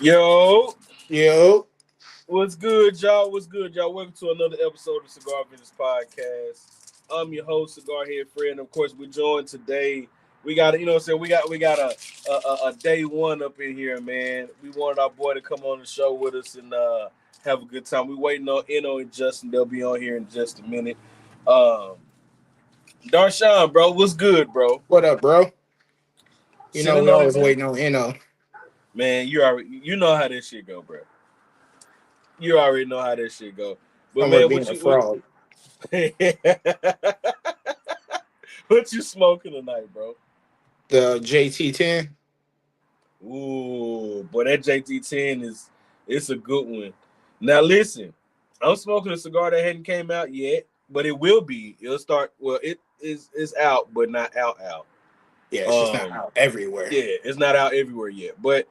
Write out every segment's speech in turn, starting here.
Yo, Yo, what's good, y'all? What's good, y'all? Welcome to another episode of Cigar Avengers podcast. I'm your host, Cigar Head Fred. Of course, we're joined today. We got, you know, what I'm saying we got a day one up in here, man. We wanted our boy to come on the show with us and have a good time. We waiting on Eno and Justin. They'll be on here in just a minute. Um, Darshawn, bro, what's good, bro? what up, bro? You know Sitting we on it, always man. waiting on Eno. Man, you know how this shit go, bro. You already know how this shit go. But Somewhere man, being a fraud. what you smoking tonight, bro? The JT10. Ooh, boy, that JT10 it's a good one. Now listen, I'm smoking a cigar that hadn't came out yet, but it will be. It'll start. Well, it's out, but not out. Yeah, it's just not out everywhere. Yeah, it's not out everywhere yet. But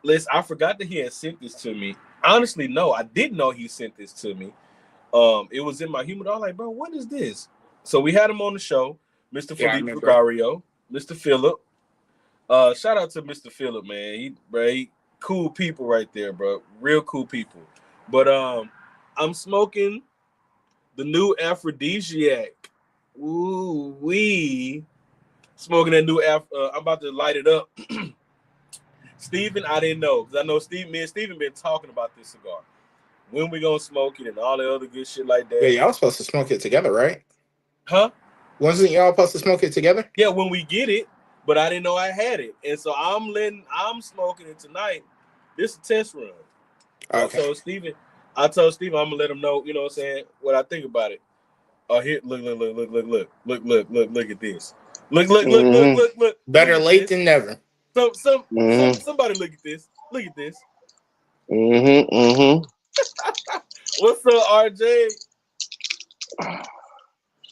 listen, I forgot that he had sent this to me. Honestly, no, I didn't know he sent this to me. It was in my humidor. I was like, bro, what is this? So we had him on the show, Mr. Yeah, I Philippe remember. Gregario, Mr. Phillip. Shout out to Mr. Phillip, man. He cool people right there, bro. Real cool people. But I'm smoking the new aphrodisiac. Ooh wee. Smoking that new I'm about to light it up. Steven, I didn't know because I know me and Steven been talking about this cigar. When we gonna smoke it and all the other good shit like that. Yeah, y'all supposed to smoke it together, right? Huh? Wasn't y'all supposed to smoke it together? Yeah, when we get it, but I didn't know I had it. And so I'm smoking it tonight. This is a test run. So Okay. I told Steven I'm gonna let him know, you know what I'm saying, what I think about it. Oh, here, look at this. Look. Better Look at late this. than never. Somebody look at this. Look at this. Mm-hmm. What's up, RJ?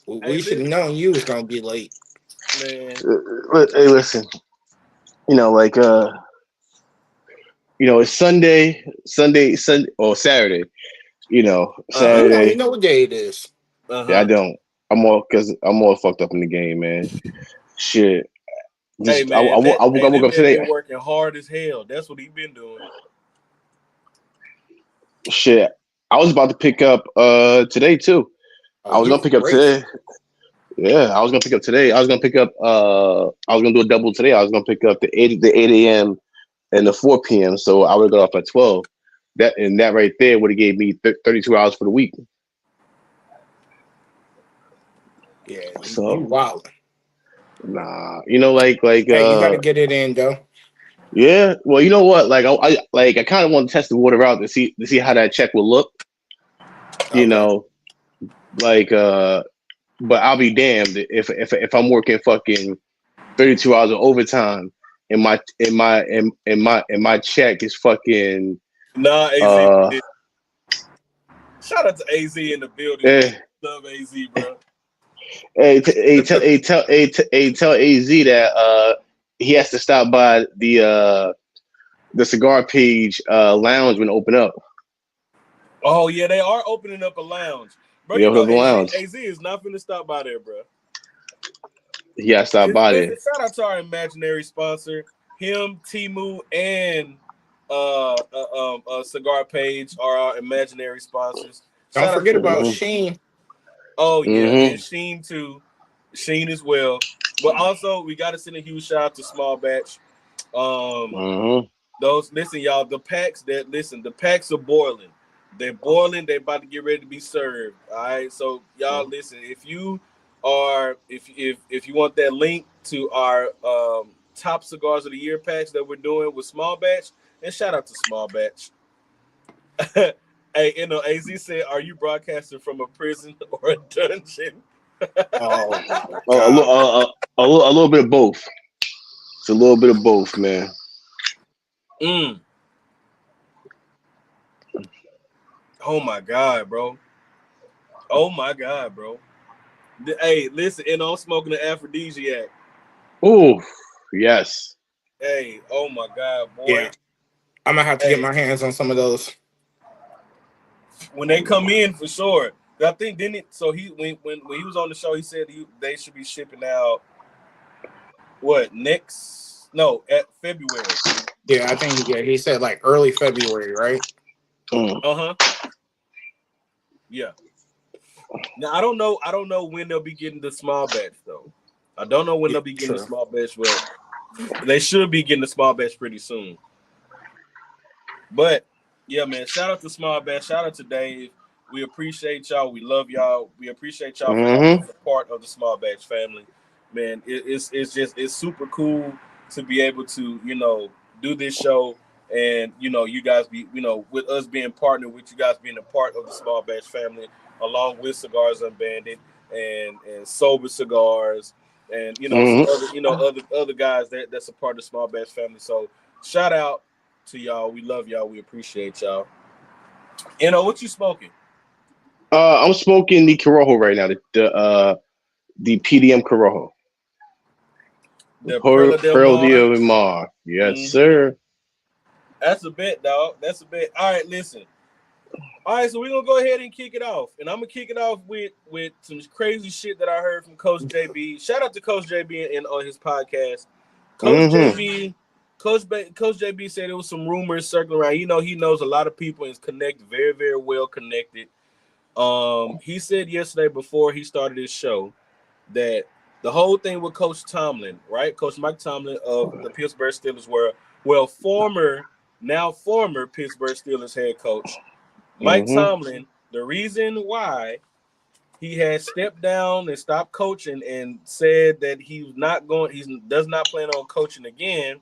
We should have known you was gonna be late. Man. Hey, listen. It's Sunday, or Saturday. Saturday. You know what day it is. Yeah, I don't. I'm all fucked up in the game, man. Shit. Hey Just, man, I woke up man today. been working hard as hell. That's what he been doing. Shit. I was about to pick up today too. I was gonna pick up today. Yeah, I was gonna pick up today. I was gonna pick up I was gonna do a double today. I was gonna pick up the 8 a.m. and the 4 p.m. So I would have got off at 12. That right there would have gave me 32 hours for the week. Yeah, So you wild. nah, Hey, you gotta get it in though. yeah. Well, you know what? I kind of want to test the water out to see how that check will look. Okay. You know, but I'll be damned if I'm working fucking 32 hours of overtime and my check is fucking Nah, AZ. Shout out to AZ in the building. Man. Love AZ, bro. Tell AZ that he has to stop by the Cigar Page lounge when it open up. Oh yeah, they are opening up a lounge, bro. Yeah, the lounge. AZ is not finna stop by there, bro. He has to stop by there. Shout out to our imaginary sponsor, him, Timu, and Cigar Page are our imaginary sponsors. Don't forget about Sheen. Oh yeah, and Sheen too. Sheen as well. But also we gotta send a huge shout out to Small Batch. Those listen, y'all, the packs are boiling. They're boiling, they're about to get ready to be served. All right. So y'all listen, if you want that link to our top cigars of the year packs that we're doing with Small Batch, and shout out to Small Batch. Hey, AZ said, "Are you broadcasting from a prison or a dungeon?" A little bit of both. It's a little bit of both, man. Oh my god, bro! Hey, listen, I'm smoking an aphrodisiac. Oh, yes. Hey, oh my god, boy! Yeah, I'm gonna have to get my hands on some of those when they come in for sure. I think didn't it? So he when he was on the show, he said they should be shipping out what next No, at February. Yeah, I think he said like early February, right? Uh-huh. Yeah. Now I don't know when they'll be getting the small batch though. I don't know when they'll be getting the small batch, but they should be getting the small batch pretty soon. But yeah, man, shout out to Small Batch, shout out to Dave. We appreciate y'all. We love y'all. We appreciate y'all for having us a part of the Small Batch family. Man, it's super cool to be able to, do this show and you guys be, with us being partnered with you guys being a part of the Small Batch family, along with Cigars Unbanded and Sober Cigars and some other guys that's a part of the Small Batch family. So shout out to y'all. We love y'all. We appreciate y'all. What you smoking? I'm smoking the Corojo right now. The PDM Corojo. The Perla del Mar. Yes, sir. That's a bet, dog. That's a bet. All right, listen. All right, so we're gonna go ahead and kick it off. And I'm gonna kick it off with some crazy shit that I heard from Coach JB. Shout out to Coach JB and on his podcast. Coach JB. Coach JB said there was some rumors circling around. He knows a lot of people and is connected, very, very well connected. He said yesterday before he started his show that the whole thing with Coach Tomlin, right? Coach Mike Tomlin of the Pittsburgh Steelers now former Pittsburgh Steelers head coach. Mike Tomlin, the reason why he had stepped down and stopped coaching and said that he does not plan on coaching again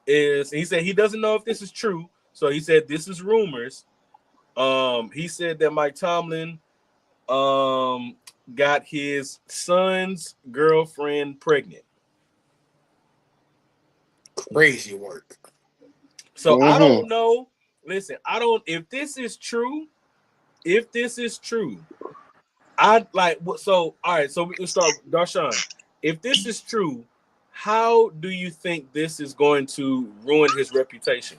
is he said he doesn't know if this is true. So he said this is rumors. He said that Mike Tomlin got his son's girlfriend pregnant. Crazy work. So I don't know. Listen, if this is true, I'd like so all right, so we can start Darshan. If this is true, how do you think this is going to ruin his reputation?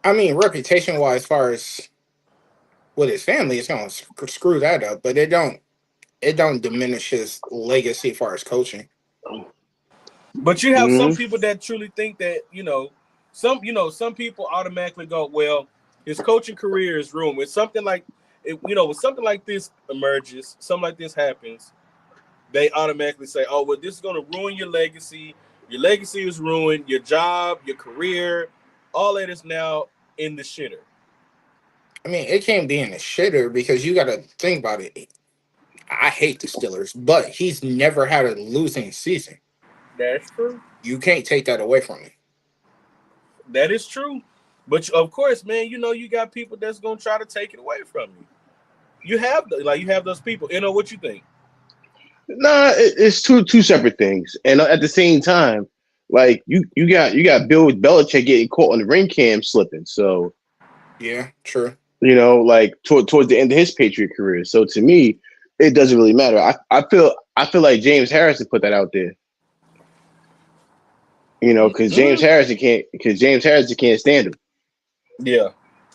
I mean, reputation-wise, as far as with his family, it's gonna screw that up. But it don't diminish his legacy as far as coaching. But you have some people that truly think that some people automatically go, well, his coaching career is ruined. When something like when something like this emerges, something like this happens, they automatically say, oh, well, this is going to ruin your legacy. Your legacy is ruined. Your job, your career, all that is now in the shitter. I mean, it can't be in the shitter because you got to think about it. I hate the Steelers, but he's never had a losing season. That's true. You can't take that away from me. That is true. But of course, man, you got people that's going to try to take it away from you. You have those people. What you think? Nah, it's two separate things, and at the same time, like you got Bill Belichick getting caught on the ring cam slipping. So yeah, true. Like towards the end of his Patriot career. So to me, it doesn't really matter. I feel like James Harrison put that out there. Because James Harrison can't stand him. Yeah,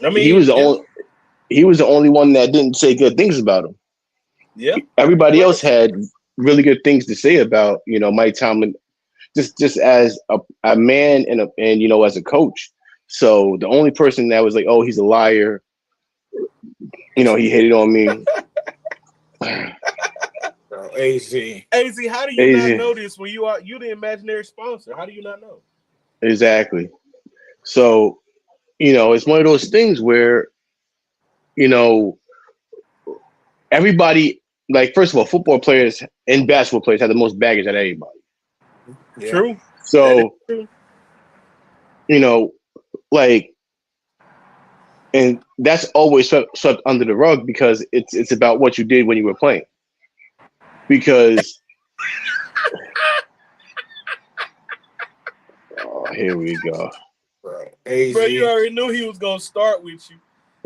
I mean he was the only one that didn't say good things about him. Yeah, everybody else had really good things to say about Mike Tomlin, just as a man and as a coach. So the only person that was like, oh, he's a liar, he hated on me. AZ, how do you not know this when you the imaginary sponsor? How do you not know? Exactly. So, it's one of those things where, everybody, like, first of all, football players and basketball players have the most baggage out of anybody. Yeah. True. So, like, and that's always swept under the rug because it's about what you did when you were playing. Because oh, here we go. Bro, you already knew he was gonna start with you.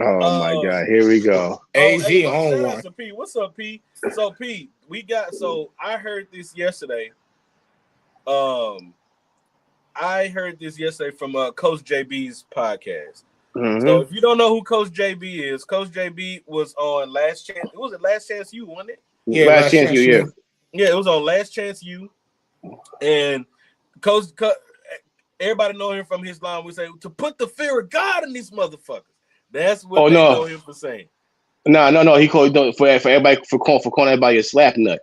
Oh my God, here we go. AZ shout on out to P. What's up, P? So P, I heard this yesterday. I heard this yesterday from Coach JB's podcast. So if you don't know who Coach JB is, Coach JB was on Last Chance. Was it Last Chance U, wasn't it? Yeah, Last Chance U. Yeah. Yeah, it was on Last Chance U, and Coach, everybody know him from his line. We say to put the fear of God in these motherfuckers. That's what they know him for saying. No. He called for everybody for calling everybody a slap nut.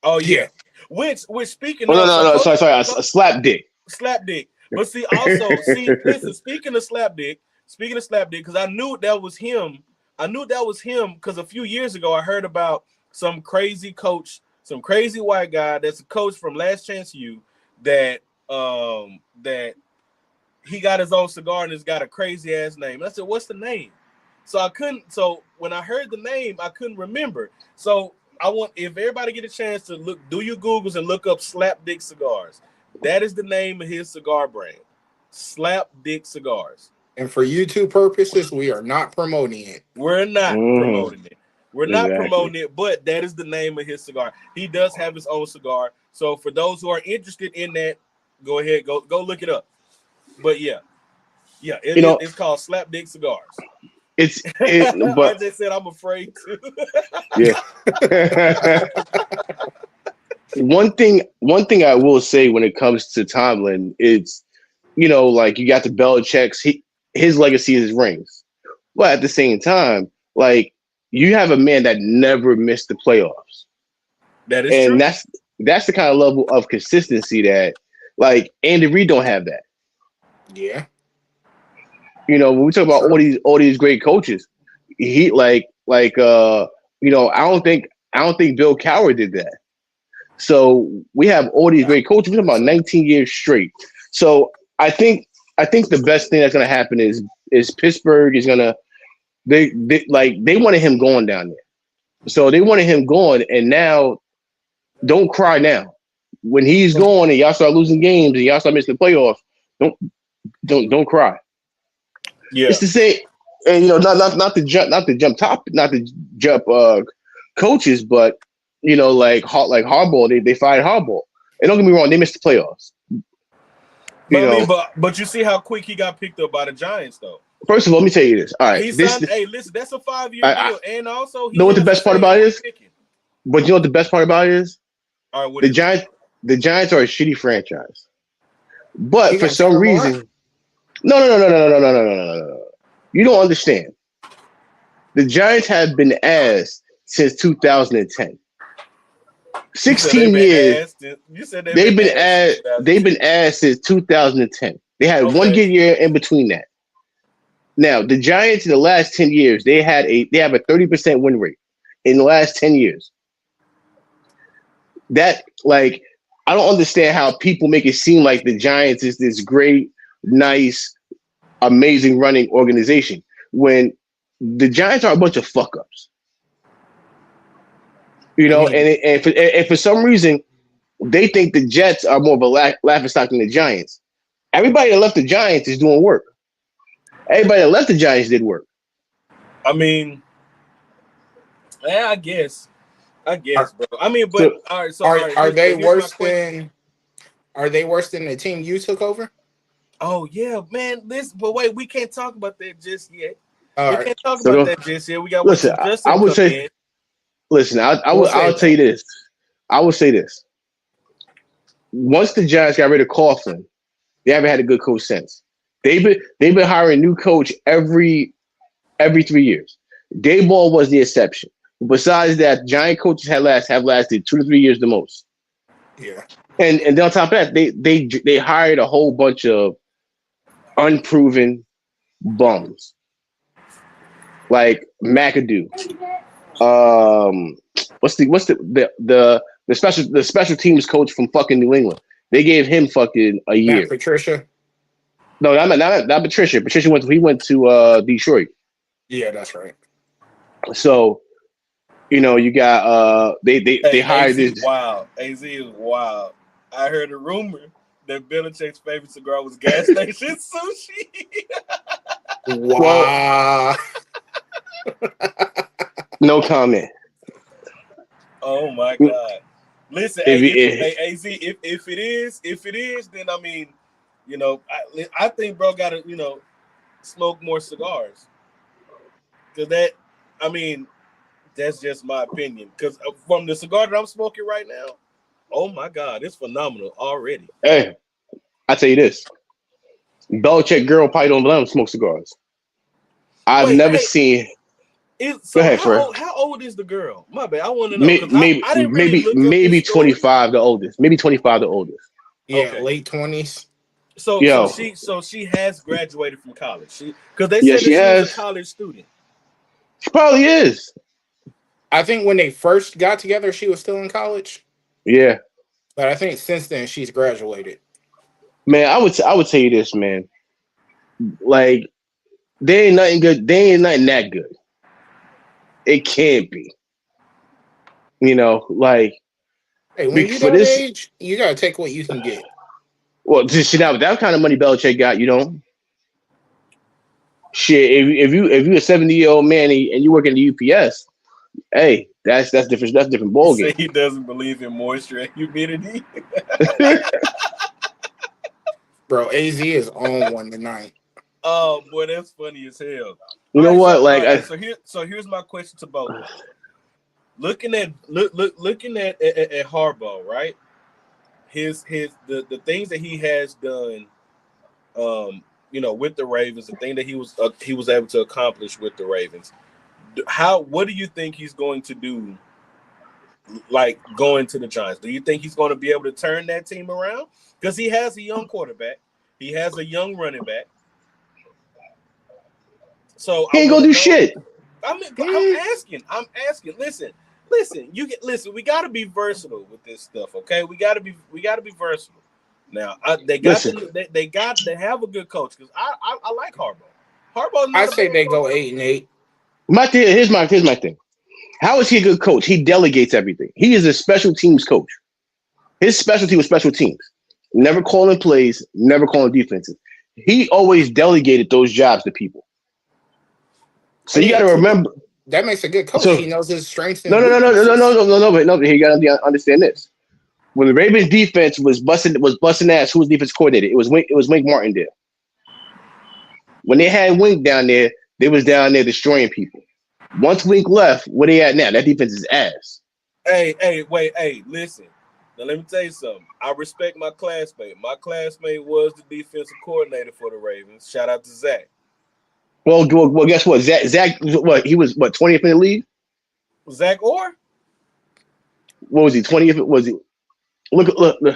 Oh yeah. Which speaking of no, sorry, a slap dick. Slap dick. But listen, speaking of slap dick, because I knew that was him. Because a few years ago I heard about some crazy coach, some crazy white guy that's a coach from Last Chance U that he got his own cigar and it's got a crazy ass name. And I said, what's the name? So when I heard the name, I couldn't remember. So if everybody get a chance to do your Googles and look up Slap Dick Cigars. That is the name of his cigar brand. Slap Dick Cigars. And for YouTube purposes, we are not promoting it. We're not promoting it. We're not promoting it, but that is the name of his cigar. He does have his own cigar. So for those who are interested in that, go ahead, go look it up. But it's called Slap Dick Cigars. But RJ said I'm afraid to. Yeah. One thing I will say when it comes to Tomlin is, like you got the Belichick's, his legacy is rings. But at the same time, like you have a man that never missed the playoffs. That is true. And that's the kind of level of consistency that like Andy Reid don't have that. Yeah. When we talk about all these great coaches, he I don't think Bill Cowher did that. So we have all these great coaches. We're talking about 19 years straight. So I think the best thing that's gonna happen is Pittsburgh is gonna they wanted him going down there. So they wanted him going, and now don't cry now. When he's gone and y'all start losing games and y'all start missing the playoffs, don't cry. Yeah, it's the same, and not to jump coaches, but like Harbaugh, they fired Harbaugh. And don't get me wrong, they missed the playoffs. But you see how quick he got picked up by the Giants, though. First of all, let me tell you this. All right, hey, listen, that's a 5-year deal, and also know what the best part about it is. But you know what the best part about it is? All right, the Giants are a shitty franchise, but for some reason, no. You don't understand. The Giants have been ass since 2010. 16 years. You said they've been ass. They've been ass since 2010. They had one good year in between that. Now the Giants in the last 10 years, they have a 30% win rate in the last 10 years. That I don't understand how people make it seem like the Giants is this great, nice, amazing running organization when the Giants are a bunch of fuck ups. And for some reason, they think the Jets are more of a laughingstock than the Giants. Everybody that left the Giants is doing work. Everybody that left the Giants did work. I mean, I guess, bro. I mean, but all right. So are they worse than? Are they worse than the team you took over? Oh yeah, man. But wait, we can't talk about that just yet. Can't talk about that just yet. We got I would say. Listen, I'll tell you this. I would say this. Once the Giants got rid of Coughlin, they haven't had a good coach since. They've been hiring a new coach every 3 years. Dayball was the exception. Besides that, Giant coaches have lasted 2 to 3 years the most. Yeah. And then on top of that, they hired a whole bunch of unproven bums like McAdoo. What's the special teams coach from fucking New England? They gave him fucking a year. Matt Patricia. No, not Patricia. Patricia went to Detroit. Yeah, that's right. So, you got they hired AZ this. Wow, AZ is wild. I heard a rumor that Belichick's favorite cigar was gas station sushi. Wow. No comment. Oh my god! Listen, AZ, if it is, then I mean, I think bro got to smoke more cigars. Cause that's just my opinion. Cause from the cigar that I'm smoking right now, oh my god, it's phenomenal already. Hey, I tell you this: Belichick girl probably don't let him smoke cigars. I've Wait, never hey, seen. Go so ahead, Fred. how old is the girl? My bad, I want to know because Maybe I didn't really look up this maybe story. 25 the oldest. Maybe 25 the oldest. Yeah, Okay, late 20s. so Yo, she has graduated from college. Because they yeah, said she that she was a has. college student. She probably is. I think when they first got together, she was still in college. Yeah, But I think since then she's graduated. man. I would tell you this, man. Like, they ain't nothing good. They ain't nothing that good. It can't be. Like Hey, when you for that this. age, you gotta take what you can get. Well, just shit out that kind of money Belichick got, shit. If you a 70-year-old man and you work in the UPS, hey, that's different. That's a different You ball say game. he doesn't believe in moisture and humidity. Bro, AZ is on one tonight. Oh boy, that's funny as hell. You know what? All Like, right, so here's my question to both of you. Looking at Harbaugh, right? The things that he has done, with the Ravens, the thing that he was able to accomplish with the Ravens. What do you think he's going to do? Like going to the Giants, do you think he's going to be able to turn that team around? Because he has a young quarterback, he has a young running back. So he I ain't want gonna to do know. shit. I mean, but I'm Mm, asking. Listen. Listen. We got to be versatile with this stuff, okay? We got to be versatile. Now, Listen, they have a good coach because I like Harbaugh. Harbaugh's I not a say bad they coach go at all. 8-8. here's my thing. How is he a good coach? He delegates everything. He is a special teams coach. His specialty was special teams. Never calling plays, never calling defenses. He always delegated those jobs to people. Oh So you got yeah, to remember. that makes a good coach. So He knows his strengths no, and no, no, no, no, no, weaknesses. no, no, no, no. You got to understand this. When the Ravens defense was busting ass, who was defense coordinator? It was Wink Martindale. When they had Wink down there, they was down there destroying people. Once Wink left, where they at now? That defense is ass. Wait, listen. Now let me tell you something. I respect my classmate. My classmate was the defensive coordinator for the Ravens. Shout out to Zach. Well, guess what? Zach, what he was 20th in the league? Zach Orr? What was he? 20th? Was he? Look.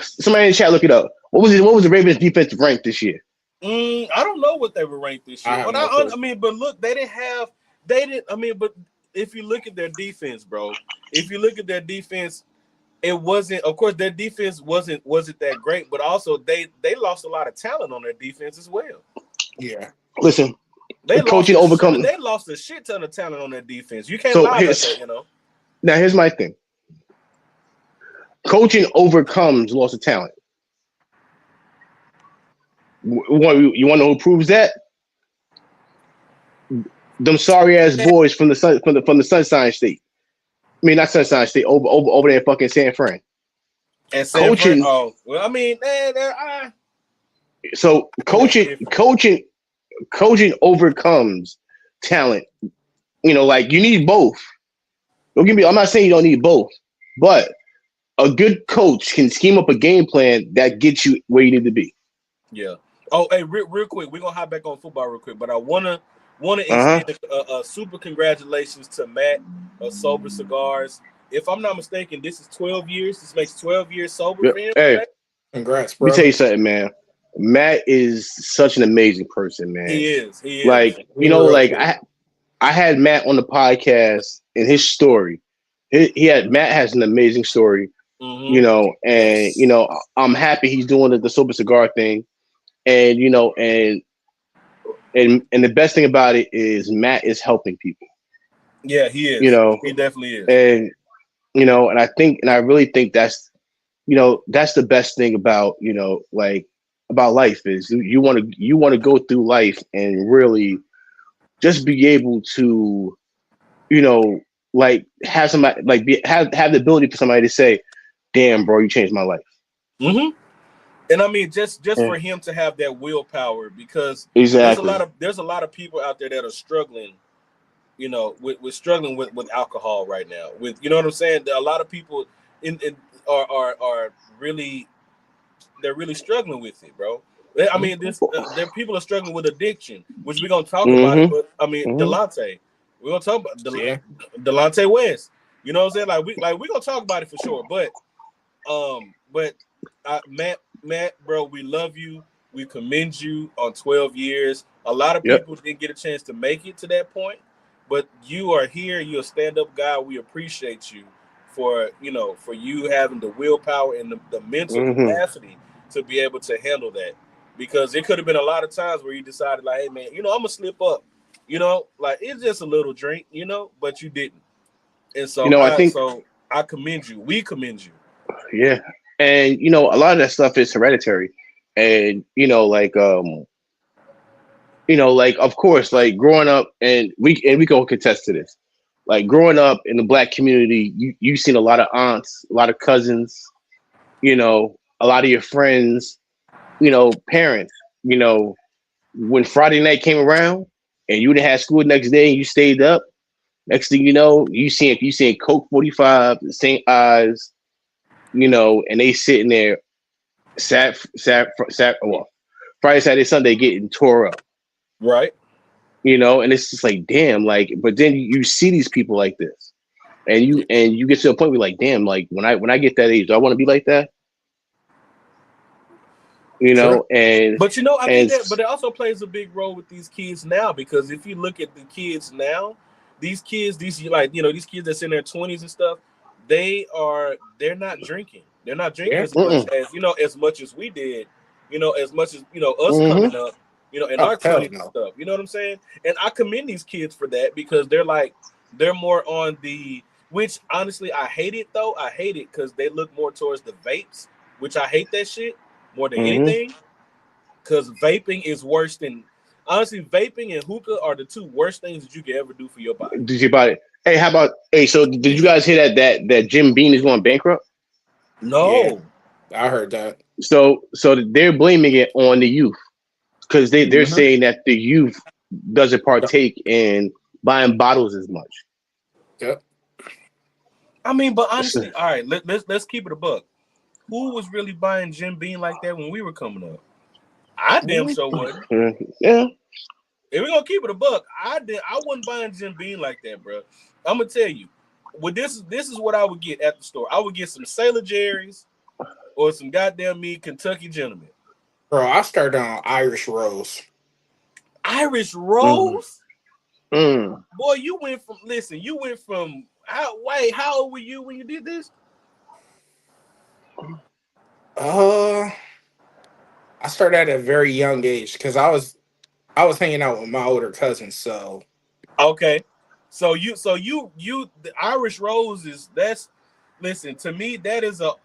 Somebody in the chat, look it up. What was the Ravens defensive rank this year? I don't know what they were ranked this I year, have but no clue. I mean, but look, they didn't. I mean, but if you look at their defense, bro, if you look at their defense, it wasn't. Of course, their defense wasn't that great, but also they lost a lot of talent on their defense as well. Yeah. Listen, They lost coaching a shit. overcome. They lost a shit ton of talent on their defense. You can't So lie about that. here's my thing. Coaching overcomes loss of talent. You want to know who proves that? Them sorry ass boys from the Sunshine State. I mean, not Sunshine State. Over there in fucking San Fran. And San Fran. Coaching. Oh well, I mean, So that's different. coaching overcomes talent. Like you need both. Don't give me. I'm not saying you don't need both, but a good coach can scheme up a game plan that gets you where you need to be. Yeah. Oh, hey, real quick, we're gonna hop back on football real quick, but I wanna Uh huh. extend a super congratulations to Matt of Sober Cigars. If I'm not mistaken, this is 12 years. This makes 12 years sober for him. Hey, Congrats, let me tell bro. you something, man. Matt is such an amazing person, man. He is. He is. Like He real like cool. I had Matt on the podcast and his story. Matt has an amazing story, Mm-hmm. and I'm happy he's doing the Sober Cigar thing, and and the best thing about it is Matt is helping people, Yeah, he you is. know, He definitely is. and and I really think that's the best thing about like about life is you want to go through life and really just be able to like have somebody like have the ability for somebody to say, "Damn, bro, you changed my life." Mm-hmm. And I mean, just Yeah. for him to have that willpower, because Exactly. there's a lot of people out there that are struggling, with struggling with alcohol right now. With, you know what I'm saying? A lot of people in are really really struggling with it, bro. I mean, there people are struggling with addiction, which we're gonna talk about it. Mm-hmm. But I mean, Mm-hmm. Delonte, we're gonna talk about Delonte West. You know what I'm saying? Like we gonna talk about it for sure. But Matt, bro, we love you. We commend you on 12 years. A lot of Yep. people didn't get a chance to make it to that point, but you are here. You're a stand-up guy. We appreciate you for you having the willpower and the mental Mm-hmm. capacity to be able to handle that. Because it could have been a lot of times where you decided, like, hey man, I'm gonna slip up. Like it's just a little drink, but you didn't. And You so know, I I think, so I commend you. We commend you. yeah, and a lot of that stuff is hereditary, and like of course, like growing up, and we can contest to this. Like growing up in the black community, you've seen a lot of aunts, a lot of cousins, a lot of your friends, parents, when Friday night came around and you didn't have school the next day and you stayed up, next thing you know, you seeing Coke 45, St. Ives, and they sitting there well, Friday, Saturday, Sunday getting tore up, Right. and it's just like, damn, like, but then you see these people like this, and you get to a point where like, damn, like when I get that age, do I want to be like that, Sure. and But I think and that, but it also plays a big role with these kids now, because if you look at the kids now, these kids, these kids that's in their 20s and stuff, they're not drinking. They're not drinking Yeah. as much as we did, as much as us mm-hmm. coming up, in Oh our hell 20s and no. stuff. You know what I'm saying? And I commend these kids for that, because they're more on the, which honestly I hate it though. I hate it because they look more towards the vapes, which I hate that shit more than Mm-hmm. anything. Because vaping is worse than, honestly, vaping and hookah are the two worst things that you can ever do for your body. Did you buy it? Hey, how about so did you guys hear that Jim Beam is going bankrupt? Yeah, No. I heard that. So they're blaming it on the youth because they're Mm-hmm. saying that the youth doesn't partake in buying bottles as much. Yep. I mean, but honestly, all right, let's keep it a buck. Who was really buying Jim Beam like that when we were coming up? I damn sure wasn't. Yeah. If we're gonna keep it a buck, I wasn't buying Jim Beam like that, bro. I'm gonna tell you. This is what I would get at the store. I would get some Sailor Jerry's or some goddamn me Kentucky Gentleman. Bro, I started on Irish Rose. Irish Mm. Rose? Mm. Boy, you went from how old were you when you did this? I started at a very young age because I was hanging out with my older cousins. So Okay. The Irish Rose listen, to me,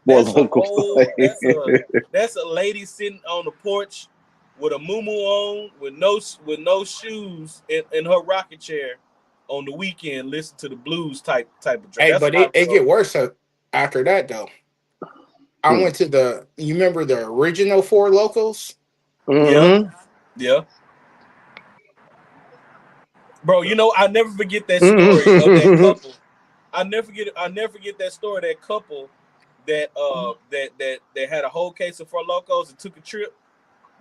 More local. that's a lady sitting on the porch with a muumuu on, with no shoes, in her rocking chair on the weekend, listen to the blues type of drink. hey, That's but what it Irish get Rose. worse after that though. I Mm. went to you remember the original Four Locals? Yeah, Mm-hmm. yeah. Bro, I never forget that story of that Mm-hmm. couple. I never forget that story of that couple that had a whole case of Four Locos and took a trip.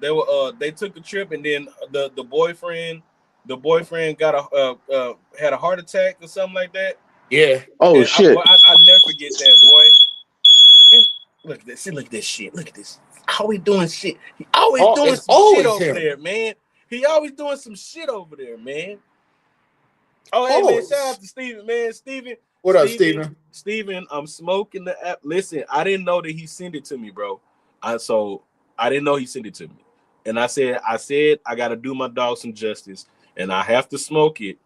They took a trip, and then the boyfriend got had a heart attack or something like that. Yeah. Oh And shit. I never forget that, boy. And look at this. Look at this shit. Look at this. Always doing shit. He always Oh, doing it's some shit always over him. there, man. He always doing some shit over there, man. Oh, hey man, shout out Always. to Steven, man. Steven, What up, Steven, Steven? Steven, I'm smoking the app. Listen, I didn't know that he sent it to me, bro. I didn't know he sent it to me. And I said I gotta do my dog some justice, and I have to smoke it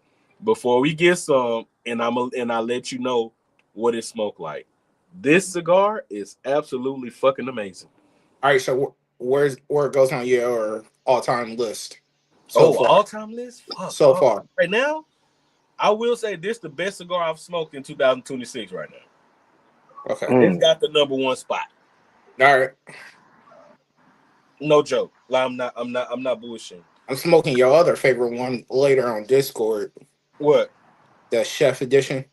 before we get some, and I let you know what it smoked like. This cigar is absolutely fucking amazing. All right, so where it goes on your all time list so Oh, far? all time list? Fuck. So far. Right now, I will say this the best cigar I've smoked in 2026 right now. Okay. It's Mm. got the number one spot. All right. No joke. Like, I'm not bullshitting. I'm smoking your other favorite one later on Discord, What? the Chef Edition.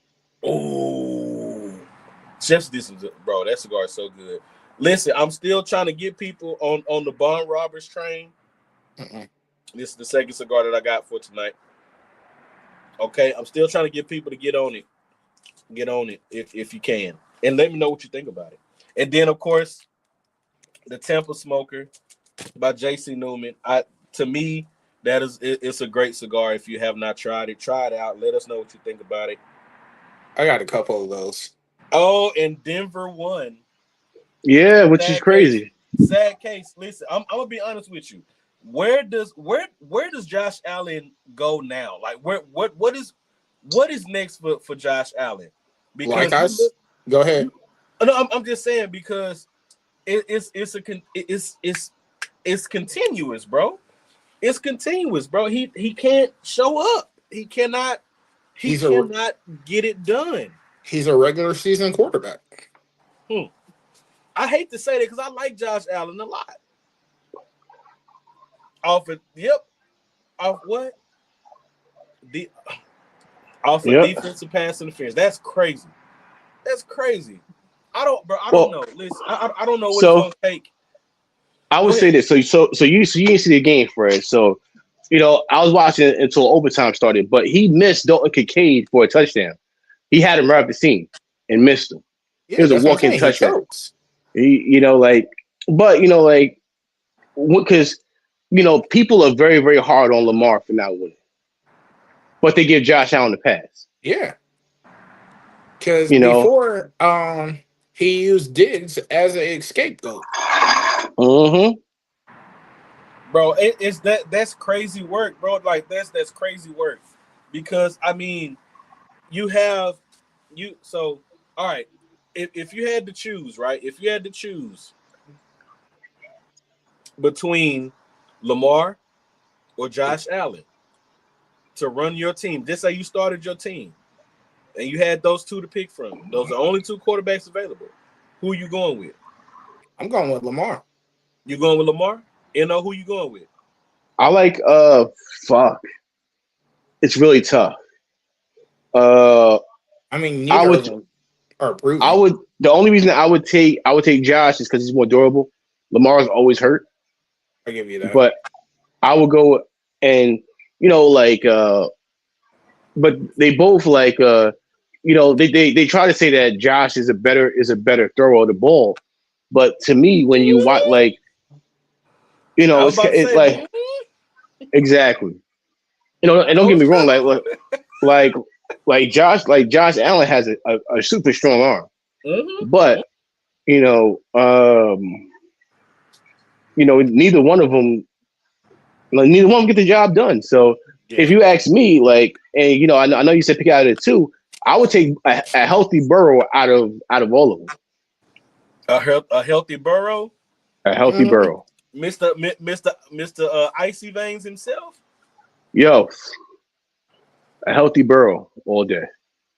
Oh, Chef's this was, bro. That cigar is so good. Listen, I'm still trying to get people on the Bond Robbers train. Mm-mm. This is the second cigar that I got for tonight. Okay, I'm still trying to get people to get on it. Get on it if you can, and let me know what you think about it. And then, of course, the Temple Smoker by J.C. Newman. To me, it's a great cigar. If you have not tried it, try it out. Let us know what you think about it. I got a couple of those. Oh, and Denver won. Yeah, which is crazy. Sad case. Listen, I'm gonna be honest with you. Where does Josh Allen go now? Like what is next for Josh Allen? Because Like us, go ahead. no, I'm just saying because it's continuous, bro. It's continuous, bro. He can't show up. He cannot get it done. He's a regular season quarterback. I hate to say that because I like Josh Allen a lot. Off what? Off of defensive pass interference. That's crazy. That's crazy. I don't know. Listen, I don't know what it's gonna take. I would say this. So you didn't see the game, Fred. So, I was watching until overtime started, but he missed Dalton Kincaid for a touchdown. He had him right at the seam and missed him. Yeah, it was a walk-in touchdown. Because people are very, very hard on Lamar for not winning, but they give Josh Allen a pass. Yeah, because before he used Diggs as an scapegoat. Mm-hmm. Bro, that's crazy work, bro. Like that's crazy work. Because I mean, so all right. If you had to choose, right? If you had to choose between Lamar or Josh Allen to run your team, just say you started your team and you had those two to pick from. Those are the only two quarterbacks available. Who are you going with? I'm going with Lamar. You going with Lamar? Who you going with? I like it's really tough. I mean, neither of them are proven. The only reason I would take Josh is because he's more durable. Lamar's always hurt. I give you that. But I would go and but they both they try to say that Josh is a better thrower of the ball. But to me, when you watch it's like exactly. And don't get me wrong, Josh Allen has a super strong arm. Mm-hmm. But neither one of them get the job done. So if you ask me, and I know you said pick out of the two, I would take a healthy Burrow out of all of them. A healthy Burrow. A healthy Burrow. Mr. Icy Veins himself. Yo, a healthy Burrow all day.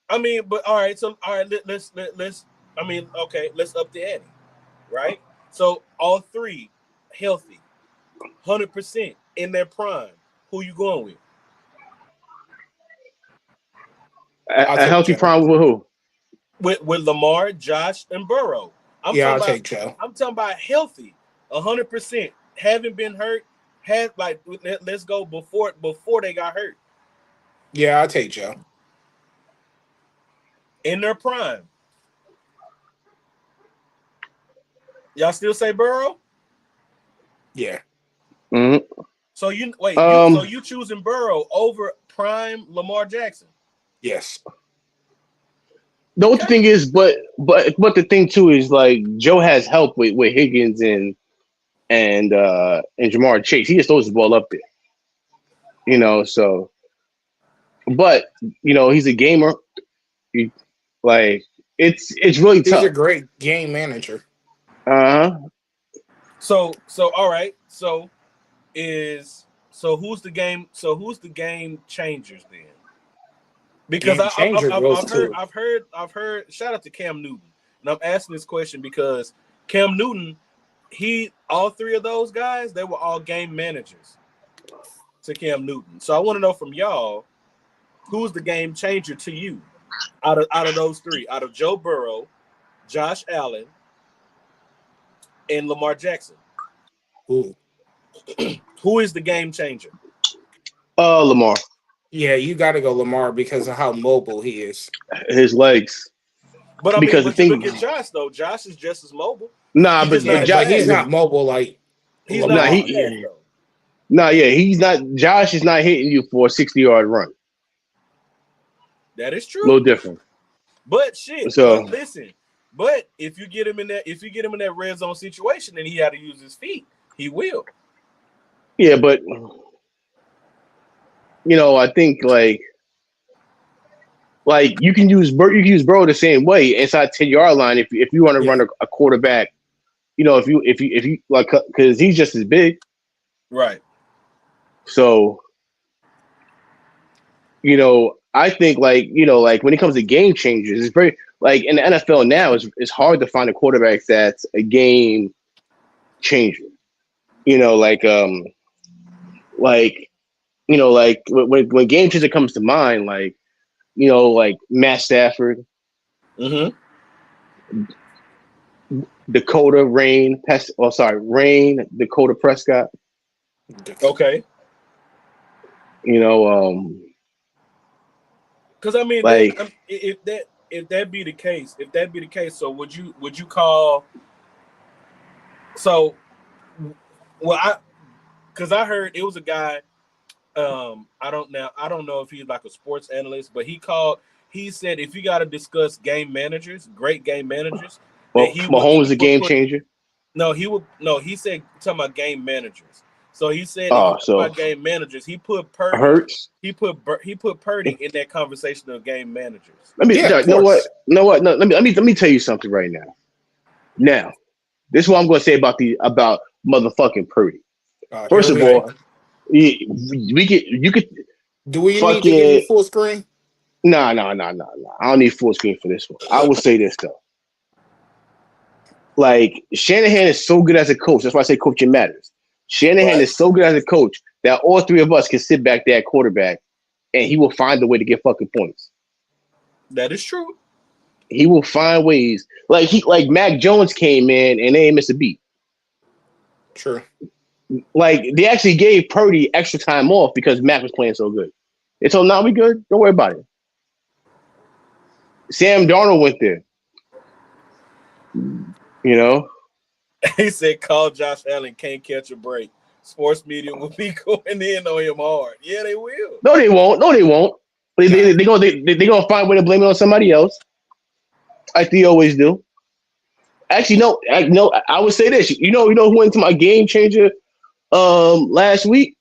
I mean, but all right. So all right, let's. I mean, okay, let's up the ante, right? So all three healthy, 100% in their prime. Who you going with? A healthy prime with who? With Lamar, Josh, and Burrow. I'll take Joe. I'm talking about healthy, 100%. Haven't been hurt. Let's go before they got hurt. Yeah, I'll take Joe. In their prime. Y'all still say Burrow? Yeah. Mm-hmm. So you choosing Burrow over prime Lamar Jackson? Yes. The only thing is, but the thing too is Joe has help with Higgins and Jamar Chase. He just throws the ball up there, So, but he's a gamer. It's really tough. He's a great game manager. So all right. So who's the game? So who's the game changers then? Because I've heard. Shout out to Cam Newton, and I'm asking this question because Cam Newton, all three of those guys, they were all game managers to Cam Newton. So I want to know from y'all, who's the game changer to you out of those three? Out of Joe Burrow, Josh Allen, and Lamar Jackson. Ooh. Who is the game changer? Lamar. Yeah, you got to go Lamar because of how mobile he is. His legs. But I mean, Because but the you thing, look at Josh though. Josh is just as mobile. nah, He's but just not as But he's fast. not mobile like He's Lamar. not as fast though. Nah, yeah, he's not. Josh is not hitting you for a 60-yard run. That is true. No different. But shit, So but listen. But if you get him in that red zone situation and he had to use his feet, he will. yeah, but I think like you can use Burrow the same way inside 10-yard line if you want to run a quarterback. If you like, because he's just as big. Right. So I think like when it comes to game changers, it's very like in the NFL now, it's hard to find a quarterback that's a game changer. When game changer comes to mind, like Matt Stafford, Mm-hmm. Dakota Prescott. Okay. Because I mean, if that be the case, so would you call? So, because I heard it was a guy. I don't know if he's like a sports analyst, but he said if you got to discuss game managers, great game managers, well, Mahomes is a game changer. No, he said talking about game managers. So he said about game managers, he put Purdy. Hurts. He put Purdy in that conversation of game managers. Let me know what? No, let me tell you something right now. Now, this is what I'm going to say about motherfucking Purdy. First of all, you could. Do we need to give you full screen? No. I don't need full screen for this one. I will say this though. Like Shanahan is so good as a coach. That's why I say coaching matters. Shanahan is so good as a coach that all three of us can sit back there at quarterback, and he will find a way to get fucking points. That is true. He will find ways. Like Mac Jones came in and they ain't missed a beat. True. Like they actually gave Purdy extra time off because Mac was playing so good. And so now we good. Don't worry about it. Sam Darnold went there. He said, "Call Josh Allen can't catch a break. Sports media will be going in on him hard." Yeah, they will. No, they won't. They're gonna find a way to blame it on somebody else, like they always do. Actually, no. I would say this. You know who went to my game changer last week?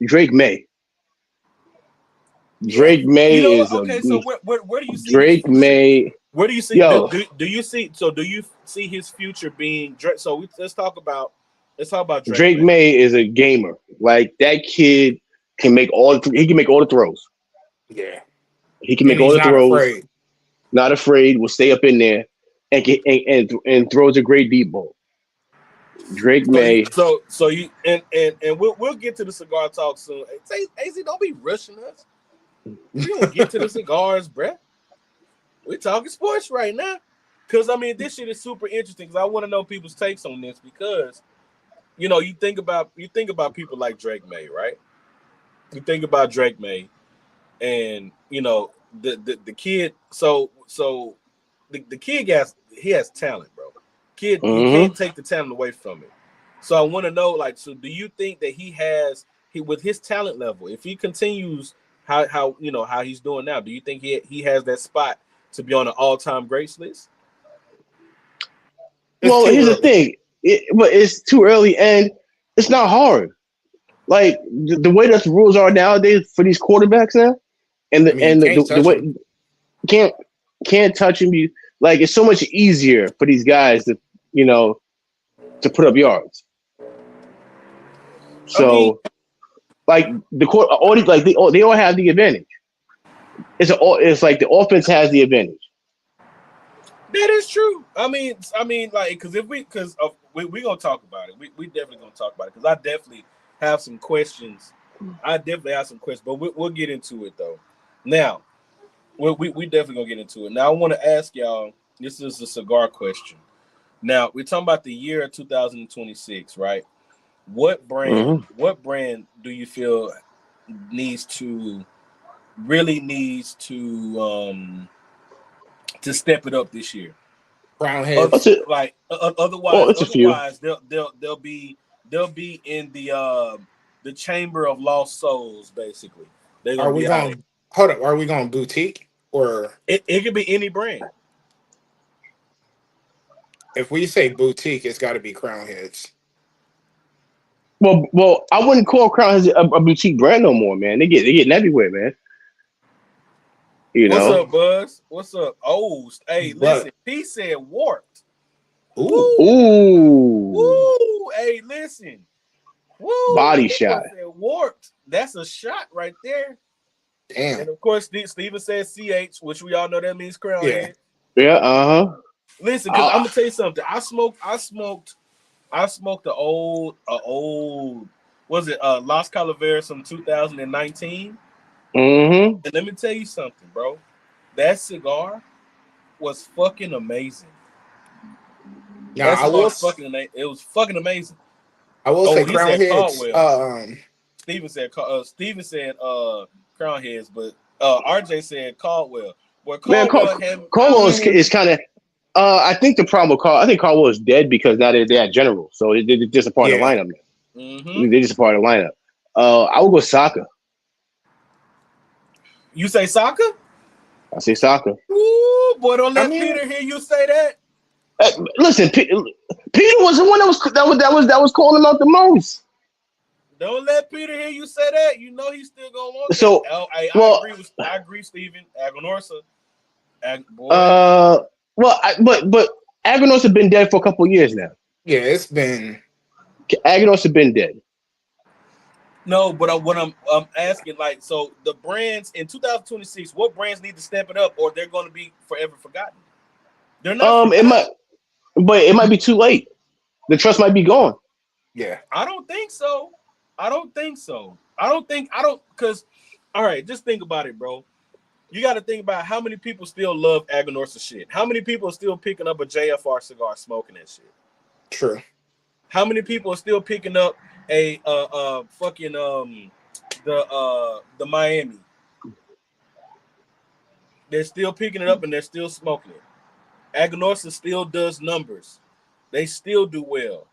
Drake May. Drake May is okay. So where do you see Drake May? Where do you see? Do you see? So do you see his future being? So let's talk about Drake May is a gamer. Like that kid can make he can make all the throws. Yeah, he can make all the throws. Afraid. Not afraid. Will stay up in there and throws a great deep ball. Drake May. So you and we'll get to the cigar talk soon. Say, AZ, don't be rushing us. We don't get to the cigars, bruh. We're talking sports right now. Because, I mean, this shit is super interesting because I want to know people's takes on this because, you think about people like Drake May, right? You think about Drake May and, the kid. So the kid has talent, bro. Kid, you can't take the talent away from him. So I want to know, so do you think that with his talent level, if he continues how he's doing now, do you think he has that spot to be on an all-time greats list? Well, here's the thing. But it's too early and it's not hard. Like the way that the rules are nowadays for these quarterbacks now, the way can't touch him. Like it's so much easier for these guys to put up yards. So, like the court, they all have the advantage. It's like the offense has the advantage. That is true. I mean, like, because we gonna talk about it. We definitely gonna talk about it because I definitely have some questions. But we'll get into it though. Now, we definitely gonna get into it. Now, I want to ask y'all. This is a cigar question. Now we're talking about the year of 2026, right? What brand? What brand do you feel needs to step it up this year? Crown heads. Like it's a few. otherwise they'll be in the chamber of lost souls. Basically, they're gonna Are we be out. going? Hold up. Are we going boutique or? It could be any brand. If we say boutique, it's got to be Crown heads. Well, I wouldn't call Crown Heads a boutique brand no more, man. They getting everywhere, man. What's up, Buzz? What's up? Oh, hey, listen. He said warped. Ooh. Hey, listen. Woo. Body shot. Said warped. That's a shot right there. Damn. And of course, Steven said CH, which we all know that means Crown Head. Yeah. Listen, because I'm gonna tell you something. I smoked the old was it Las Calaveras from 2019. And let me tell you something, bro. That cigar was fucking amazing. Now, it was fucking amazing. I will say Crown heads. Steven said Crown heads, but RJ said Caldwell. Well, Caldwell is kind of. I think the problem with I think Caldwell is dead because now they're at General, so they're just a part of the lineup now. They're just a part of the lineup. I would go Saka. You say Saka? I say Saka. Ooh, boy, don't let Peter hear you say that. Listen, Peter was the one that was calling him out the most. Don't let Peter hear you say that. You know he's still gonna want so. That. I agree, Steven. Aganorsa. But Aganorsa have been dead for a couple of years now. Yeah, it's been. Aganorsa have been dead. No, but what I'm asking, like, so the brands in 2026, what brands need to step it up, or they're going to be forever forgotten? They're not. It might be too late. The trust might be gone. Yeah, I don't think so. Because, all right, just think about it, bro. You got to think about how many people still love Aganorsa shit. How many people are still picking up a JFR cigar, smoking that shit? True. How many people are still picking up a fucking the Miami? They're still picking it up and they're still smoking it. Aganorsa still does numbers. They still do well.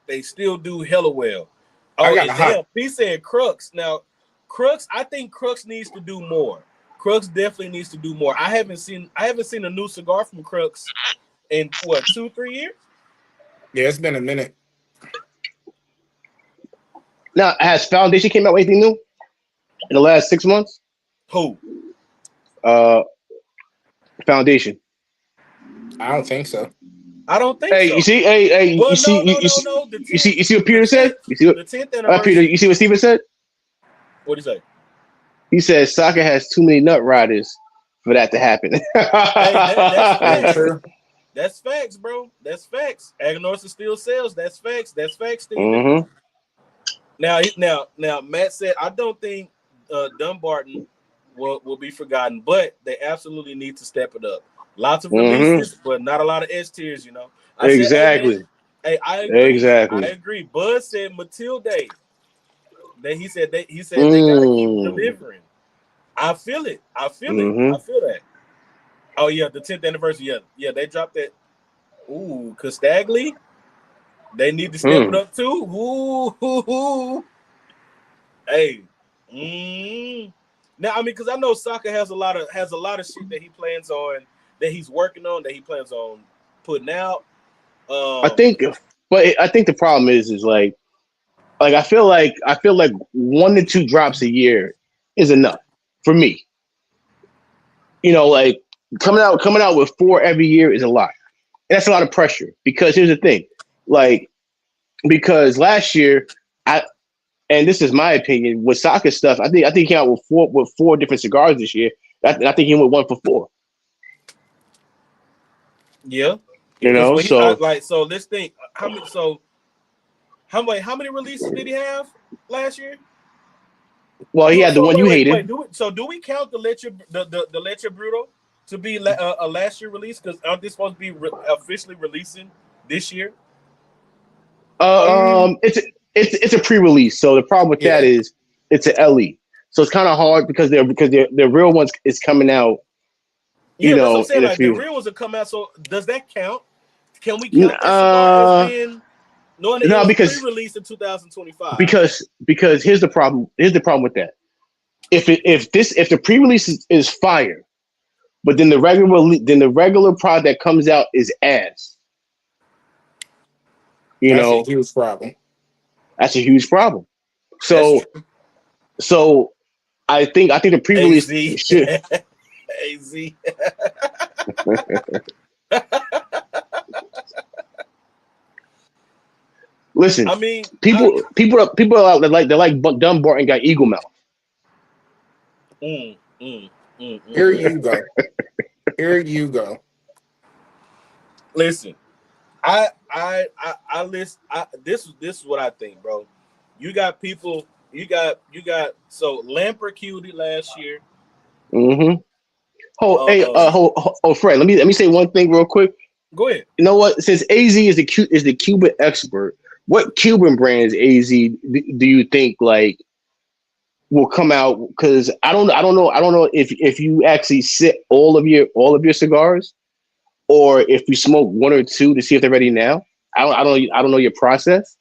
They still do hella well. Oh, damn. He said Crux. Now, Crux, I think Crux needs to do more. Crux definitely needs to do more. I haven't seen a new cigar from Crux in what, 2-3 years? Yeah, it's been a minute. Now, has Foundation came out with anything new in the last 6 months? Who? Foundation. I don't think so. I don't think so. You see, you see what Peter said? You see what the 10th anniversary. Peter, you see what Steven said? What did he say? He said Saka has too many nut riders for that to happen. That's true. That's facts, bro. That's facts. Aganorsa still sells. That's facts. That's facts, Steven. Now, Matt said, I don't think Dumbarton will be forgotten, but they absolutely need to step it up. Lots of releases, but not a lot of S tiers, you know. Exactly. I agree. Exactly. I agree. Buzz said Matilde. He said they gotta keep delivering. I feel it. I feel that. Oh yeah, the 10th anniversary. Yeah, they dropped that. Ooh, Costagli. They need to step it up too. Ooh. Hey. Now, I mean, because I know Saka has a lot of shit that he plans on, that he's working on, that he plans on putting out. I think the problem is like I feel like 1 to 2 drops a year is enough for me. You know, like coming out with 4 every year is a lot, and that's a lot of pressure. Because here's the thing, because last year and this is my opinion, with Saka stuff, I think he came out with 4 different cigars this year. I think he went 1 for 4. Yeah, you know. So let's think. How many releases did he have last year? Well, he had the one you hated. Do we count the Leche Bruto to be a last year release? Because aren't they supposed to be officially releasing this year? It's a pre-release. So the problem with that is it's an LE. So it's kind of hard because their real ones is coming out. Yeah, that's what I'm saying. Like the real ones are coming out. So does that count? Can we count that cigar as being knowing that it was pre-released in 2025? Because here's the problem. Here's the problem with that. If the pre-release is fire, but then the regular product that comes out is ass. That's a huge problem. That's a huge problem. So I think the pre-release should. AZ. Listen, I mean, people are like they're like Dunbarton got eagle mouth. Here you go. Here you go. Listen, this is what I think, bro. You got people. You got. So Lampert killed it last year. Mm-hmm. Fred. Let me say one thing real quick. Go ahead. You know what? Since AZ is the Cuban expert, what Cuban brands AZ do you think like will come out? Because I don't know if you actually sit all of your cigars, or if you smoke one or two to see if they're ready now. I don't know your process,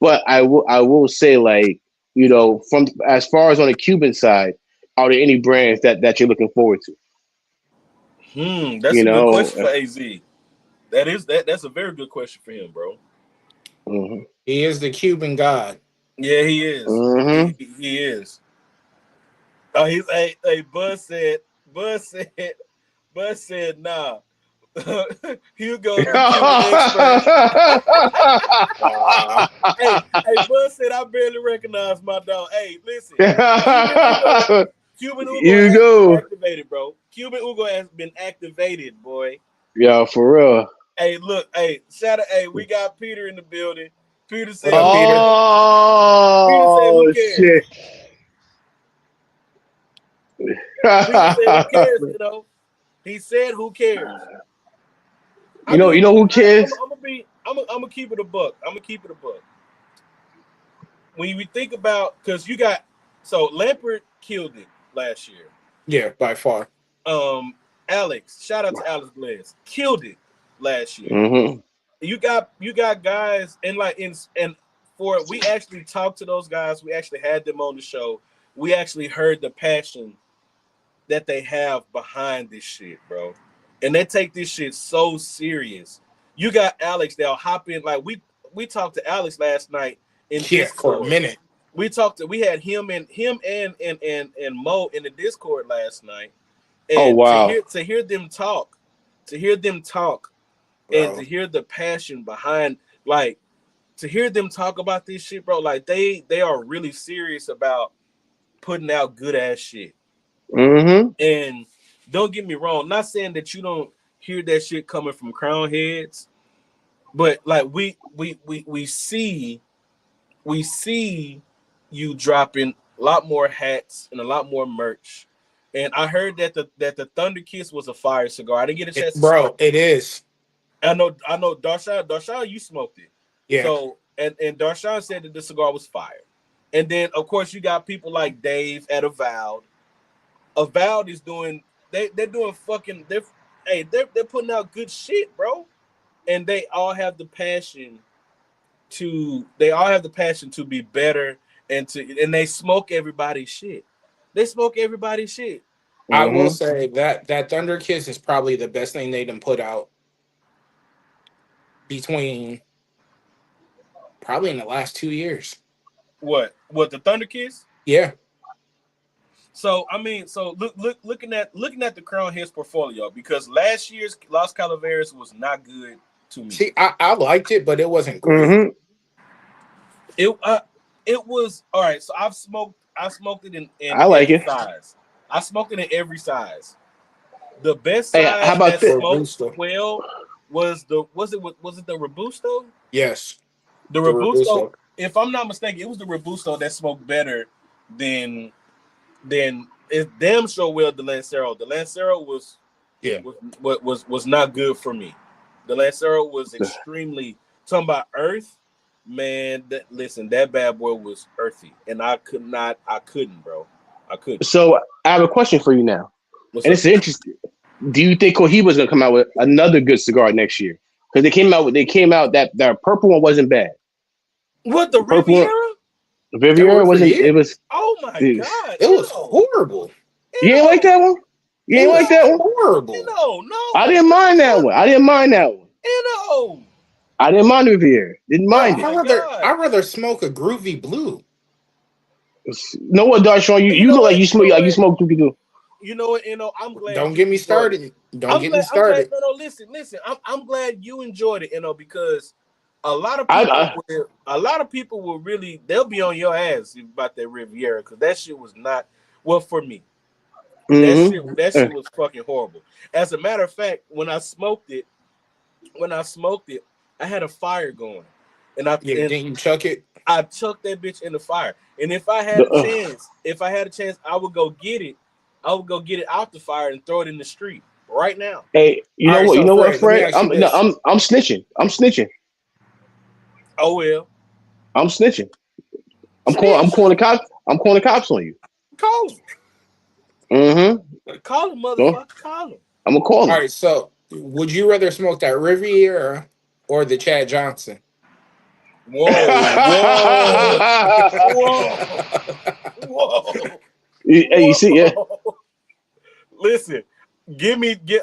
but I will say, like, you know, from as far as on the Cuban side, are there any brands that you're looking forward to? That's a good question for AZ. That's a very good question for him, bro. Mm-hmm. He is the Cuban god. Yeah, he is. Mm-hmm. He is. Oh, he's Buzz said, nah. Hugo, the Cuban expert. Hey, Buzz said I barely recognize my dog. Hey, listen. Cuban Ugo has been activated, bro. Cuban Ugo has been activated, boy. Yeah, for real. Hey, look, shout out, we got Peter in the building. Peter said, "Oh, who cares?" shit. Peter said, who cares, you know? He said, who cares? You know who cares? I'm gonna keep it a buck. When we think about, because you got, so Lampert killed it last year. Yeah, by far. Alex, shout out to Alex Blaze, killed it last year. Mm-hmm. You got guys, and we actually talked to those guys. We actually had them on the show. We actually heard the passion that they have behind this shit, bro. And they take this shit so serious. You got Alex, they'll hop in. Like we talked to Alex last night in Discord. For a minute. We had him and Mo in the Discord last night. And to hear them talk, and to hear the passion behind, like, to hear them talk about this shit, bro, like they are really serious about putting out good ass shit. Mm-hmm. And don't get me wrong, not saying that you don't hear that shit coming from crown heads, but like we see you dropping a lot more hats and a lot more merch. And I heard that the Thunder Kiss was a fire cigar. I didn't get a chance to smoke it. It is. I know Darshawn, you smoked it. Yeah. So and Darshawn said that the cigar was fire. And then of course you got people like Dave at Avowed. Avowed is doing they're doing fucking they're putting out good shit, bro. And they all have the passion to be better and they smoke everybody's shit. Mm-hmm. I will say that Thunder Kiss is probably the best thing they done put out between probably in the last 2 years. What the Thunder Kiss? Yeah. So I mean, looking at the Crown Heads portfolio, because last year's Los Calaveras was not good to me. See, I liked it, but it wasn't great. Mm-hmm. It was all right. So I smoked it in I like every it. size. I smoked it in every size. The best size how about that smoked 12 was it the Robusto? Yes. The Robusto. If I'm not mistaken, it was the Robusto that smoked better than it's damn sure well the Lancero. The Lancero was not good for me. The Lancero was extremely talking about earth, man. Listen, that bad boy was earthy, and I couldn't, bro. I couldn't. So I have a question for you now, What's and up? it's interesting. Do you think Cohiba's gonna come out with another good cigar next year? Because they came out that purple one wasn't bad. What, the Purple one, Riviera? Viviera wasn't. It was. Oh my It, God! It was horrible. you ain't like that one. You ain't like that one. Horrible. No. I didn't mind that one. I didn't mind that one. No. I didn't mind the Riviera. Didn't mind it. I'd rather smoke a groovy blue. No what, Darshawn, you look like you smoke do. You know what? I'm glad. Don't get me started. Don't get me started. No. Listen. I'm glad you enjoyed it, because a lot of people will really, they'll be on your ass about that Riviera, because that shit was not, well, for me. That shit was fucking horrible. As a matter of fact, when I smoked it, I had a fire going, and didn't you chuck it? I chucked that bitch in the fire. And if I had a chance, I would go get it. I would go get it out the fire and throw it in the street right now. Hey, you know what, Fred? I'm snitching. Oh well. I'm snitching. I'm calling the cops. I'm calling the cops on you. Call him. Mm-hmm. Call him, motherfucker. Call him. I'm gonna call him. All right. So, would you rather smoke that Riviera or the Chad Johnson? Whoa. Hey, you see, yeah. Listen,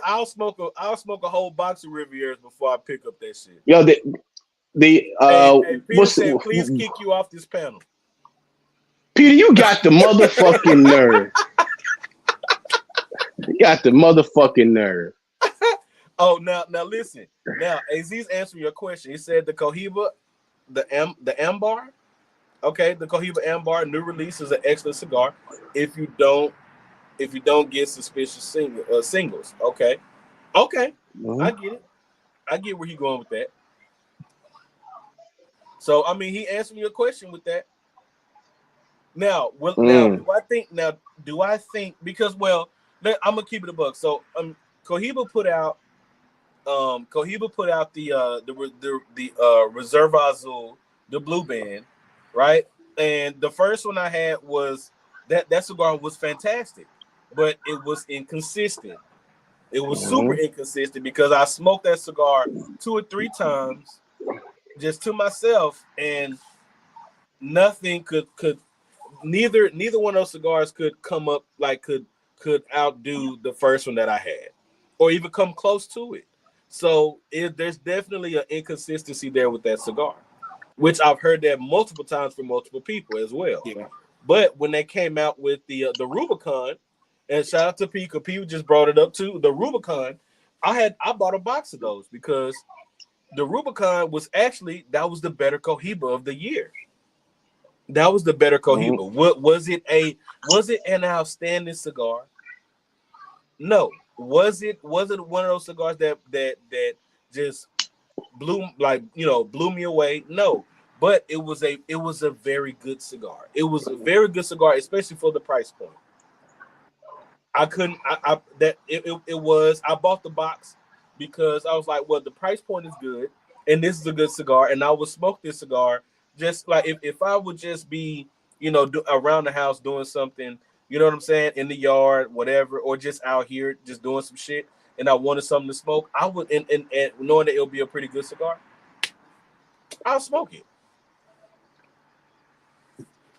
I'll smoke a whole box of Rivieras before I pick up that shit. Yo, Peter said, please kick you off this panel. Peter, you got the motherfucking nerve. You got the motherfucking nerve. Oh, now listen. Now, Aziz's answering your question. He said the Cohiba, the Ambar. Okay, the Cohiba Ambar new release is an excellent cigar. If you don't get suspicious singles. Okay. Mm-hmm. I get it. I get where he's going with that. So I mean, he answered your question with that. Now, do I think because I'm gonna keep it a buck. So Cohiba put out the Reserva Azul, the blue band, right? And the first one I had was that cigar was fantastic, but it was inconsistent. It was super inconsistent because I smoked that cigar 2 or 3 times just to myself, and nothing could neither one of those cigars could come up could outdo the first one that I had, or even come close to it. So there's definitely an inconsistency there with that cigar, which I've heard that multiple times from multiple people as well. Yeah. But when they came out with the Rubicon, and shout out to P, because P just brought it up too, the Rubicon, I bought a box of those because the Rubicon was that was the better Cohiba of the year. That was the better Cohiba. What was it? Was it an outstanding cigar? No. Was it one of those cigars that just blew me away? No. But it was a very good cigar. It was a very good cigar, especially for the price point. I couldn't. I bought the box because I was like, well, the price point is good, and this is a good cigar, and I would smoke this cigar just like if I would just be, around the house doing something, you know what I'm saying, in the yard, whatever, or just out here just doing some shit, and I wanted something to smoke, I would, and knowing that it'll be a pretty good cigar, I'll smoke it.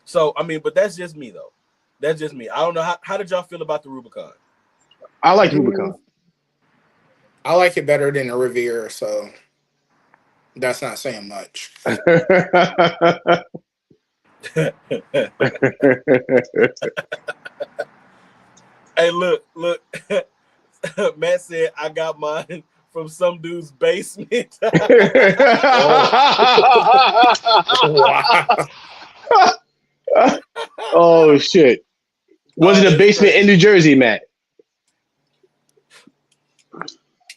So I mean, but that's just me though. That's just me. I don't know how did y'all feel about the Rubicon? I like Rubicon. I like it better than the Riviera, so that's not saying much. Hey, look. Matt said I got mine from some dude's basement. Oh shit. Was it a basement in New Jersey, Matt?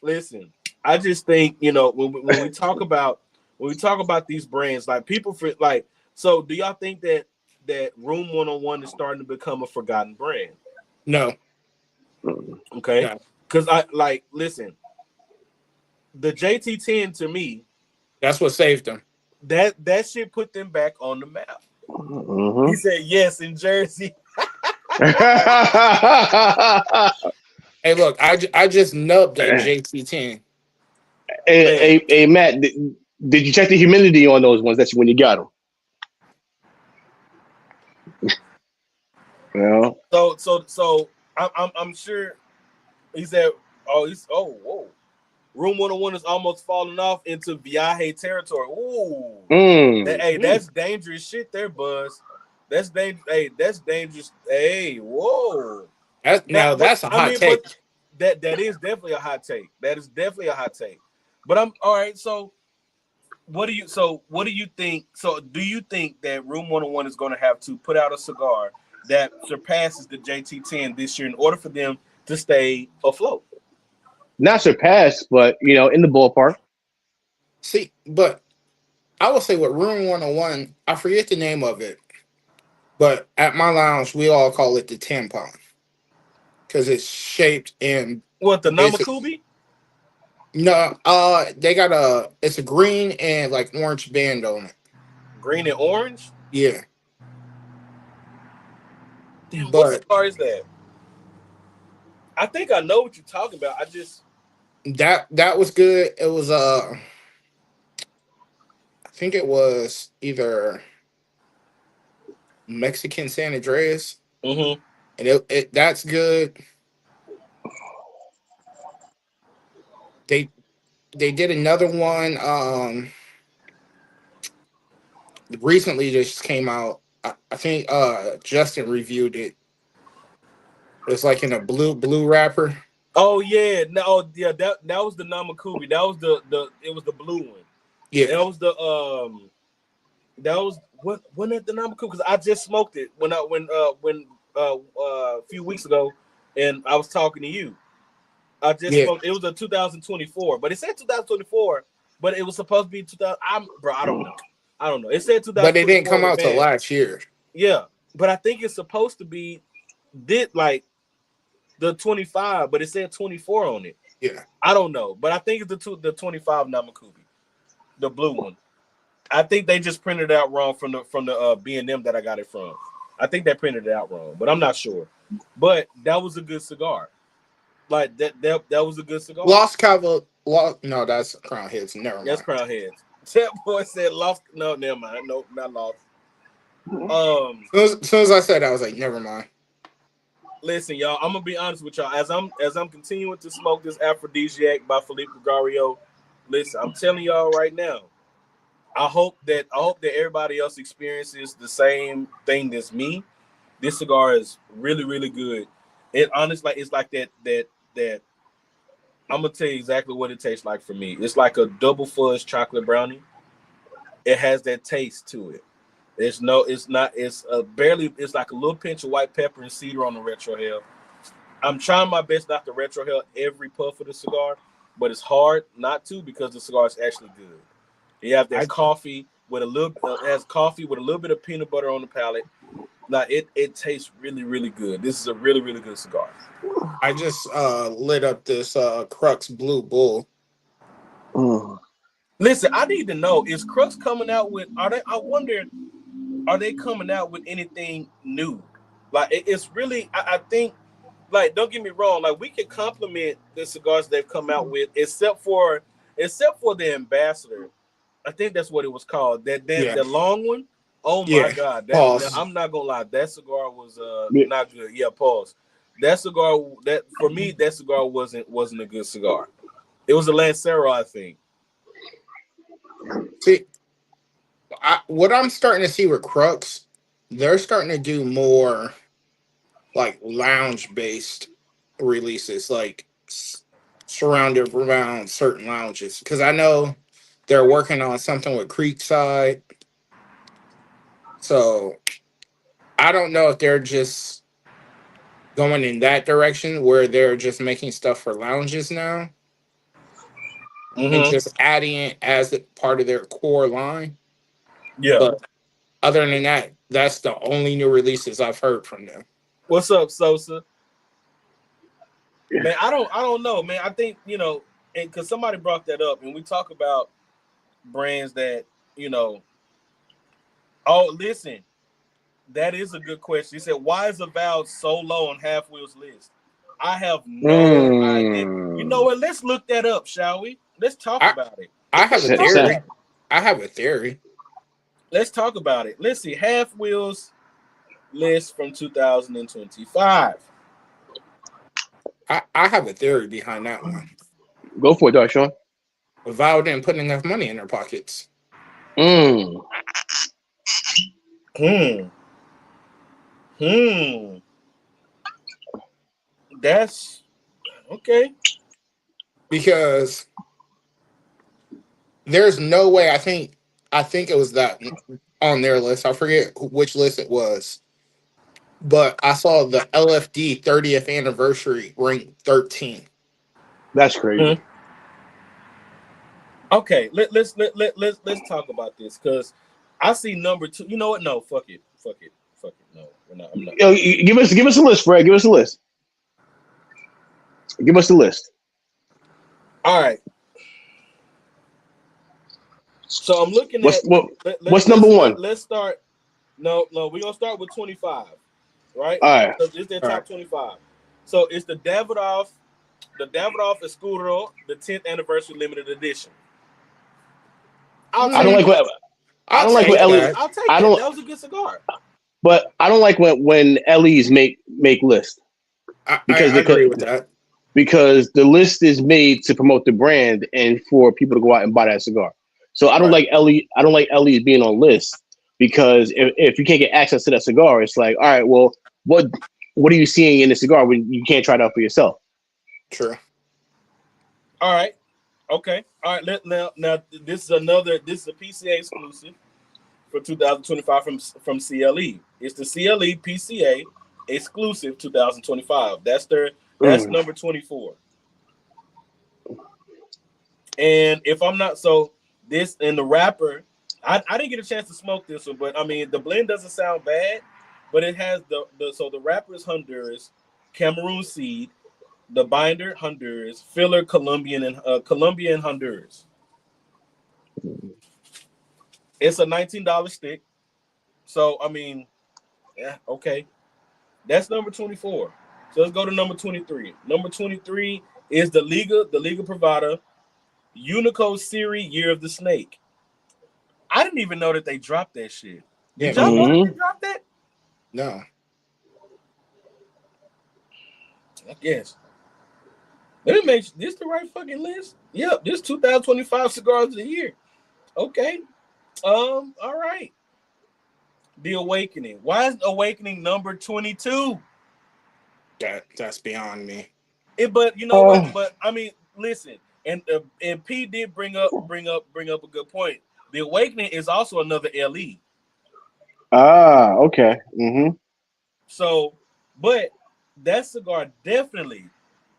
Listen, I just think, when we talk about these brands, like people so do y'all think that Room 101 is starting to become a forgotten brand? No. Okay. Because listen, the JT10 to me, that's what saved them. That shit put them back on the map. Mm-hmm. He said yes in Jersey. Hey, look, I just nubbed that JT10. Hey, Matt, did you check the humidity on those ones when you got them? Yeah. So I'm sure he said, whoa. Room 101 is almost falling off into Viaje territory. Ooh. That's dangerous shit there, Buzz. That's dangerous. Hey, that's dangerous. Hey, whoa. That's a hot take. But that is definitely a hot take. That is definitely a hot take. But I'm all right. So what do you think? So do you think that Room 101 is going to have to put out a cigar that surpasses the JT10 this year in order for them to stay afloat? Not surpassed, but in the ballpark. See, but I will say with Room 101, I forget the name of it, but at my lounge we all call it the tampon because it's shaped in what, the Namakubi? No, they got it's a green and like orange band on it. Green and orange? Yeah. Damn, what But cigar is that? I think I know what you're talking about. I just that was good. It was I think it was either Mexican San Andreas. Mm-hmm. And it that's good. They did another one recently just came out. I think Justin reviewed it. It's like in a blue wrapper. Oh yeah, that was the Namakubi. That was it was the blue one. Yeah. That was what wasn't it the Namakubi? Because I just smoked it when a few weeks ago, and I was talking to you. I just smoked. It was a 2024, but it said 2024, but it was supposed to be 2000. I don't know. It said 2024, but it didn't come out till last year. Yeah, but I think it's supposed to be like the 25, but it said 24 on it. Yeah, I don't know, but I think it's the 25 Namakubi, the blue one. I think they just printed it out wrong from the B&M that I got it from. I think they printed it out wrong, but I'm not sure. But that was a good cigar. Like that was a good cigar. No, that's Crown Heads. Never mind. That's Crown Heads. That boy said lost. No, never mind. No, not lost. As soon as I said that, I was like, never mind. Listen, y'all. I'm gonna be honest with y'all. As I'm continuing to smoke this Aphrodisiac by Felipe Gregario. Listen, I'm telling y'all right now. I hope that everybody else experiences the same thing as me. This cigar is really, really good. It honestly, it's like that. I'm gonna tell you exactly what it tastes like for me. It's like a double fudge chocolate brownie. It has that taste to it. It's not. It's barely. It's like a little pinch of white pepper and cedar on the retrohale. I'm trying my best not to retrohale every puff of the cigar, but it's hard not to because the cigar is actually good. You have that coffee with a little. It has coffee with a little bit of peanut butter on the palate. Now it tastes really, really good. This is a really, really good cigar. I just lit up this Crux Blue Bull. Listen, I need to know, is Crux coming out with, are they coming out with anything new? Like it's really, I think, like, don't get me wrong, like we can compliment the cigars they've come out with, except for the Ambassador. I think that's what it was called. The long one. Oh my God! I'm not gonna lie, that cigar was not good. Yeah, pause. That cigar for me, that cigar wasn't a good cigar. It was a Lancero, I think. See, what I'm starting to see with Crux, they're starting to do more like lounge based releases, like surrounded around certain lounges. Because I know they're working on something with Creekside. So I don't know if they're just going in that direction where they're just making stuff for lounges now and just adding it as part of their core line. Yeah. But other than that, that's the only new releases I've heard from them. What's up, Sosa? Man, I don't know, man. I think, and because somebody brought that up, and we talk about brands that you know. Oh, listen, that is a good question. He said, "Why is Avowed so low on Half Wheel's list?" I have no idea. You know what? Let's look that up, shall we? Let's talk I about it. I have a theory. I have a theory. Let's talk about it. Let's see. Half Wheel's list from 2025. I have a theory behind that one. Go for it, Darshawn. Avowed didn't put enough money in their pockets. Mm. That's okay. Because there's no way. I think it was that on their list. I forget which list it was, but I saw the LFD 30th anniversary ranked 13. That's crazy. Hmm. Okay, let's talk about this because I see number 2. You know what? No, fuck it. No, we're not. I'm not. Yo, give us a list, Fred. Give us a list. Give us the list. All right. So I'm looking What's at. what's number one? Let's start. No, we're gonna start with 25, right? All right. So it's their top 25. So it's the Davidoff Escudo, the 10th anniversary limited edition. I don't like what Ellie. I'll take it. That was a good cigar. But I don't like when Ellie's make lists. Because I agree with that. Because the list is made to promote the brand and for people to go out and buy that cigar. So I don't like Ellie. I don't like Ellie's being on lists because if you can't get access to that cigar, it's like, all right, well, what are you seeing in the cigar when you can't try it out for yourself? True. All right. Okay. All right. Now this is a PCA exclusive for 2025 from CLE. It's the CLE PCA exclusive 2025. That's number 24. And if I'm not this and the wrapper, I didn't get a chance to smoke this one, but I mean the blend doesn't sound bad, but it has the wrapper is Honduras, Cameroon seed, the binder Honduras, filler Colombian and Honduras. It's a $19 stick. So I mean, yeah, okay. That's number 24. So let's go to number 23. Number 23 is the Liga Privada Unico Series Year of the Snake. I didn't even know that they dropped that shit. Did y'all know that they dropped that? No. I guess. Let me make this the right fucking list. Yep, this 2025 cigars of the year. Okay. All right. The Awakening. Why is Awakening number 22? That's beyond me. But you know what? But I mean, listen, and P did bring up a good point. The Awakening is also another LE. Ah, okay. Mm-hmm. So, but that cigar definitely,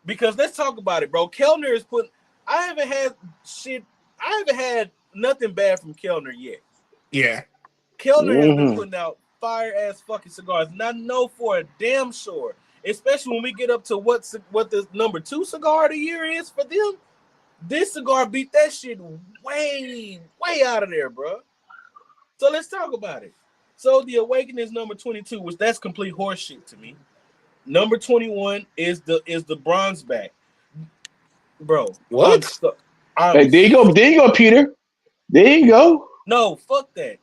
because let's talk about it, bro. Kellner is I haven't had nothing bad from Kellner yet. Yeah. Kellner has been putting out fire ass fucking cigars, and I know for a damn sure, especially when we get up to what the number 2 cigar of the year is for them. This cigar beat that shit way out of there, bro. So let's talk about it. So the Awakening is number 22, which that's complete horseshit to me. Number 21 is the bronze back, bro. What? Hey, there you go, Peter. There you go. No, fuck that.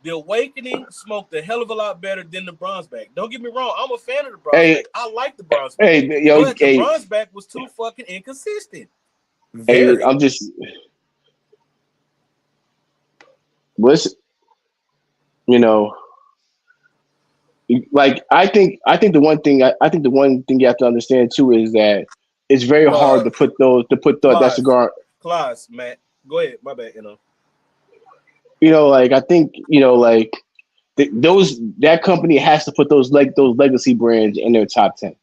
The Awakening smoked a hell of a lot better than the bronze back. Don't get me wrong. I'm a fan of the bronze back. I like the bronze back. But the bronze back was too fucking inconsistent. Very. I'm just listen. You know, like I think the one thing you have to understand too is that it's very hard to put that cigar. Class, Matt. Go ahead. My bad. You know, like I think like that company has to put those legacy brands in their top 10.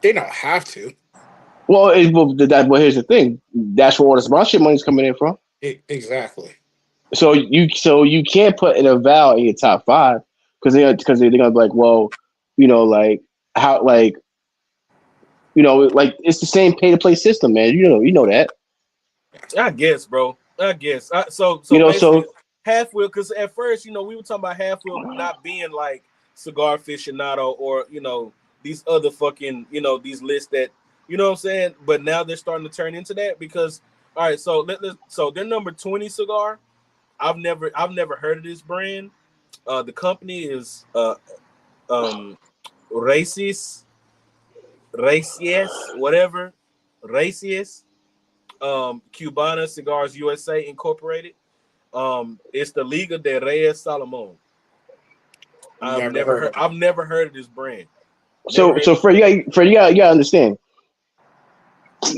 They don't have to. Well, here's the thing. That's where all the sponsorship money's coming in from. Exactly. So you can't put an Avowed in your top 5 because they're gonna be like, well, like how You know, like it's the same pay to play system, man. You know that. I guess, bro. I guess. So You know, basically, so half wheel. Because at first, we were talking about half wheel not being like cigar aficionado or these other fucking these lists that what I'm saying. But now they're starting to turn into that because all right. So so their number 20 cigar. I've never heard of this brand. The company is um Racis Racies whatever Racies Cubana Cigars USA Incorporated. It's the Liga de Reyes Salomon. Never heard of it. I've never heard of this brand. so Never. so Fred, you gotta understand.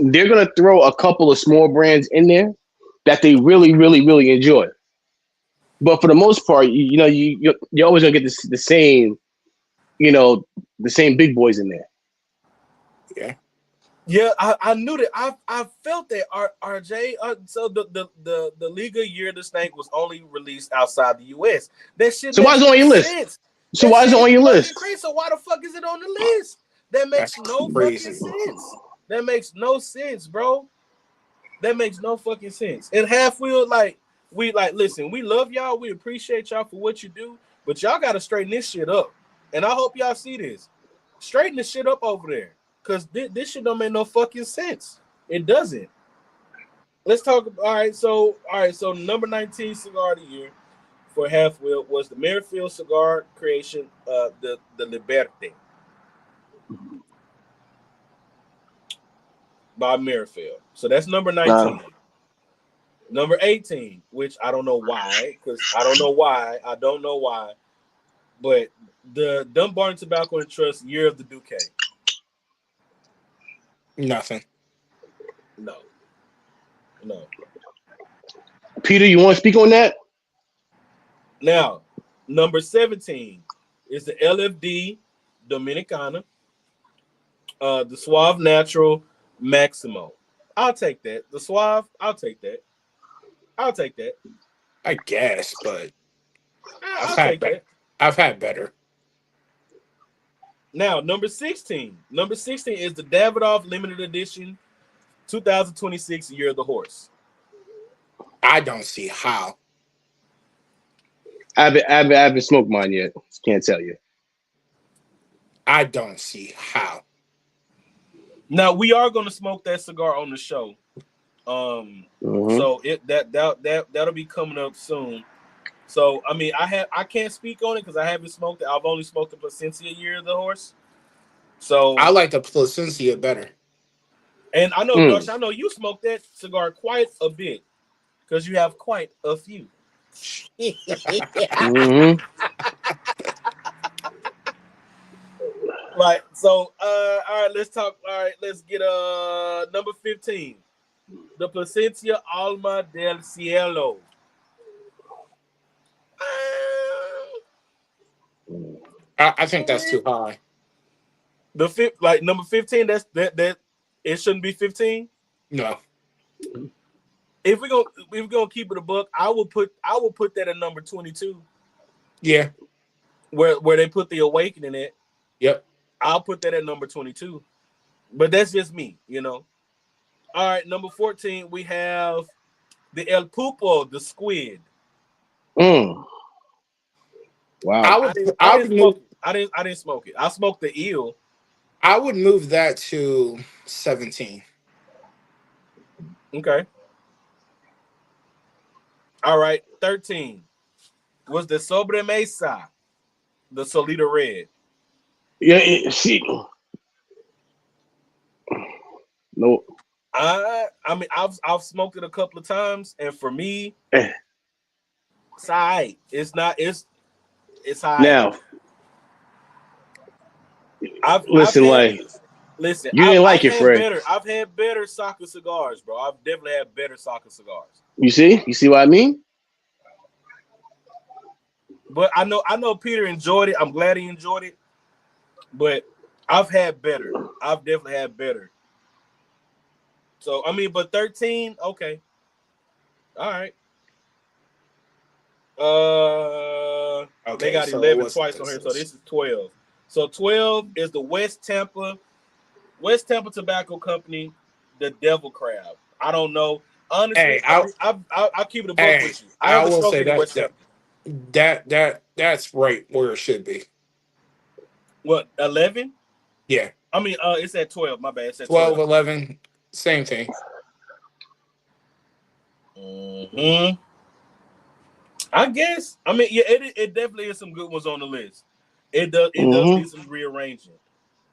They're gonna throw a couple of small brands in there that they really, really, really enjoy. But for the most part, you're always gonna get the same, the same big boys in there. Yeah. Yeah, I knew that. I felt that. RJ. So the Liga Year of the Snake was only released outside the U.S. That shit So why makes is it no on your list? sense. So That why is it shit is on your fucking list? crazy. So why the fuck is it on the list? That makes That's no fucking crazy. sense. That makes no sense, bro. That makes no fucking sense. And half wheel, listen, we love y'all. We appreciate y'all for what you do, but y'all gotta straighten this shit up. And I hope y'all see this. Straighten this shit up over there. Cause this shit don't make no fucking sense. It doesn't. Let's talk. All right. So number 19 cigar of the year for half wheel was the Merrifield cigar creation, the Liberte by Merrifield. So that's number 19. Number 18, which I don't know why, I don't know why, but the Dunbar and Tobacco and Trust Year of the Duque. Nothing. No. Peter, you want to speak on that? Now, number 17 is the LFD Dominicana, the Suave Natural Maximo. I'll take that. The Suave, I'll take that. I guess, but I've I'll had take better. that. I've had better. Now, number 16. Number 16 is the Davidoff Limited Edition 2026 Year of the Horse. I don't see how. I haven't smoked mine yet. Can't tell you. I don't see how. Now we are going to smoke that cigar on the show. So that'll be coming up soon. So I mean, I can't speak on it because I haven't smoked it. I've only smoked the Placencia Year of the Horse. So I like the Placencia better. and I know, Josh, I know you smoked that cigar quite a bit because you have quite a few. Right. So all right, let's talk. All right, let's get number 15. The Placencia Alma del Cielo. I think that's too high. The fifth, like number 15, that it shouldn't be 15. No. If we're gonna keep it a buck, I will put that at number 22. Yeah. Where they put the Awakening at. Yep. I'll put that at number 22. But that's just me, All right, number 14, we have the El Pupo, the squid. Wow. I didn't smoke it. I smoked the eel. I would move that to 17. Okay. All right, 13 was the Sobremesa, the Solita Red. Yeah, see. No. I mean, I've smoked it a couple of times, and for me, it's all right. It's not. It's high. Now, listen, you didn't like it, Fred. I've had better soccer cigars, bro. I've definitely had better soccer cigars. You see what I mean? But I know Peter enjoyed it. I'm glad he enjoyed it. But I've had better. I've definitely had better. So I mean, but 13, okay, all right. They got 11 twice on here, so this is 12. So 12 is the West Tampa West Tampa Tobacco Company, the Devil Crab. I don't know. Honestly, Hey, I'll keep it a buck with you. I I haven't will smoked say any West Tampa. that's right where it should be. What, 11? Yeah. I mean, it's at 12. My bad. It's at 12, 12. 11, same thing. Mm-hmm. I guess. I mean, yeah, it definitely is some good ones on the list. It does need some rearranging.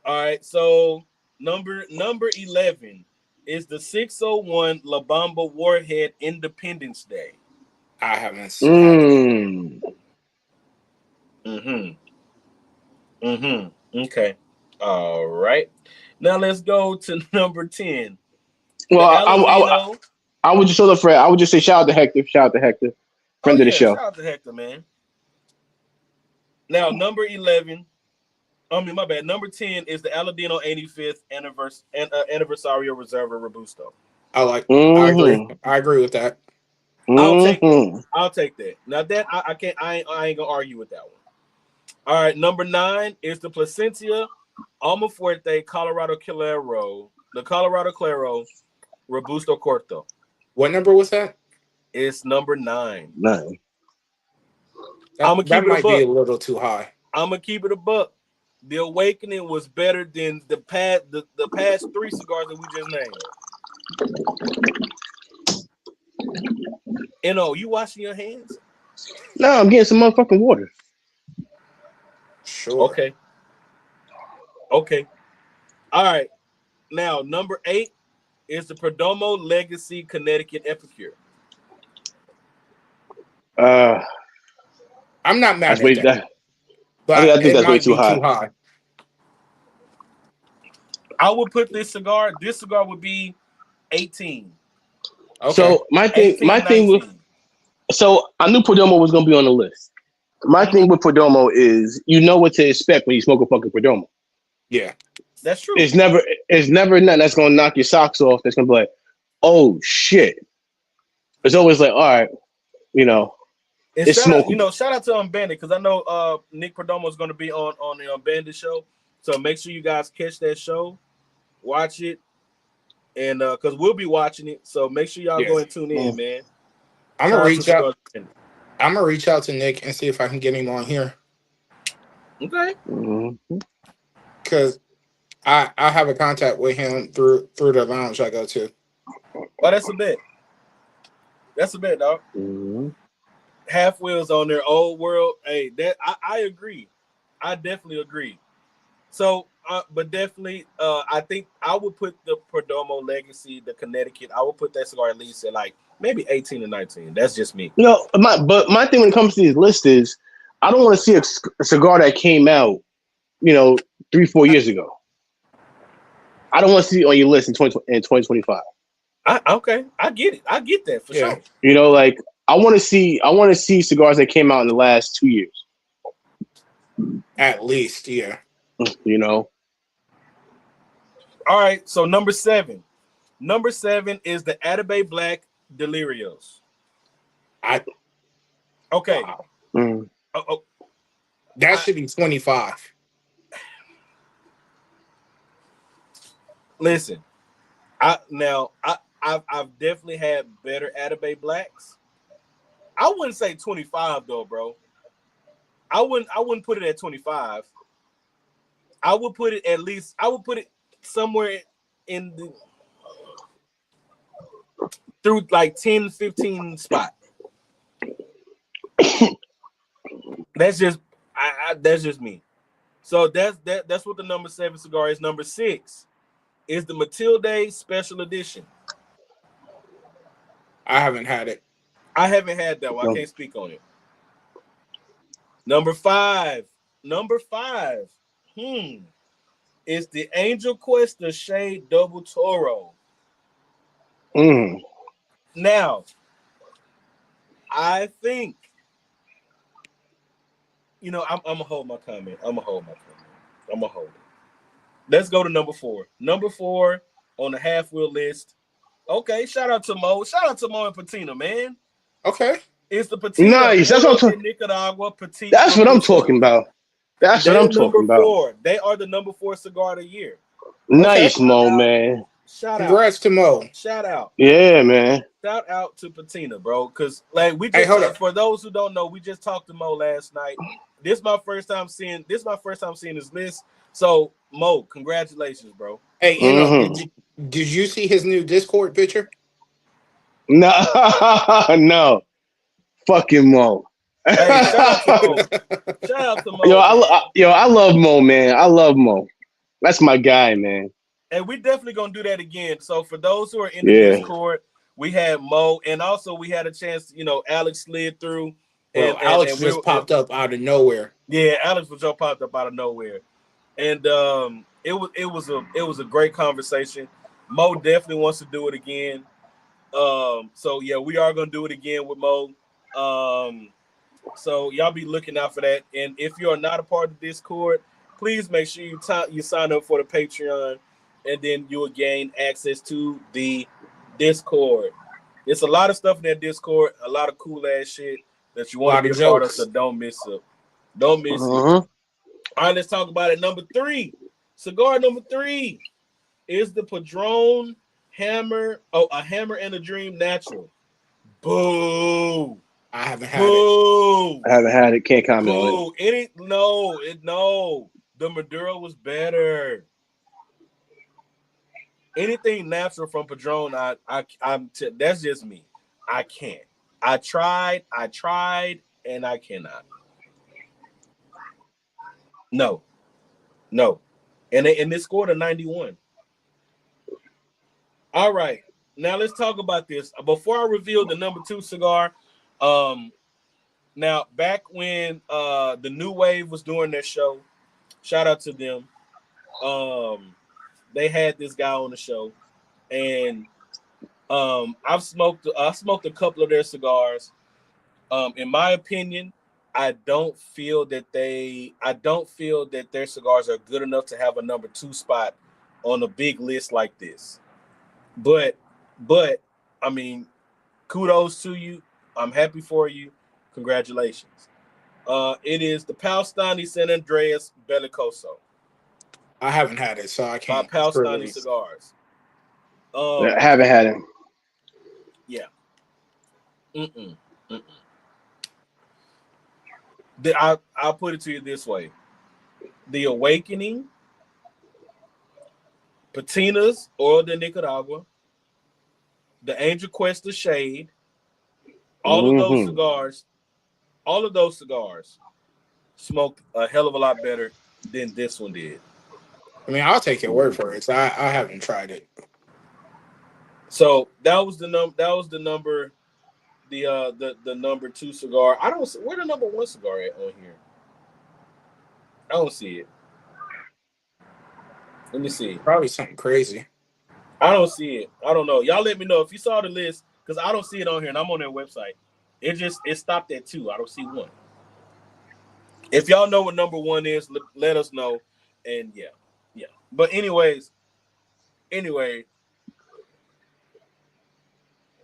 All right, so number 11 is the 601 La Bamba Warhead Independence Day. I haven't had it. Okay. All right. Now let's go to number 10. Well, The Aladino. I would just show the friend. I would just say shout out to Hector. Shout out to Hector, friend of the show. Shout out to Hector, man. Now number 11. I mean, my bad. Number 10 is the Aladino 85th Anniversario Reserva Robusto. I agree with that. I'll take that. Now that I can't. I ain't gonna argue with that one. All right, number 9 is the Placencia Almafuerte Colorado Claro, the Colorado Claro Robusto Corto. What number was that? It's number 9. 9. That might be a little too high. I'm gonna keep it a buck. The Awakening was better than the past 3 cigars that we just named. You washing your hands? No, I'm getting some motherfucking water. Sure. Okay. All right. Now, number 8 is the Perdomo Legacy Connecticut Epicure. I'm not mad at that. But I think that's way too high. I would put this cigar would be 18. Okay. So my thing with I knew Perdomo was gonna be on the list. My thing with Perdomo is you know what to expect when you smoke a fucking Perdomo. Yeah. That's true. It's never nothing that's gonna knock your socks off. That's gonna be like, oh shit. It's always like, all right, it's smokable. Shout out to Bandit, because I know Nick Perdomo is gonna be on the Bandit show. So make sure you guys catch that show, watch it, and because we'll be watching it. So make sure y'all go and tune in, man. I'm gonna reach out to Nick and see if I can get him on here. Okay. Because I have a contact with him through the lounge I go to. Oh, that's a bet. That's a bet, dog. Half Wheels on their Old World. Hey, that I agree. I definitely agree. So, but definitely, I think I would put the Perdomo Legacy, the Connecticut. I would put that cigar at least at like maybe 18 or 19. That's just me. My thing when it comes to these lists is I don't want to see a cigar that came out, 3-4 years ago. I don't want to see it on your list in 2025. Okay, I get it. I get that for sure. I want to see cigars that came out in the last 2 years. At least, yeah. All right, so number 7. Number 7 is the Atabey Black Delirios. Okay. Wow. That should be 25. Listen, I've definitely had better Atabey Blacks. I wouldn't say 25 though, bro. I wouldn't put it at 25. I would put it somewhere in the through like 10, 15 spot. That's just that's just me. So that's what the number 7 cigar is. Number 6 is the Matilde Special Edition. I haven't had it. I haven't had that one. I can't speak on it. Number 5 is the Angel Cuesta Shade Double Toro. Now, I think, I'm gonna hold my comment. I'm gonna hold it. Let's go to number 4. Number 4 on the half wheel list. Okay, shout out to Mo. Shout out to Mo and Patina, man. Okay. It's the Patina. Nice. That's what I'm Nicaragua. Patina. That's what I'm talking about. That's what I'm talking about. 4. They are the number 4 cigar of the year. Nice, Mo, man. Shout out. Congrats to Mo. Shout out. Yeah, man. Shout out to Patina, bro. Cause like we Hey, just hold up. for those who don't know, we just talked to Mo last night. This is my first time seeing his list. So Mo, congratulations, bro. Hey, did you see his new Discord picture? No, no. Fucking Mo. Hey, shout out to Mo. Shout out to Mo. I love Mo, man. I love Mo. That's my guy, man. And we definitely gonna do that again. So for those who are in the Discord, we had Mo, and also we had a chance. Alex slid through. Well, Alex just popped up out of nowhere. Yeah, Alex just popped up out of nowhere, and it was a great conversation. Mo definitely wants to do it again. So yeah, we are gonna do it again with Mo. So y'all be looking out for that. And if you are not a part of the Discord, please make sure you sign up for the Patreon, and then you will gain access to the Discord. It's a lot of stuff in that Discord, a lot of cool ass shit that you want to be a part of, so don't miss it. Don't miss it. All right, let's talk about it. Number 3, cigar number 3 is the Padron Hammer. Oh, a Hammer and a Dream Natural. Boo! I haven't had it. I haven't had it. Can't comment on it. No. The Maduro was better. Anything natural from Padron, that's just me. I can't. I tried, and I cannot. No. And they scored a 91. All right. Now let's talk about this. Before I reveal the number 2 cigar, now back when the New Wave was doing their show, shout out to them. They had this guy on the show, and I smoked a couple of their cigars. In my opinion, I don't feel that their cigars are good enough to have a number 2 spot on a big list like this. But I mean, kudos to you. I'm happy for you. Congratulations. It is the Paustani San Andreas Bellicoso. I haven't had it, so I can't. By Paustani Cigars. I haven't had it. Yeah. I'll put it to you this way: the Awakening, Patinas Oil de Nicaragua, the Angel Quest of Shade, all of those cigars smoked a hell of a lot better than this one did. I mean, I'll take your word for it. I haven't tried it. So that was the number, the number 2 cigar. I don't see where the number 1 cigar at on here. I don't see it. Let me see. Probably something crazy. I don't see it. I don't know. Y'all let me know if you saw the list, because I don't see it on here, and I'm on their website. It stopped at 2. I don't see 1. If y'all know what number 1 is, let us know. And yeah. But anyway.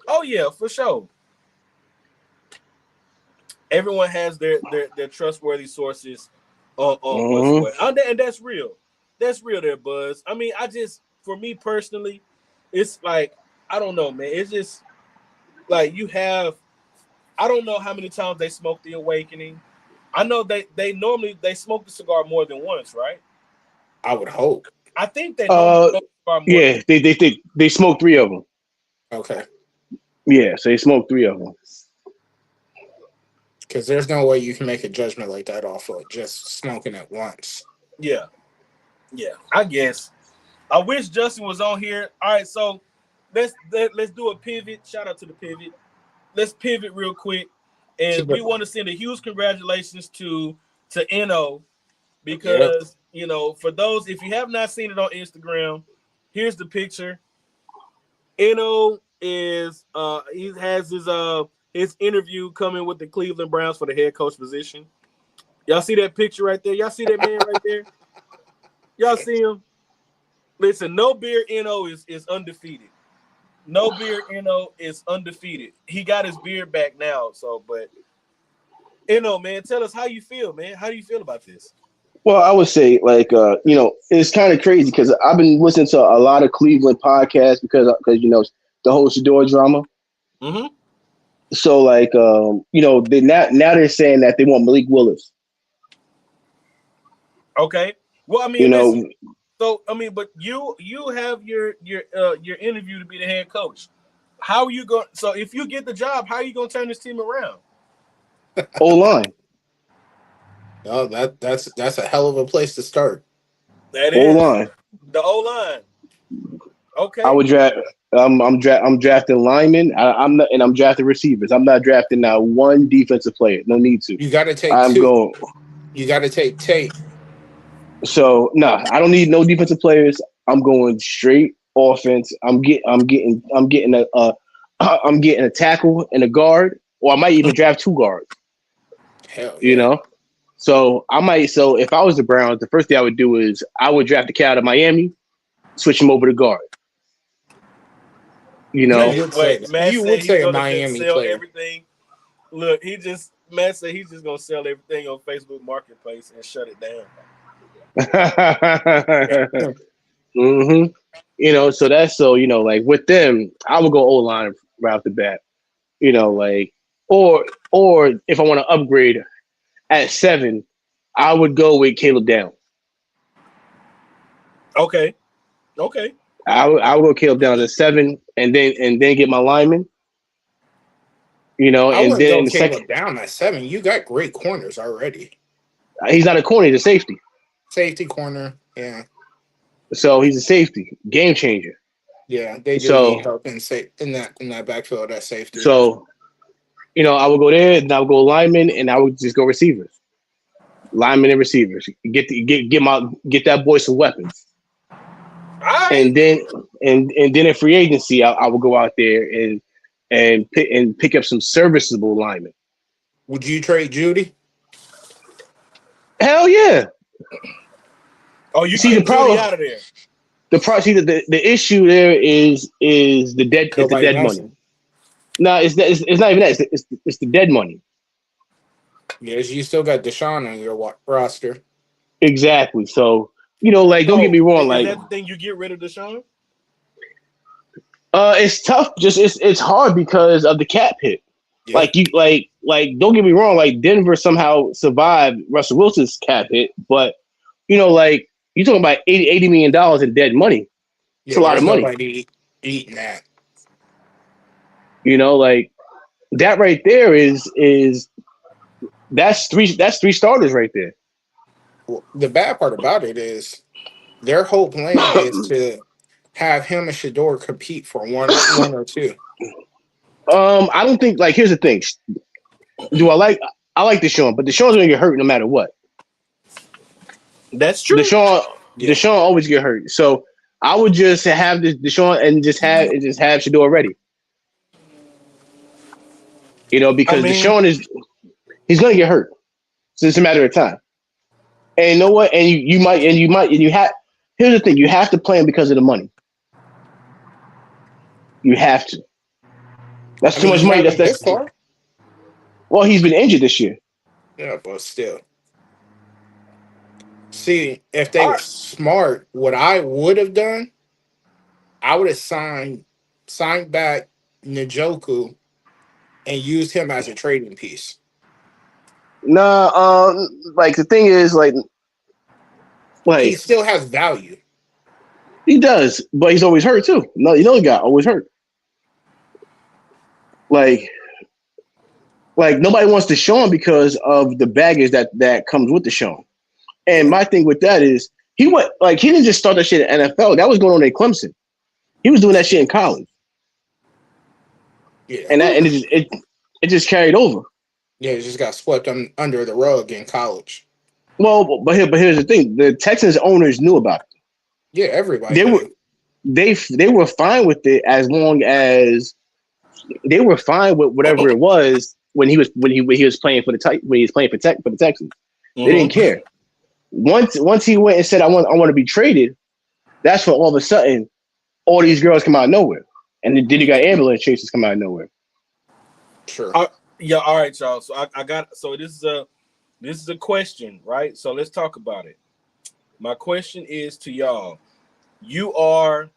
Oh yeah, for sure. Everyone has their trustworthy sources on what's what. And that's real. That's real there, Buzz. I mean, for me personally, it's like, I don't know, man. It's just like I don't know how many times they smoke the Awakening. I know they normally smoke the cigar more than once, right? I would hope. I think they smoke the cigar more. Yeah, they smoked 3 of them. Okay. Yeah, so they smoked 3 of them. Because there's no way you can make a judgment like that off of just smoking it once. Yeah, I guess. I wish Justin was on here. All right, so let's do a pivot. Shout out to the pivot. Let's pivot real quick, and we want to send a huge congratulations to Eno, because for those, if you have not seen it on Instagram, here's the picture. Eno is he has his interview coming with the Cleveland Browns for the head coach position. Y'all see that picture right there? Y'all see that man right there? Y'all see him? Listen, No Beer Eno is undefeated. No Beer Eno is undefeated. He got his beard back now. So, but Eno, man, tell us how you feel, man. How do you feel about this? Well, I would say it's kind of crazy because I've been listening to a lot of Cleveland podcasts because the whole Shador drama. Mm-hmm. So they now they're saying that they want Malik Willis. Okay. Well, I mean, listen. So I mean, but you have your interview to be the head coach. How are you going? So if you get the job, how are you going to turn this team around? O line. No, that's a hell of a place to start. That O is line. the O line. Okay. I would draft. I'm drafting linemen. I'm drafting receivers. I'm not drafting now one defensive player. No need to. You got to take I'm two. going. You got to take Tate. So I don't need no defensive players. I'm going straight offense. I'm getting I'm getting a tackle and a guard, or I might even draft two guards. Hell yeah. So if I was the Browns, the first thing I would do is I would draft the cat out of Miami, switch him over to guard. You would say a Miami sell player. Everything. Look, Matt said he's just gonna sell everything on Facebook Marketplace and shut it down. Mm-hmm. So with them, I would go O line right off the bat. Or if I want to upgrade at 7, I would go with Caleb Downs. Okay. I would go Caleb Downs at 7, and then get my lineman. I and wouldn't then go Caleb down at 7. You got great corners already. He's not a corner; he's a safety. Safety corner, yeah. So he's a safety, game changer. Yeah, they do need help in that backfield at safety. So, I would go there, and I would go lineman, and I would just go receivers, linemen and receivers. Get that boy some weapons. Right. And then in free agency, I would go out there and pick up some serviceable linemen. Would you trade Judy? Hell yeah! Oh, you see the problem out of there. The issue there is the dead money. No, it's not even that. It's the dead money. Yes, you still got Deshaun on your roster. Exactly. So don't get me wrong. Is that the thing, you get rid of Deshaun? It's tough. Just it's hard because of the cap hit. Yeah. Don't get me wrong. Like Denver somehow survived Russell Wilson's cap hit, but you're talking about $80 million in dead money. It's a lot of money. Nobody eating that. That right there is that's three starters right there. Well, the bad part about it is their whole plan is to have him and Shador compete for one or two. I don't think here's the thing. I like Deshaun, but Deshaun's gonna get hurt no matter what. That's true. Deshaun always get hurt. So I would just have Deshaun and just have Shador ready. Because Deshaun he's gonna get hurt. So it's a matter of time. And you know what? And you have. Here's the thing: you have to play him because of the money. You have to. That's too much money. That's far. Well, he's been injured this year. Yeah, but still. See, if they were smart, what I would have done, I would have signed back Njoku and used him as a trading piece. Nah, the thing is, he still has value. He does, but he's always hurt too. No, the guy always hurt. Nobody wants Deshaun because of the baggage that comes with Deshaun. And my thing with that is he didn't just start that shit in NFL. That was going on at Clemson. He was doing that shit in college. Yeah, and it just carried over. Yeah, it just got swept under the rug in college. Well, but here's the thing: the Texans owners knew about it. Yeah, everybody. They were fine with it as long as they were fine with whatever it was when he was playing for the Texans. Mm-hmm. They didn't care. Once he went and said I want to be traded, that's when all of a sudden all these girls come out of nowhere, and then you got ambulance chases come out of nowhere. Sure. Yeah. All right, y'all. So I got. So this is This is a question, right? So let's talk about it. My question is to y'all. You are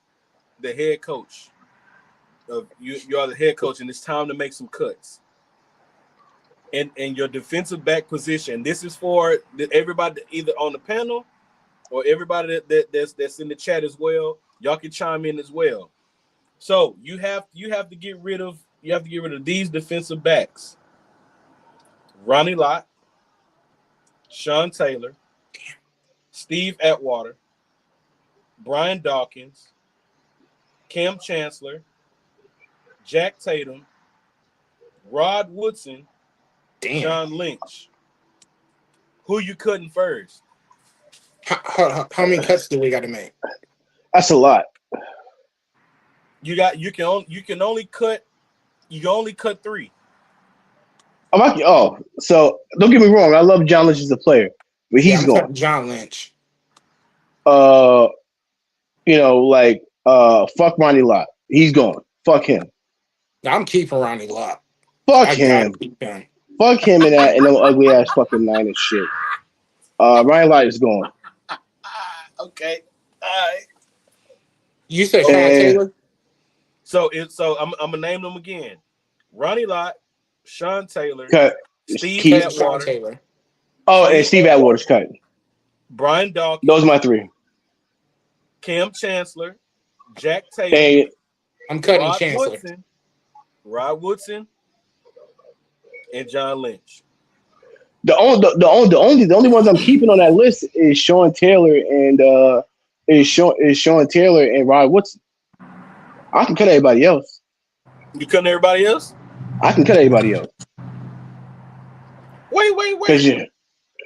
the head coach. You are the head coach, and it's time to make some cuts. And your defensive back position. This is for everybody either on the panel or everybody that's in the chat as well. Y'all can chime in as well. So you have to get rid of these defensive backs: Ronnie Lott, Sean Taylor, Steve Atwater, Brian Dawkins, Cam Chancellor, Jack Tatum, Rod Woodson, John Lynch. Who you cutting first? How many cuts do we got to make? That's a lot. You can only cut 3. So don't get me wrong. I love John Lynch as a player, but he's I'm gone. cutting John Lynch. Fuck Ronnie Lott. He's gone. Fuck him. I'm keeping Ronnie Lott. Fuck him. Fuck him and that ugly ass fucking Niners shit. Ronnie Lott is gone. Okay. All right. You said Sean Taylor? So I'm gonna name them again. Ronnie Lott, Sean Taylor, Steve Atwater. And Steve Atwater's cut. Brian Dawkins. Those are my 3. Cam Chancellor, Jack Taylor. I'm cutting Chancellor. Rod Woodson, and John Lynch. The only ones I'm keeping on that list is Sean Taylor and Sean Taylor and Rod Woodson. I can cut everybody else. You cutting everybody else? I can cut everybody else. Wait.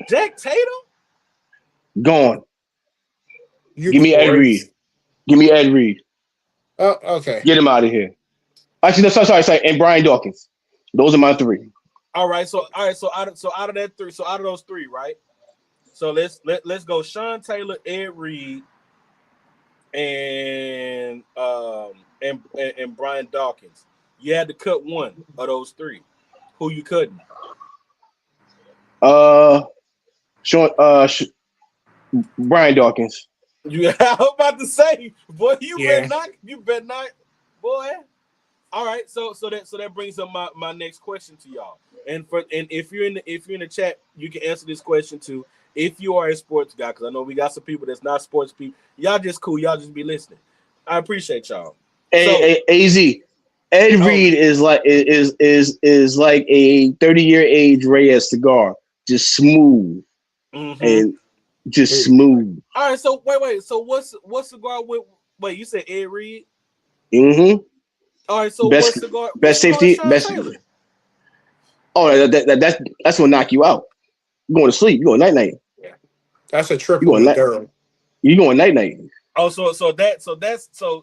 Jack Tatum? Gone. Give me Ed Reed. Oh, okay. Get him out of here. Actually, no, sorry. And Brian Dawkins. Those are my 3. All right. So out of that 3, so out of those 3, right? So let's go Sean Taylor, Ed Reed, and Brian Dawkins. You had to cut one of those 3. Who you cutting? Brian Dawkins. I was about to say, boy, you better not, boy. All right, so that brings up my next question to y'all. And if you're in the chat, you can answer this question too. If you are a sports guy, because I know we got some people that's not sports people. Y'all just cool. Y'all just be listening. I appreciate y'all. AZ. Ed Reed is like a 30-year age Reyes cigar, just smooth and just smooth. All right, so wait. So what's cigar with? Wait, you said Ed Reed? Mm-hmm. All right, so best cigar? Best safety. Best. Taylor? Oh, that's gonna knock you out. You're going to sleep. You're going night. Yeah, that's a triple Maduro. You're going night. Oh, so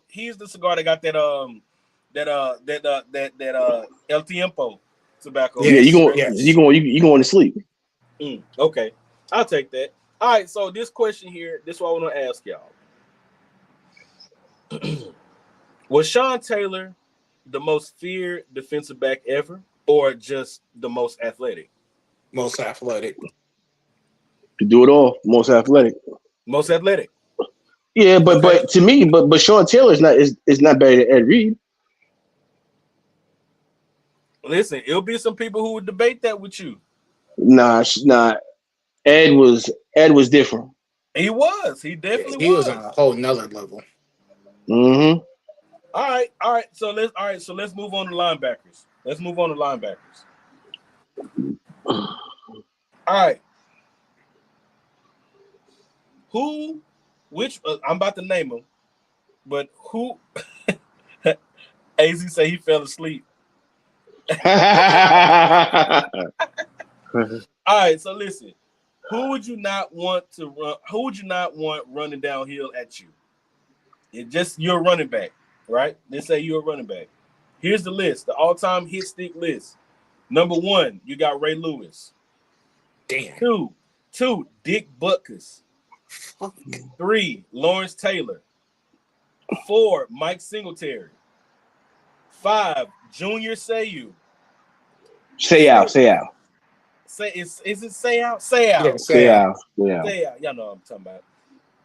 he's the cigar that got that El Tiempo tobacco. Yeah, you going to sleep. Okay, I'll take that. All right, so this question here, this is what I want to ask y'all. Was Sean Taylor the most feared defensive back ever, or just the most athletic? Most athletic. To do it all, most athletic. Most athletic. Yeah, but to me, but Sean Taylor is not better than Ed Reed. Listen, it'll be some people who would debate that with you. Nah. Ed was different. He was. He definitely was on a whole nother level. Mm-hmm. All right. So let's move on to linebackers. All right. I'm about to name them, but who? AZ say he fell asleep. All right, so listen. Who would you not want running downhill at you? You're a running back, right? Let's say you're a running back. Here's the list, the all-time hit stick list. Number 1, you got Ray Lewis. Damn. 2, Dick Butkus. 3, Lawrence Taylor. 4, Mike Singletary. 5, Junior Seau. Say out. is it say out? Say out. Yeah, say out. Yeah. Say out. Y'all know what I'm talking about.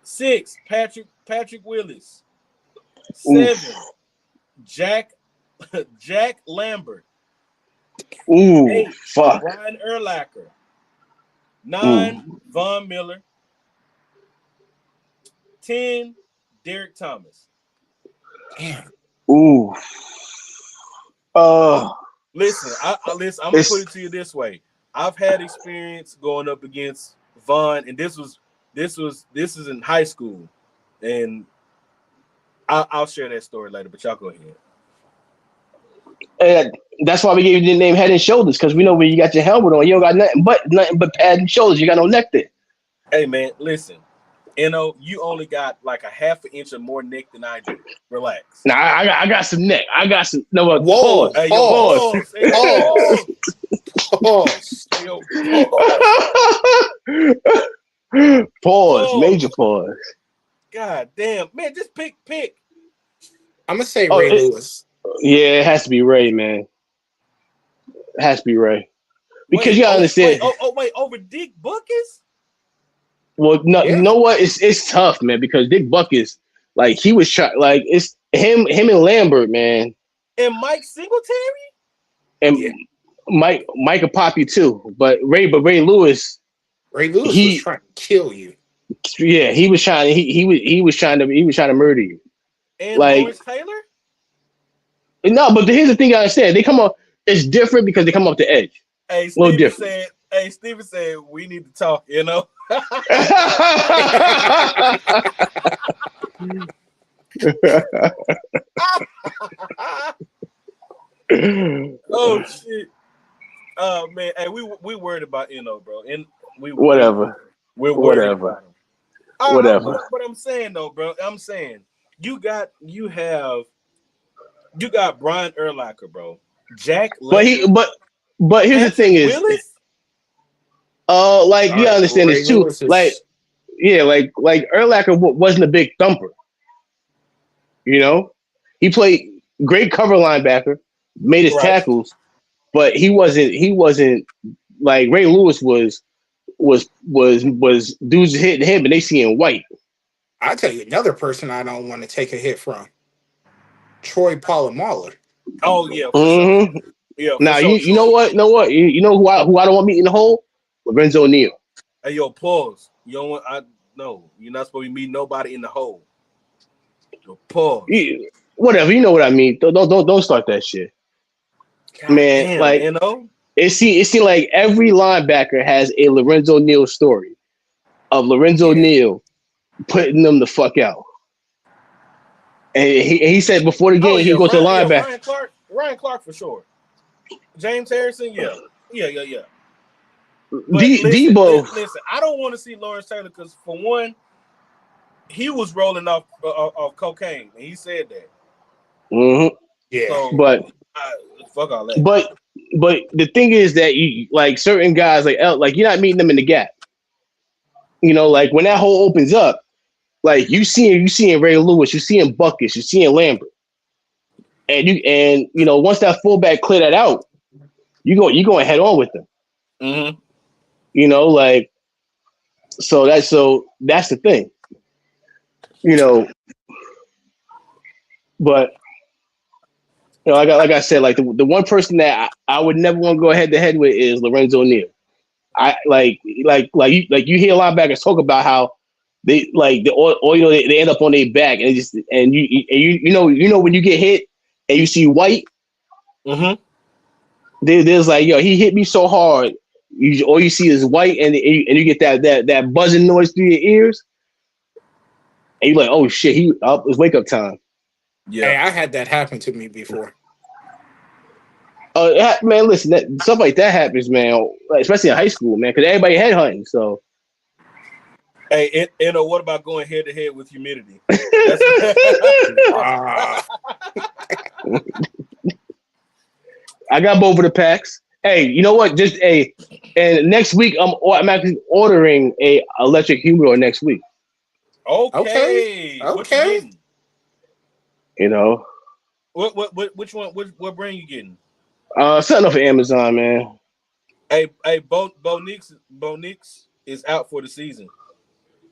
6, Patrick Willis. Oof. 7, Jack Lambert. Ooh, 8, fuck. Brian Urlacher. 9, Von Miller. 10, Derek Thomas. Damn. Ooh. Listen, I'm gonna put it to you this way. I've had experience going up against Von, and this is in high school, and I'll share that story later. But y'all go ahead. And that's why we gave you the name Head and Shoulders, because we know when you got your helmet on, you don't got nothing but pad and shoulders. You got no neck there. Hey man, listen. You only got like a half an inch or more neck than I do. Relax. Now I got some neck. I got some. No, Whoa, pause. Hey, pause. Hey, Pause. Pause. Yo, Pause. Major pause. God damn, man, just pick. I'm gonna say Ray Lewis. Yeah, it has to be Ray, man. It has to be Ray. Because you gotta understand. Wait, over Dick Buckus? Well, no, Yeah. You know what? It's tough, man, because Dick Buckus, like he was trying, like it's him and Lambert, man, And Mike Singletary? and Yeah. Mike will pop you too, but Ray Lewis, Ray Lewis was trying to kill you. Yeah, he was trying. He was trying to murder you. And Like, Lawrence Taylor? No, but here's the thing I understand. They come up. It's different because they come off the edge. Hey, A little different. Steven said we need to talk, you know. Oh shit. Oh man. Hey, we worried about bro. And Whatever. We're worried Whatever. about him. Whatever. But I'm saying though, bro. I'm saying you got Brian Urlacher, bro. Jack Lambert, but here's the thing is Willis? like you understand this too. Like Urlacher wasn't a big thumper. You know? He played great cover linebacker, made his tackles, but he wasn't like Ray Lewis was dudes hitting him and they see him white. I'll tell you another person I don't want to take a hit from. Troy Polamalu. Oh yeah, Mm-hmm. sure. Yeah. Now sure, you know what? You know who I don't want meeting the hole? Lorenzo Neal. Hey yo, pause. You don't want you're not supposed to meet nobody in the hole. Yo, pause. Whatever, you know what I mean. Don't start that shit. God man, damn, like it seemed like every linebacker has a Lorenzo Neal story of Lorenzo Neal putting them the fuck out. And he said before the game he goes to linebacker. Ryan Clark for sure. James Harrison, yeah. But Debo. Listen, I don't want to see Lawrence Taylor because for one, he was rolling off cocaine, and he said that. Mm-hmm. Yeah, so, but fuck all that. But the thing is that you like certain guys like you're not meeting them in the gap. You know, like when that hole opens up, like you seeing Ray Lewis, you seeing Buckus, you seeing Lambert, and you know once that fullback clear that out, you going head on with them. Mm-hmm. You know, like so that's the thing. You know, but you know, like I said, like the one person that I would never want to go head to head with is Lorenzo Neal. I like you hear linebackers talk about how they like they end up on their back and you know when you get hit and you see white, mm-hmm. there's like he hit me so hard, all you see is white and you get that buzzing noise through your ears, and you're like, oh shit, it's wake up time. Yeah, hey, I had that happen to me before. Man, listen, stuff like that happens, man, especially in high school, man, because everybody headhunting. So, hey, what about going head to head with humidity? I got both of the packs. Hey, you know what? And next week I'm actually ordering a electric humidor next week. Okay. What you getting? You know. Which one? What brand you getting? Something off of Amazon, man. Bo Nix is out for the season.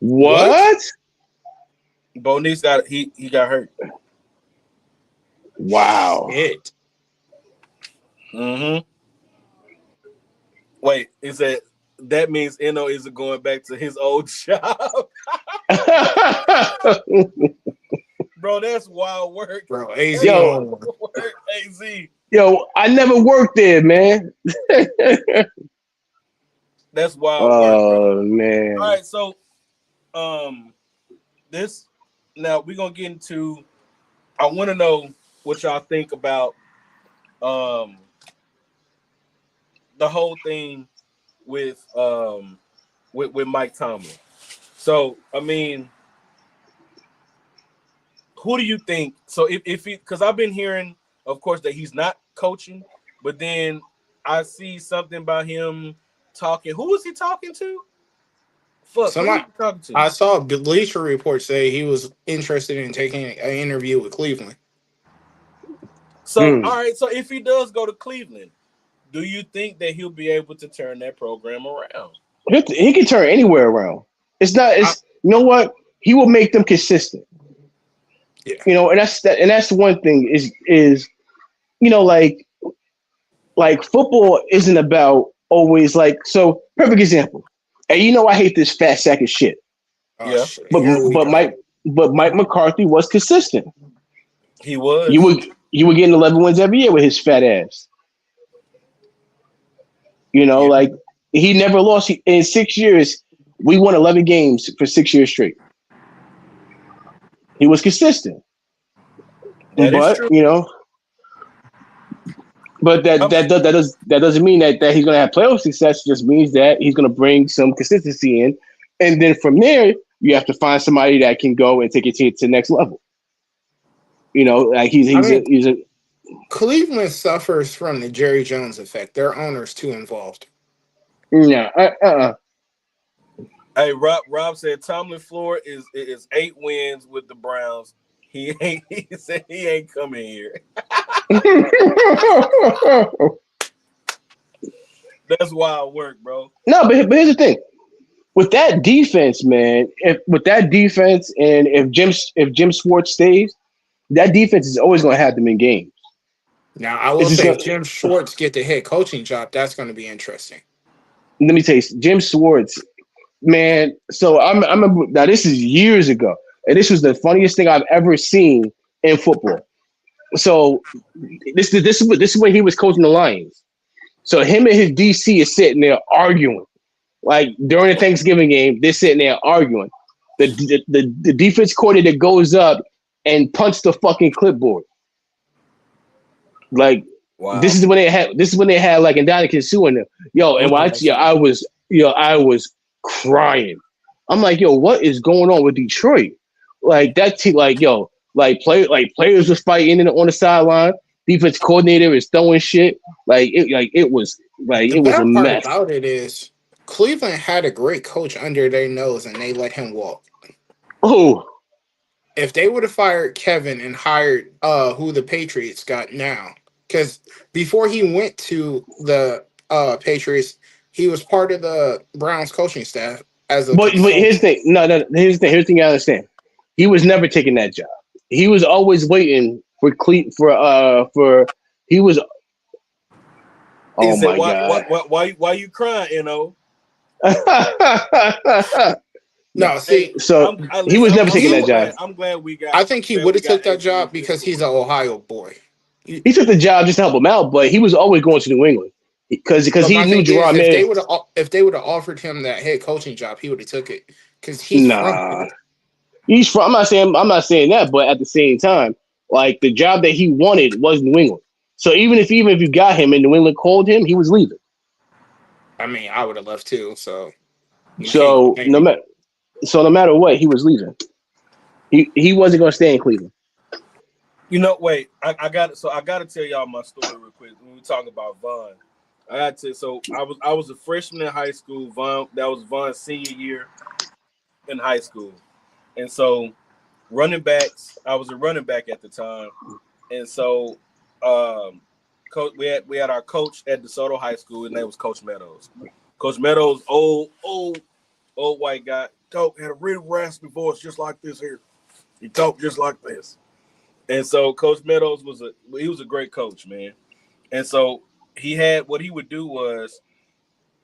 What? Bo Nix got he got hurt. Wow. Shit. Mm-hmm. Wait, is that means Eno isn't going back to his old job? Bro, that's wild work. Bro, AZ That's Yo, on one. wild work, AZ. yo, I never worked there, man. That's wild work, bro. Oh man. All right, so this now we're gonna get into. I want to know what y'all think about um the whole thing with with Mike Tomlin. So I mean, who do you think? So if he, because I've been hearing, of course, that he's not coaching, but then I see something about him talking. Who was he talking to? Fuck, who was Somebody, he talking to? I saw Bleacher Report say he was interested in taking an interview with Cleveland. So all right, so if he does go to Cleveland, do you think that he'll be able to turn that program around? He can turn anywhere around. It's not. I, It's you know what? He will make them consistent. yeah. You know, and that's the one thing is you know like football isn't about always like so. Perfect example. And you know I hate this fat sack of shit. Oh Yeah, shit. But Here we but go. Mike McCarthy was consistent. he was. You were getting 11 wins every year with his fat ass. You know, Yeah, like he never lost in 6 years. We won 11 games for 6 years straight. He was consistent, that is but true. you know, but Um, that doesn't mean that he's going to have playoff success. It just means that he's going to bring some consistency in, and then from there you have to find somebody that can go and take it to the next level. You know, like I mean, he's a Cleveland suffers from the Jerry Jones effect. Their owner's too involved. yeah. Hey, Rob said Tomlin floor is 8 wins with the Browns. He ain't. He said he ain't coming here. That's wild work, bro. No, but here's the thing. With that defense, man, if with that defense and if Jim Schwartz stays, that defense is always going to have them in games. Now, I It's will just say going. if Jim Schwartz get the head coaching job, that's going to be interesting. Let me tell you, Jim Schwartz, man. So I remember now. This is years ago, and this was the funniest thing I've ever seen in football. So this is when he was coaching the Lions. So him and his DC is sitting there arguing. Like during the Thanksgiving game, they're sitting there arguing. The defense coordinator goes up and punts the fucking clipboard. Like Wow. this is when they had like Ndamukong Suh in them. Yo, and Oh, when yes. I was crying. I'm like, yo, what is going on with Detroit? Like that team, players was fighting on the sideline. Defense coordinator is throwing shit. It The was a bad part mess. about it is Cleveland had a great coach under their nose and they let him walk. Oh, If they would have fired Kevin and hired who the Patriots got now, because before he went to the Patriots, he was part of the Browns coaching staff as a but here's the consultant. thing. No. Here's the thing. I understand. He was never taking that job. He was always waiting for. He was. He Oh said, my god. why you crying? You know. No, Hey, see, So he listen. was never taking he. that job. I'm glad we got. I think he Glad would we have got took that AZ job this because he's story. an Ohio boy. He took the job just to help him out, but he was always going to New England because But he my knew thing is, Gerard Mayer. if they would have offered him that head coaching job, he would have took it because he's from Nah, there. he's from. I'm not saying that, but at the same time, like the job that he wanted was New England. So even if you got him and New England called him, he was leaving. I mean, I would have left too. So you can't So complain. no matter what, he was leaving. He wasn't going to stay in Cleveland. You know, wait. I got it. So I got to tell y'all my story real quick. When we talk about Vaughn, I got to. So I was a freshman in high school. That was Vaughn's senior year in high school, and so running backs. I was a running back at the time, and so we had our coach at DeSoto High School. His name was Coach Meadows. Coach Meadows, old white guy, had a really raspy voice just like this here. He talked just like this. And so Coach Meadows was a great coach, man. And so what he would do was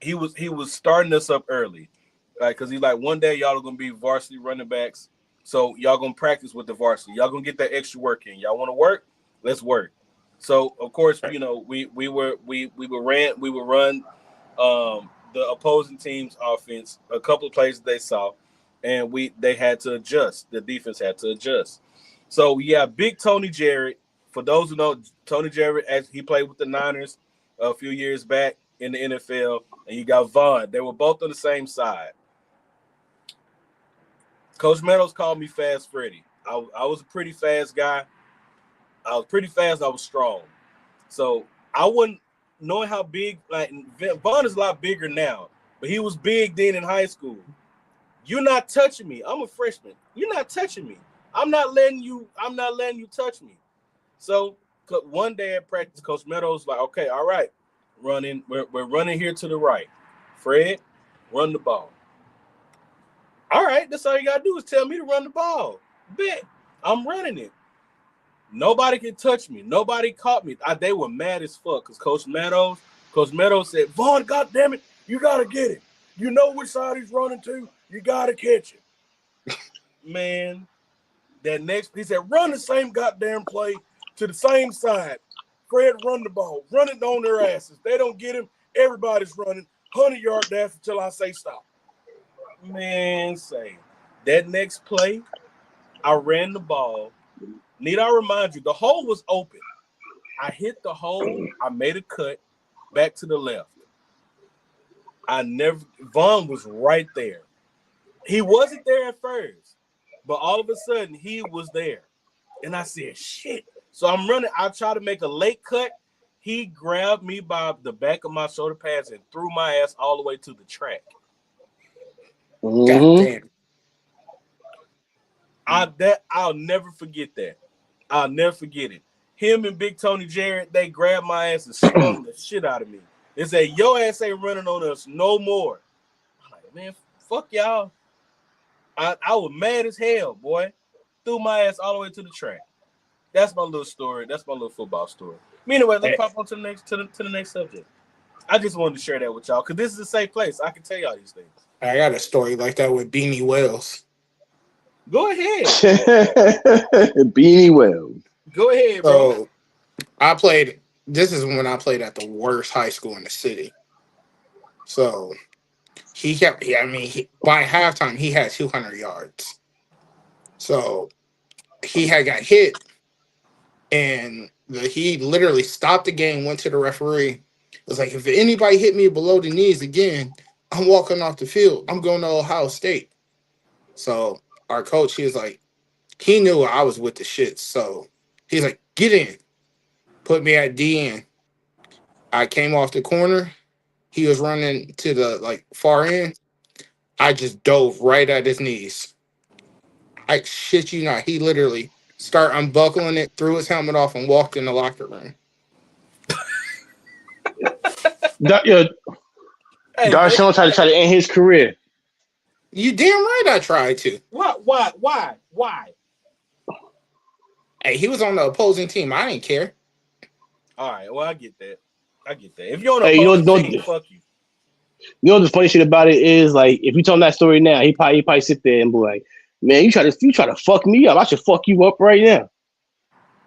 he was starting us up early. Like, cause he's like, one day y'all are gonna be varsity running backs. So y'all gonna practice with the varsity. Y'all gonna get that extra work in. Y'all wanna work? Let's work. So of course, we would run the opposing team's offense a couple of plays they saw, and they had to adjust. The defense had to adjust. So yeah, big Tony Jarrett. For those who know, Tony Jarrett, he played with the Niners a few years back in the NFL, and you got Vaughn. They were both on the same side. Coach Meadows called me Fast Freddy. I was a pretty fast guy. I was pretty fast. I was strong. So I wouldn't, knowing how big, like Vaughn is a lot bigger now, but he was big then in high school. You're not touching me. I'm a freshman. You're not touching me. I'm not letting you touch me. So one day at practice, Coach Meadows like, okay, all right, running. We're running here to the right. Fred, run the ball. All right, that's all you gotta do is tell me to run the ball. Bet I'm running it. Nobody can touch me. Nobody caught me. They were mad as fuck because Coach Meadows said, Vaughn, goddamn it, you gotta get it. You know which side he's running to. You gotta catch it. Man, he said, run the same goddamn play to the same side. Fred, run the ball. Run it on their asses. They don't get him. Everybody's running 100-yard dash until I say stop. Man, say that next play, I ran the ball. Need I remind you, the hole was open. I hit the hole. I made a cut back to the left. Vaughn was right there. He wasn't there at first, but all of a sudden he was there. And I said, shit. So I'm running. I try to make a late cut. He grabbed me by the back of my shoulder pads and threw my ass all the way to the track. God damn. I'll never forget that. I'll never forget it. Him and Big Tony Jarrett, they grabbed my ass and slung the shit out of me. They said, your ass ain't running on us no more. I'm like, man, fuck y'all. I was mad as hell, boy. Threw my ass all the way to the track. That's my little story. That's my little football story. Anyway, let's pop on to the next subject. I just wanted to share that with y'all because this is a safe place. I can tell y'all these things. I got a story like that with Beanie Wells. Go ahead. Beanie Wells. Go ahead, bro. So this is when I played at the worst high school in the city. So by halftime, he had 200 yards. So he had got hit, and he literally stopped the game, went to the referee. It was like, if anybody hit me below the knees again, I'm walking off the field. I'm going to Ohio State. So our coach, he was like, he knew I was with the shits. So he's like, get in. Put me at DN. I came off the corner. He was running to the far end. I just dove right at his knees. I shit you not. He literally started unbuckling it, threw his helmet off, and walked in the locker room. Darshawn tried to end his career. You damn right I tried to. Why? Hey, he was on the opposing team. I didn't care. All right, well, I get that. If you're on the opposing team, fuck you. You know the funny shit about it is, like, if you tell him that story now, he probably sit there and be like, man, you try to fuck me up. I should fuck you up right now.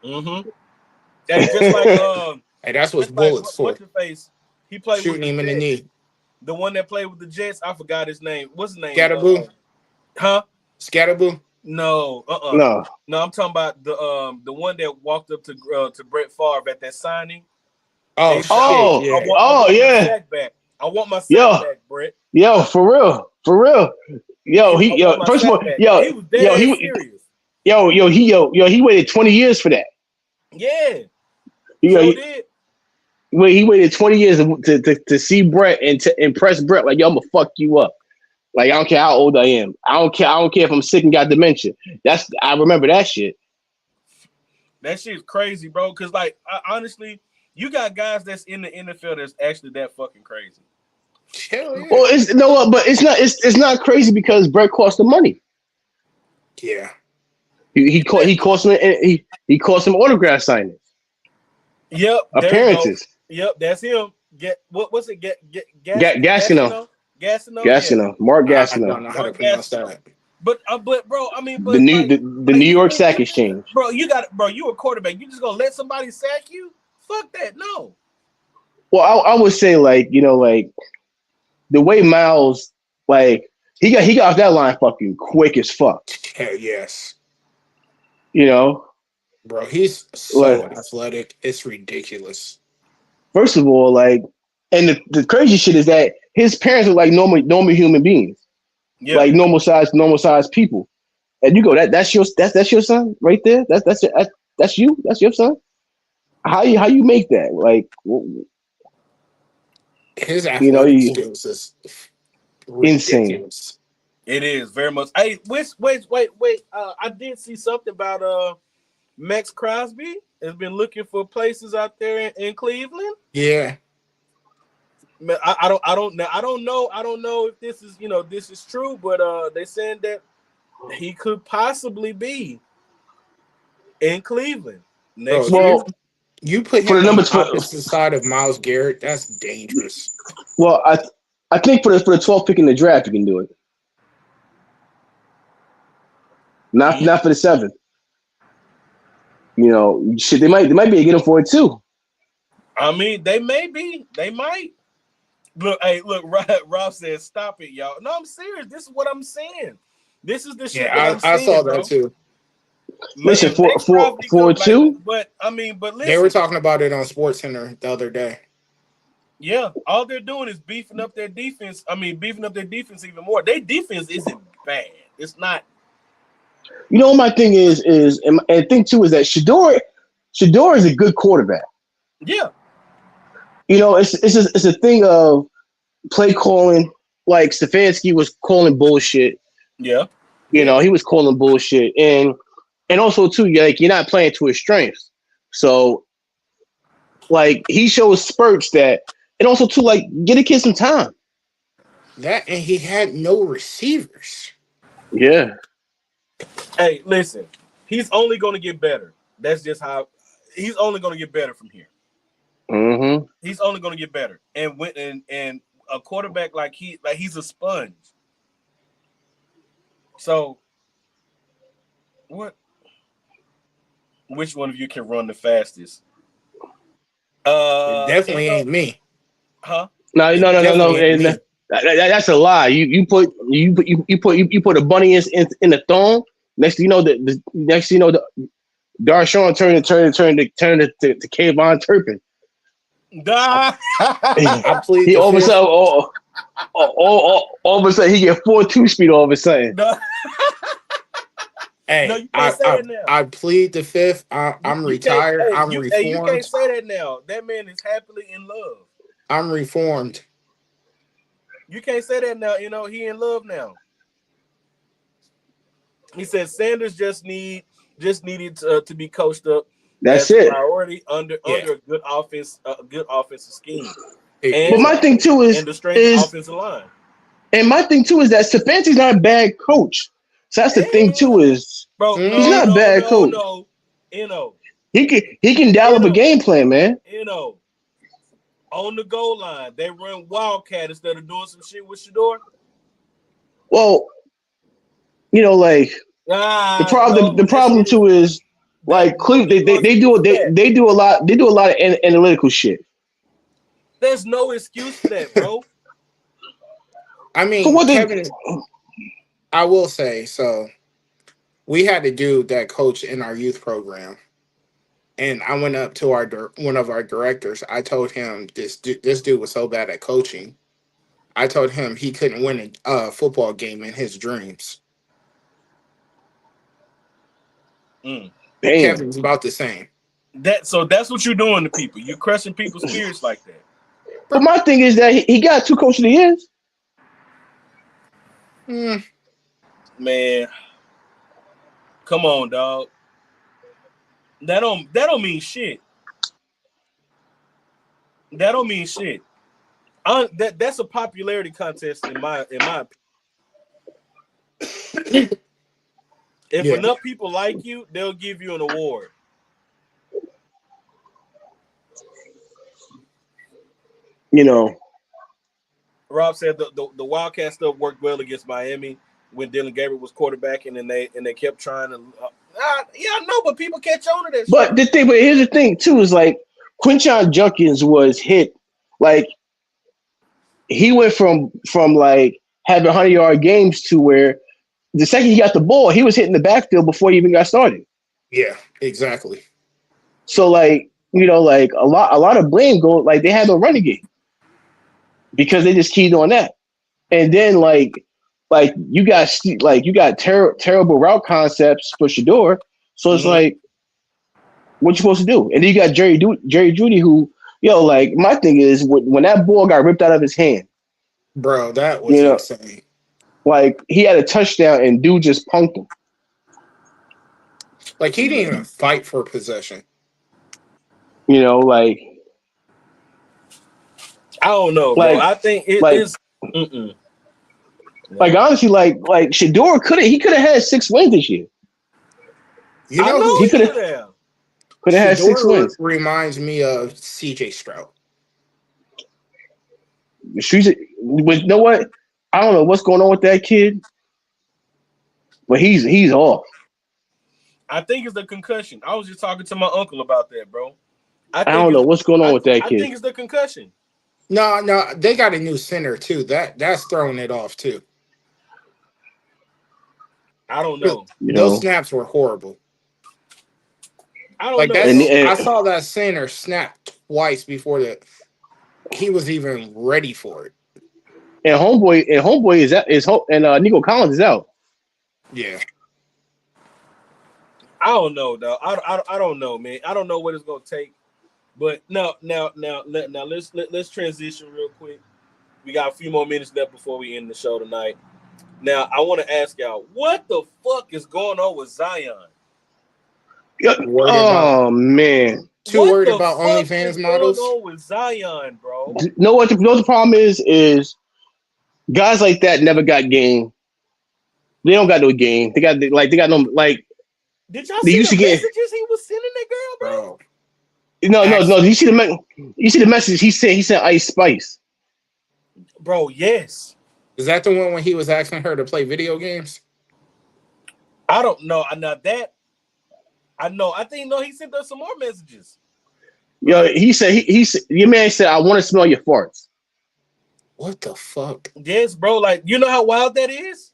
Mm-hmm. That's just like hey, that's what bullets for. What's your face? He played shooting him in the knee. The one that played with the Jets, I forgot his name. What's his name? Scatterboo. Scatterboo. No, No, I'm talking about the one that walked up to Brett Favre at that signing. Oh, yeah. I want my sack back, Brett. Yo, for real. First of all, he was dead serious. He waited 20 years for that. Yeah. He waited 20 years to see Brett and to impress Brett. Like, yo, I'm gonna fuck you up. Like, I don't care how old I am. I don't care if I'm sick and got dementia. I remember that shit. That shit's crazy, bro. Cause like, honestly, You got guys that's in the NFL that's actually that fucking crazy. Hell yeah. Well, but it's not crazy because Brett cost the money. Yeah. He cost him autograph signings. Yep, Appearances. Yep, that's him. What's it? Gassino. Yeah. Mark I Gassino. don't know how to pronounce that. But bro, I mean, The New York Sack Exchange. Bro, you a quarterback. You just gonna let somebody sack you? Fuck that, no. Well, I would say like the way Miles he got off that line fucking quick as fuck. Hell yes. Bro, he's so athletic. It's ridiculous. First of all, and the crazy shit is that his parents are like normal human beings, like normal size people. And you go, that's your son right there. That's your son. How you make that? Like, his athletic skills is insane. ridiculous. It is very much. Hey, wait. I did see something about Max Crosby has been looking for places out there in Cleveland. Yeah. I don't know if this is true, but they saying that he could possibly be in Cleveland next year. You put him on the opposite side of Myles Garrett. That's dangerous. Well, I think for the 12th pick in the draft, you can do it. Not for the 7th. Shit, they might be able to get him for it too. I mean, they may be. They might. Look, Rob says, "Stop it, y'all." No, I'm serious. This is what I'm saying. This is the shit that I'm saying. I saw that too. Listen, for 2. But listen. They were talking about it on SportsCenter the other day. Yeah, all they're doing is beefing up their defense. I mean, beefing up their defense even more. Their defense isn't bad. It's not. My thing is and thing too is that Shador is a good quarterback. Yeah. It's a thing of play calling. Like Stefanski was calling bullshit. Yeah. He was calling bullshit, and also too, you're not playing to his strengths. So, he shows spurts that, and also too, get a kid some time. That and he had no receivers. Yeah. Hey, listen, he's only going to get better. That's just how he's only going to get better from here. Mm-hmm. He's only going to get better, and a quarterback he's a sponge. So, what? Which one of you can run the fastest? It definitely ain't me. Huh? No. And that's a lie. You put a bunny in the thong. Next thing you know, the Darshawn turned to Kayvon Turpin. He all of a sudden, all of a sudden, he get 4.2 speed. All of a sudden. Hey, no, you can't say that now. I plead the fifth. I'm retired. I'm reformed. Hey, you can't say that now. That man is happily in love. I'm reformed. You can't say that now. He in love now. He said Sanders just needed to be coached up. That's it. Priority under a good offensive scheme. But my thing too is the strength offensive line. And my thing too is that Stefanski's not a bad coach. So that's the thing too is he's not a bad coach. He can dial up a game plan, man. On the goal line, they run Wildcat instead of doing some shit with Shador. Well, the problem too is Cleveland. They do a lot of analytical shit. There's no excuse for that, bro. I mean, Kevin, I will say, so we had to do that coach in our youth program. And I went up to one of our directors. I told him this dude was so bad at coaching. I told him he couldn't win a football game in his dreams. Kevin's about the same. That's what you're doing to people. You're crushing people's spirits like that. But my thing is that he got 2 coach of the years. Man, come on, dog. That don't mean shit. That don't mean shit. That's a popularity contest in my opinion. If enough people like you, they'll give you an award. You know, Rob said the Wildcat stuff worked well against Miami when Dylan Gabriel was quarterbacking, and they kept trying to. Yeah, I know, but people catch on to that. But here's the thing too is like Quinshon Judkins was hit like he went from like having 100-yard games to where the second he got the ball, he was hitting the backfield before he even got started. Yeah, exactly. So like like a lot of blame go like they had no running game because they just keyed on that, and then like you got terrible route concepts for Shador. So it's like, what you supposed to do? And then you got Jerry Jeudy, who like my thing is when that ball got ripped out of his hand, bro, that was insane. Like he had a touchdown and dude just punked him. Like he didn't even fight for possession. Like I don't know, bro. I think it is. Like honestly, like Shador could have had 6 wins this year. You know, he could have had 6 wins. Reminds me of CJ Stroud. You know what? I don't know what's going on with that kid, but he's off. I think it's the concussion. I was just talking to my uncle about that, bro. I don't know what's going on with that kid. I think it's the concussion. No, they got a new center too. That's throwing it off too. I don't know. Those snaps were horrible. I don't know. I saw that center snap twice before he was even ready for it. And homeboy is out, and Nico Collins is out. Yeah. I don't know, though. I don't know, man. I don't know what it's gonna take. But now let's transition real quick. We got a few more minutes left before we end the show tonight. Now I want to ask y'all, what the fuck is going on with Zion? Man, too worried about OnlyFans models. What's going on with Zion, bro? Know what the problem is guys like that never got game. They don't got no game. They got no like. Did y'all see the messages he was sending that girl, bro? No. You see the message he sent Ice Spice. Bro, yes. Is that the one when he was asking her to play video games? I don't know. I know. I think he sent us some more messages. He said your man said, I want to smell your farts. What the fuck? Yes, bro. Like, you know how wild that is?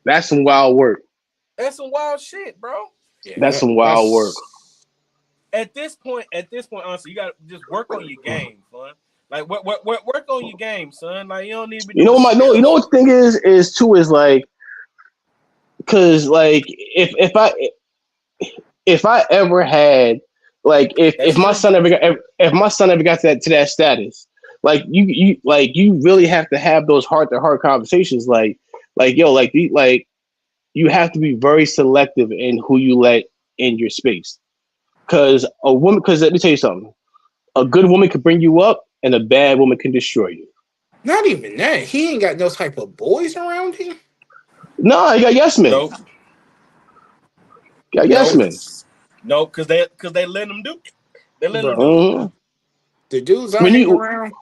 That's some wild work. That's some wild shit, bro. Yeah, that's some wild work. At this point, honestly, you gotta just work on your game, son. Like, work on your game, son. Like, you don't need to be. You know what the thing is too is like, because like if I ever had like if my son ever got to that status, like you really have to have those heart-to-heart conversations, like you have to be very selective in who you let in your space. Because let me tell you something. A good woman can bring you up, and a bad woman can destroy you. Not even that. He ain't got no type of boys around him. No, he got yes men. Nope. Got yes men. No, because they let him do it. They let him do it. The dudes around.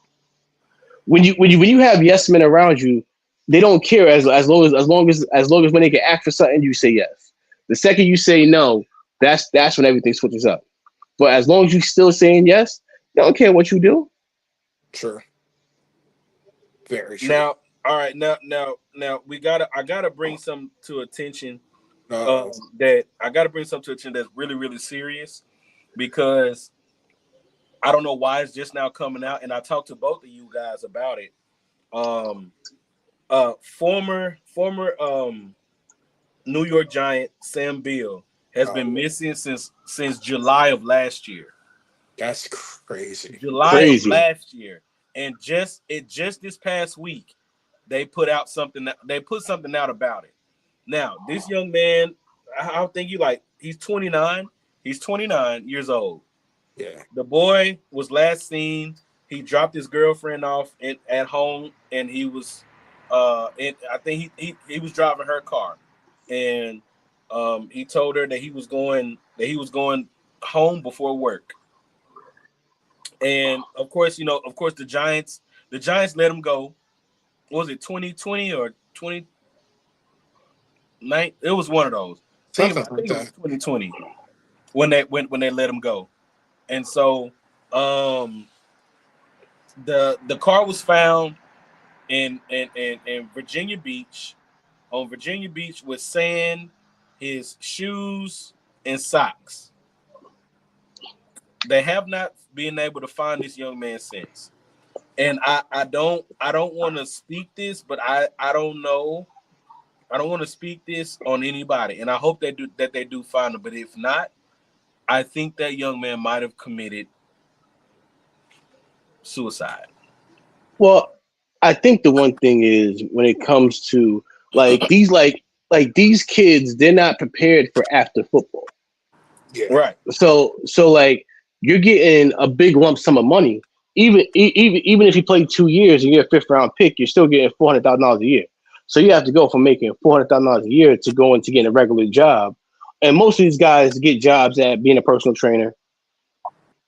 When you have yes men around you, they don't care as long as when they can act for something, you say yes. The second you say no, that's when everything switches up. But as long as you still saying yes, they don't care what you do. True. Very true. Now, all right, now I gotta bring some to attention. That's really, really serious, because I don't know why it's just now coming out, and I talked to both of you guys about it. Former New York Giant Sam Beal has been missing since July of last year. That's crazy. Of last year, and just this past week, they put something out about it. Now, this young man, I think he's 29. He's 29 years old. Yeah. The boy was last seen He dropped his girlfriend off at home, and and I think he was driving her car, and he told her that he was going home before work, and of course, the Giants let him go. What was it 2020 or 29? It was one of those. Something I like think it was that. 2020 when they let him go, and so um, the car was found in Virginia Beach, on Virginia Beach, with sand, his shoes, and socks. They have not been able to find this young man since. And I don't want to speak this, but I don't know. I don't want to speak this on anybody, and I hope they do find him. But if not, I think that young man might have committed suicide. Well, I think the one thing is when it comes to these kids, they're not prepared for after football. Yeah. Right. So like you're getting a big lump sum of money. Even if you play 2 years and you're a fifth round pick, you're still getting $400,000 a year. So you have to go from making $400,000 a year to going to getting a regular job. And most of these guys get jobs at being a personal trainer,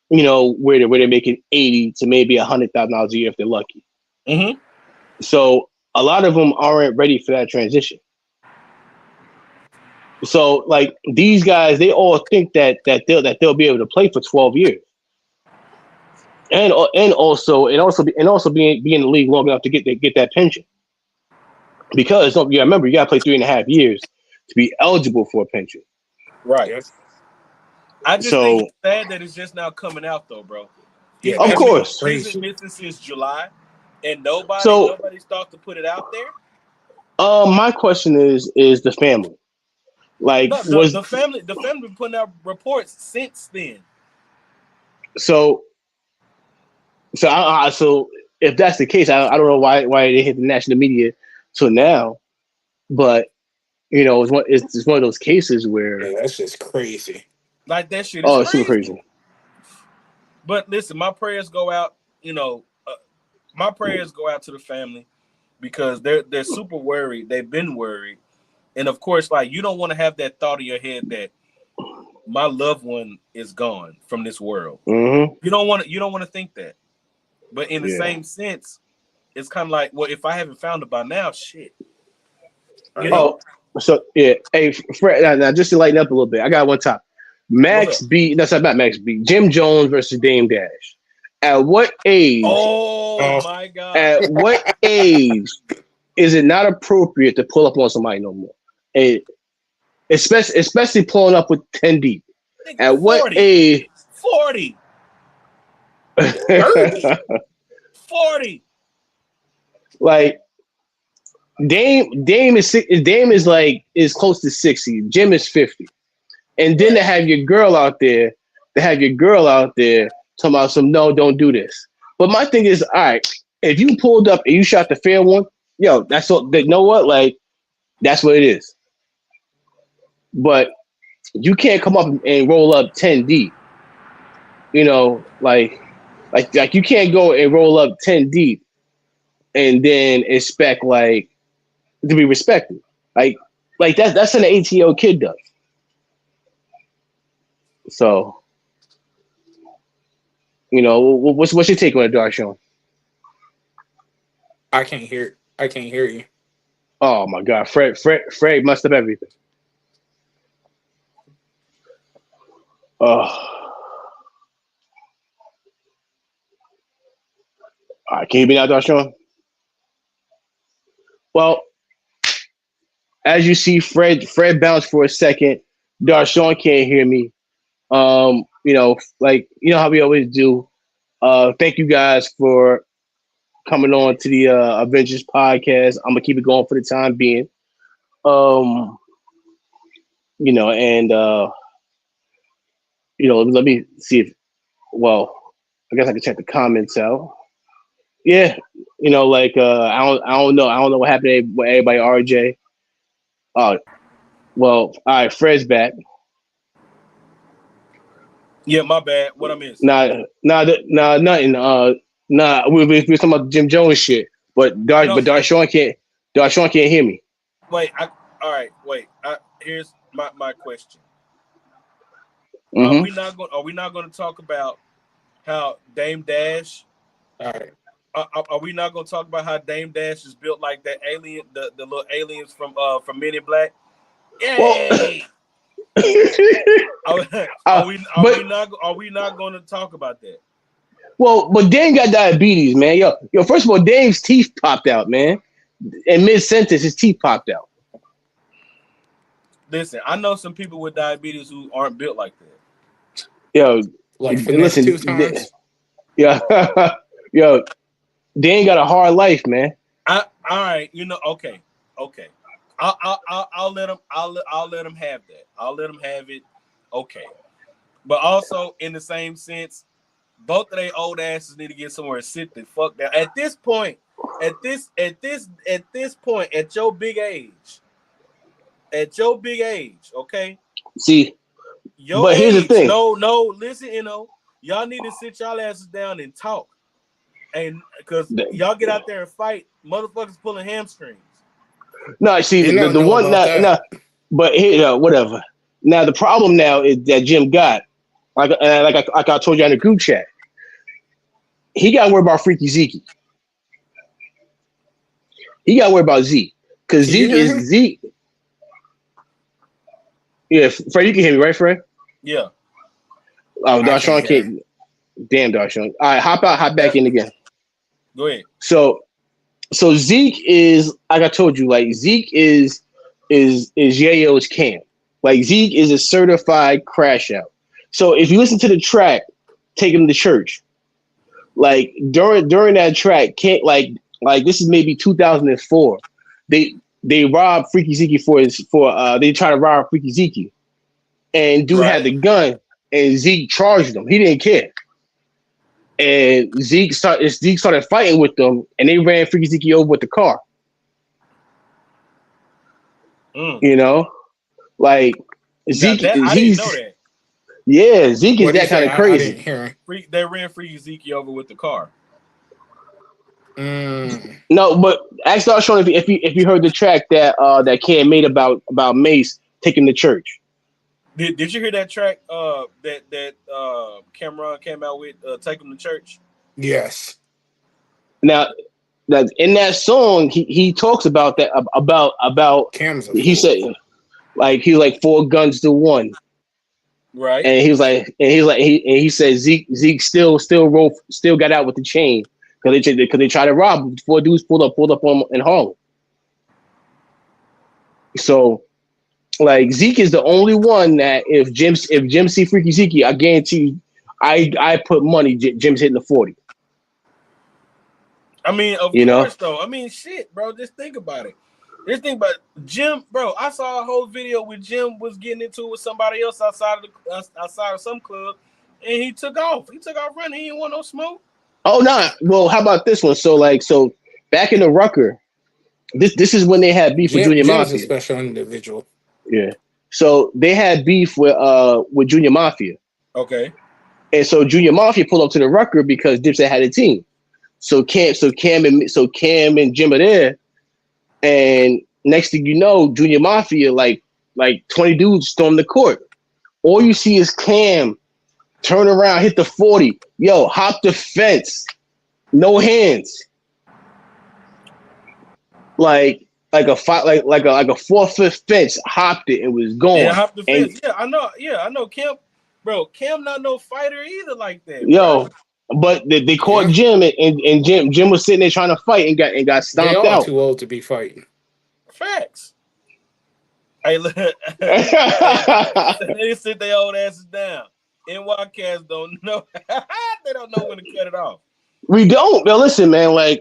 where they're making 80 to maybe $100,000 a year if they're lucky. Mm-hmm. So a lot of them aren't ready for that transition. So like these guys, they all think that they'll be able to play for 12 years, and also being in the league long enough to get that pension. Because remember, you got to play 3.5 years to be eligible for a pension. Right. Yes. I just think So it's sad that it's just now coming out, though, bro. Yeah, of that's course, He's been crazy. missing since July, and nobody so nobody started to put it out there. my question is the family. Like No, was the family been putting out reports since then. so so if that's the case, I don't know why they hit the national media till now, but it's one of those cases Yeah, where that's just crazy. Like that shit is oh, it's super crazy. crazy. But listen, my prayers go out. My prayers go out to the family because they're super worried. They've been worried, and of course, like you don't want to have that thought in your head that my loved one is gone from this world. Mm-hmm. You don't want to think that. But in the Yeah. same sense, it's kind of like, well, if I haven't found it by now, shit. You Right. know, Oh, so yeah. Hey, Fred, now just to lighten up a little bit, I got one top. what's Max up? B. That's not Max B. Jim Jones versus Dame Dash. At what age? Oh Oh, my God. At what age is it not appropriate to pull up on somebody no more? And especially pulling up with 10 deep. Nigga, At what 40. age? 40. 30. 40. Like Dame is like is close to 60. Jim is 50. And then Right. to have your girl out there, talking about some no, don't do this. But my thing is, all right, if you pulled up and you shot the fair one, yo, that's all. You know what? Like that's what it is. But you can't come up and roll up 10 deep. Like you can't go and roll up 10 deep and then expect like to be respected. Like that's an 18-year-old kid does. So what's your take on it, Darshawn? I can't hear you. Oh my God, Fred messed up everything. Oh, all right, can you be now, Darshawn? Well, as you see, Fred bounced for a second. Darshawn can't hear me. Like how we always do. Thank you guys for coming on to the Avengers podcast. I'm gonna keep it going for the time being. Um, and let me see if. Well, I guess I can check the comments out. Yeah, I don't know what happened with everybody. RJ. Well, all right, Fred's back. Yeah, my bad. What I missed? Nah, nothing. Nah, we're talking about Jim Jones shit. But Darshawn can't hear me. Wait, all right, wait. Here's my question. Mm-hmm. Are we not going to talk about how Dame Dash? All right. Are we not going to talk about how Dame Dash is built like that alien, the little aliens from Men in Black? Yay! Well, are we not going to talk about that? Well, but Dame got diabetes, man. Yo. First of all, Dame's teeth popped out, man. In mid sentence, his teeth popped out. Listen, I know some people with diabetes who aren't built like that. Yo, like listen, 2 times. Yeah, yo, Dame got a hard life, man. All right, okay. I'll let him. I'll let him have that. I'll let him have it. Okay, but also in the same sense, both of their old asses need to get somewhere and sit the fuck down. At this point, at your big age, okay. See, but here's the thing. No, listen, y'all need to sit y'all asses down and talk, and because y'all get out there and fight, motherfuckers pulling hamstrings. No, see the one now, but here, whatever. Now the problem now is that Jim got like I told you in the group chat, he got to worry about Freaky Zeke. He got to worry about Zeke because Zeke is Zeke. Yeah, Fred, you can hear me, right, Fred? Yeah. Oh, Darshawn can't. Damn, Darshawn. All right, hop back in again. Go ahead. So Zeke is, like I told you, like Zeke is Yayo's Cam. Like Zeke is a certified crash out. So if you listen to the track, Take Him to Church, like during that track, can't like this is maybe 2004. They robbed Freaky Zeke they try to rob Freaky Zeke, and dude had the gun, and Zeke charged him. He didn't care, and Zeke started fighting with them, and they ran Freaky Zeke over with the car. Like Zeke. I didn't know that. Yeah, Zeke is that kind of crazy. I didn't hear him. They ran Freaky Zeke over with the car. No, but ask Darshawn if you heard the track that Cam made about Mace taking the church. Did you hear that track that Cameron came out with Take Him to Church? Yes. Now that in that song he talks about that about Cam's he said he's like 4 guns to 1. Right. And he said Zeke still got out with the chain. Because they tried to rob him before dudes pulled up on him in Harlem. So, like Zeke is the only one that if Jim see Freaky Zeke, I guarantee I put money Jim's hitting the 40. I mean, of course, though. I mean, shit, bro. Just think about it. Jim, bro. I saw a whole video where Jim was getting into it with somebody else outside of some club, and he took off. He took off running. He didn't want no smoke. Oh no! Well, how about this one? So back in the Rucker, this is when they had beef with Junior Mafia. Jim's a special individual. Yeah. So they had beef with Junior Mafia. Okay. And so Junior Mafia pulled up to the Rucker because Dipset had a team. So Cam and Jim are there, and next thing you know, Junior Mafia like 20 dudes storm the court. All you see is Cam turn around, hit the 40. Yo, hop the fence. No hands. Like a 4-foot fence, hopped it and was gone. Yeah, hopped the fence. Yeah, I know. Cam not no fighter either like that. Yo, but they caught Jim and Jim was sitting there trying to fight and got stomped out. They all too old to be fighting. Facts. Hey, look. They sit their old asses down. NY cats don't know. They don't know when to cut it off. We don't. Now listen, man.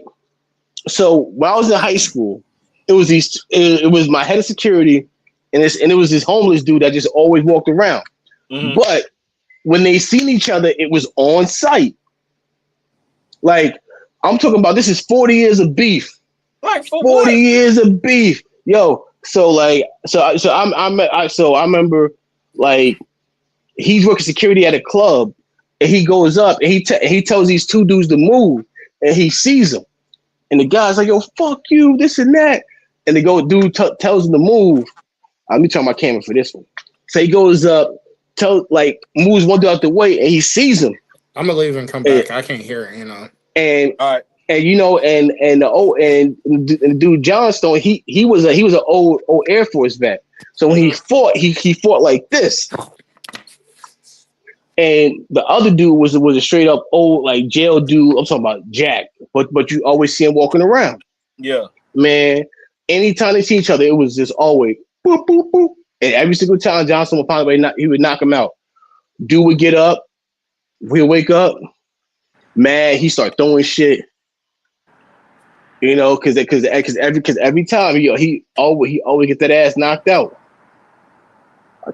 So when I was in high school, it was my head of security, and it was this homeless dude that just always walked around. Mm-hmm. But when they seen each other, it was on site. Like I'm talking about, this is 40 years of beef. Like for 40 years of beef, yo. So I remember like. He's working security at a club, and he goes up and he tells these 2 dudes to move. and he sees him. And the guy's like, yo, fuck you, this and that. And the dude tells him to move. Let me turn my camera for this one. So he goes up, moves one dude out the way, and he sees him. I'm gonna leave and come back. I can't hear it, And all right. And the dude Johnstone, he was an old Air Force vet. So when he fought like this. And the other dude was a straight up old like jail dude. I'm talking about Jack, but you always see him walking around. Yeah, man. Anytime they see each other, it was just always boop boop boop. And every single time Johnson would find a way, he would knock him out. Dude would get up, we'll wake up, man. He start throwing shit. Because every time he always get that ass knocked out.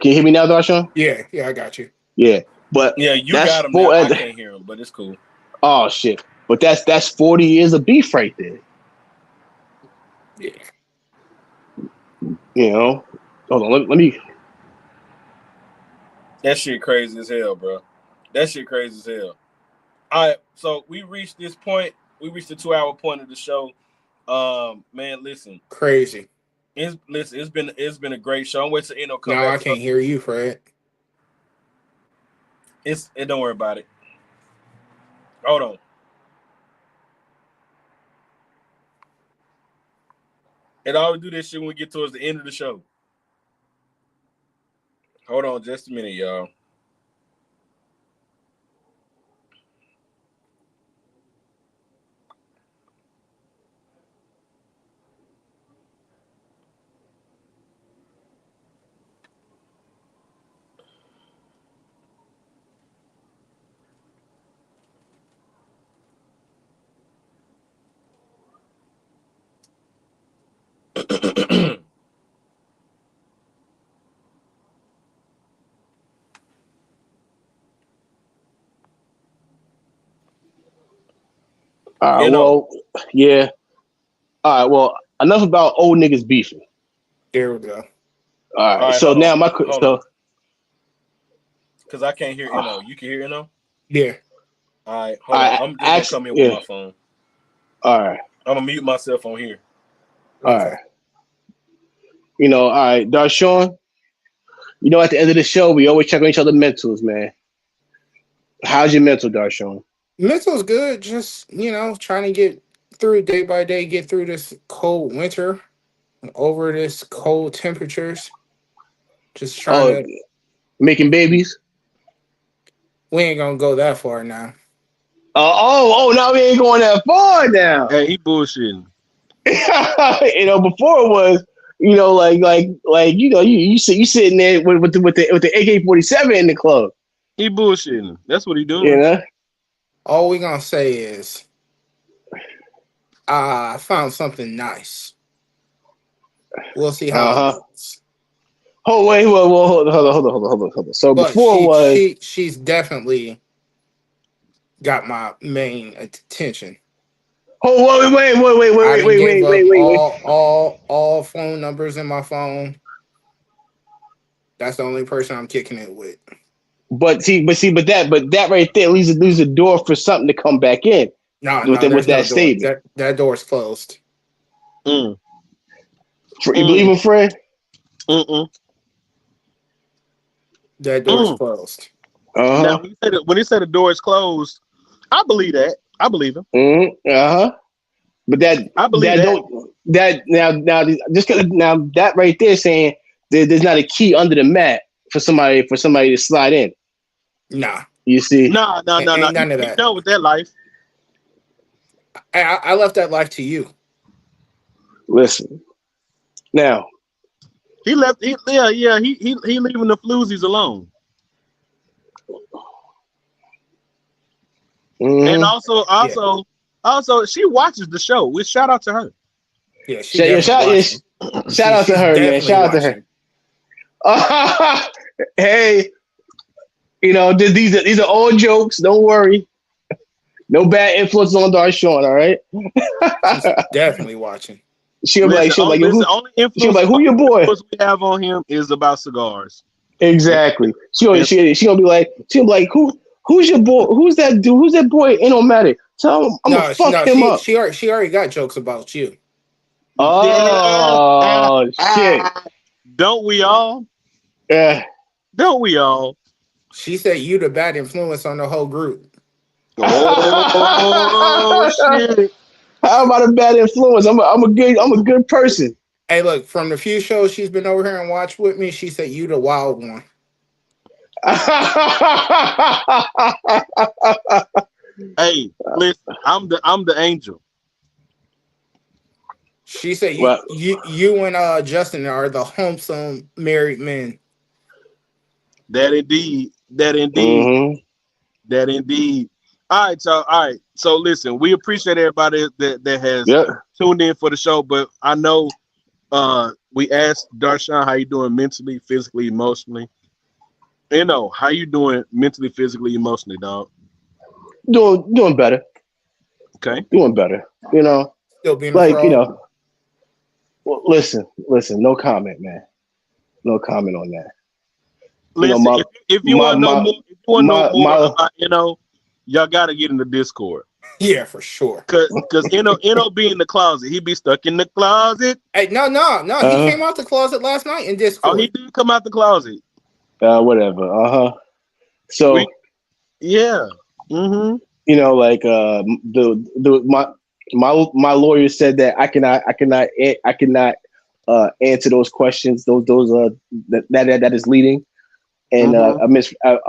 Can you hear me now, Darshawn? Yeah, I got you. Yeah, but yeah, you got him. Now. I can't hear him, but it's cool. Oh shit! But that's 40 years of beef right there. Yeah. Hold on. Let me. That shit crazy as hell, bro. That shit crazy as hell. All right, so we reached this point. We reached the 2-hour point of the show. Man, listen. Crazy. It's been a great show. I'm waiting to come back. No, I can't hear you, Fred. Don't worry about it. Hold on. It always do this shit when we get towards the end of the show. Hold on just a minute, y'all. Well, yeah. All right. Well, enough about old niggas beefing. There we go. All right. So now because I can't hear you can hear Eno? Yeah. All right. Hold on. I'm just gonna come in with my phone. All right. I'm gonna mute myself on here. All right. All right, Darshawn. At the end of the show, we always check on each other's mentals, man. How's your mental, Darshawn? Mental's good. Just, trying to get through day by day, get through this cold winter, over this cold temperatures. Just trying to... Making babies? We ain't going to go that far now. Now we ain't going that far now. Hey, he bullshitting. Before it was, you sitting there with the AK-47 in the club. He bullshitting. That's what he doing. All we gonna say is, I found something nice. We'll see how it goes. Oh wait, hold on. So but before she's definitely got my main attention. Oh wait. All phone numbers in my phone. That's the only person I'm kicking it with. But that right there leaves a door for something to come back in. With that statement. That door's closed. You believe in Fred? That door's closed. Now, when he said the door is closed, I believe that. I believe him. But that that right there saying there's not a key under the mat for somebody to slide in. Nah. You see? No. None of that. He's done with that life. I left that life to you. Listen. Now. He left. He leaving the floozies alone. And also, she watches the show. We shout out to her. Yeah, shout out to her, man. Shout out to her. Hey, these are all jokes. Don't worry. No bad influence on Darshawn. All right. She's definitely watching. She'll be like, who your boy? What we have on him is about cigars. Exactly. She'll be like, who's your boy? Who's that dude? Who's that boy? It don't matter. Tell him I'm gonna fuck no, him up. she already got jokes about you. Oh shit! Don't we all? Yeah. Don't we all? She said you the bad influence on the whole group. Oh shit! How about a bad influence? I'm a good person. Hey, look, from the few shows she's been over here and watched with me, she said you the wild one. Hey, listen, I'm the angel. She said Well, you and Justin are the wholesome married men. That indeed. mhm. That indeed. All right, so listen, we appreciate everybody that has Yep. tuned in for the show, but I know we asked Darshan how you doing mentally, physically, emotionally. How you doing mentally, physically, emotionally, dog? Doing better. Okay. Doing better. Still being a Like, fraud. well, listen, no comment, man. No comment on that. Listen, My if you want to know more, my about y'all gotta get in the Discord. Yeah, for sure. Cause be in the closet. He be stuck in the closet. Hey, no. He came out the closet last night in Discord. Oh, he did come out the closet. whatever. So yeah. Mm-hmm. like my lawyer said that I cannot answer those questions. Those that is leading and a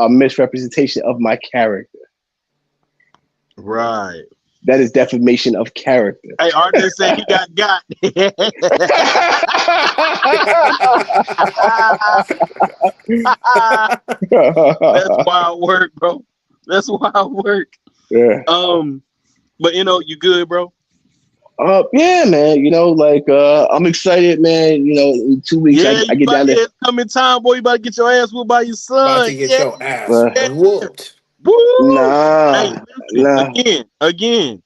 misrepresentation of my character. Right. That is defamation of character. Hey, RJ said he got. That's wild work, bro. That's wild work. Yeah. But you good, bro? Yeah, man. I'm excited, man. In 2 weeks, I get down there. Coming time, boy. You about to get your ass whooped by your son. About to get your ass whooped. Woo! Nah. Again.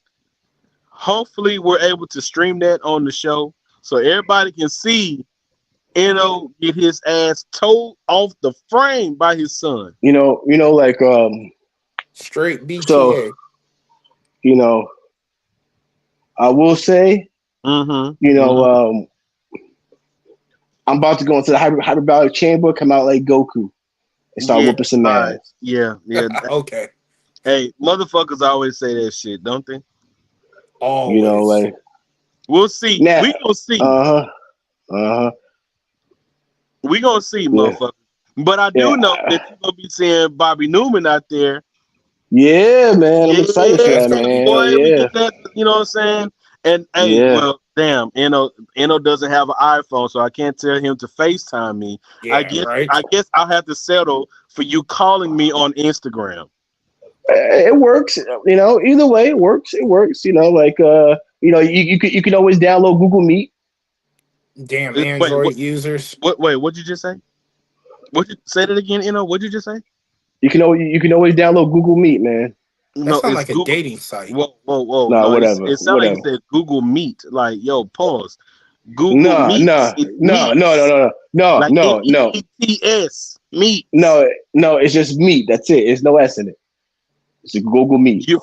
Hopefully, we're able to stream that on the show so everybody can see get his ass towed off the frame by his son. Straight BTA. So, I will say, I'm about to go into the hyperbolic chamber, come out like Goku, and start whooping some ass. Yeah. Okay. Hey, motherfuckers always say that shit, don't they? Always. We'll see. Now, We gonna see. We gonna see, motherfucker. But I do know that you're gonna be seeing Bobby Newman out there. Yeah, man. I'm excited for that, man. Boy, we get that, you know what I'm saying? And hey, well, damn, Eno doesn't have an iPhone, so I can't tell him to FaceTime me. Yeah, I guess I'll have to settle for you calling me on Instagram. It works, either way it works. You can always download Google Meet. Damn Android users. What'd you just say? Say that again, what'd you just say? You can always download Google Meet, man. That sounds like a dating site. Whoa. No, whatever. It sounds like you said Google Meet. Like, yo, pause. Google Meet. No. Like MEETS. Meet. No, it's just Meet. That's it. There's no S in it. It's a Google Meet. You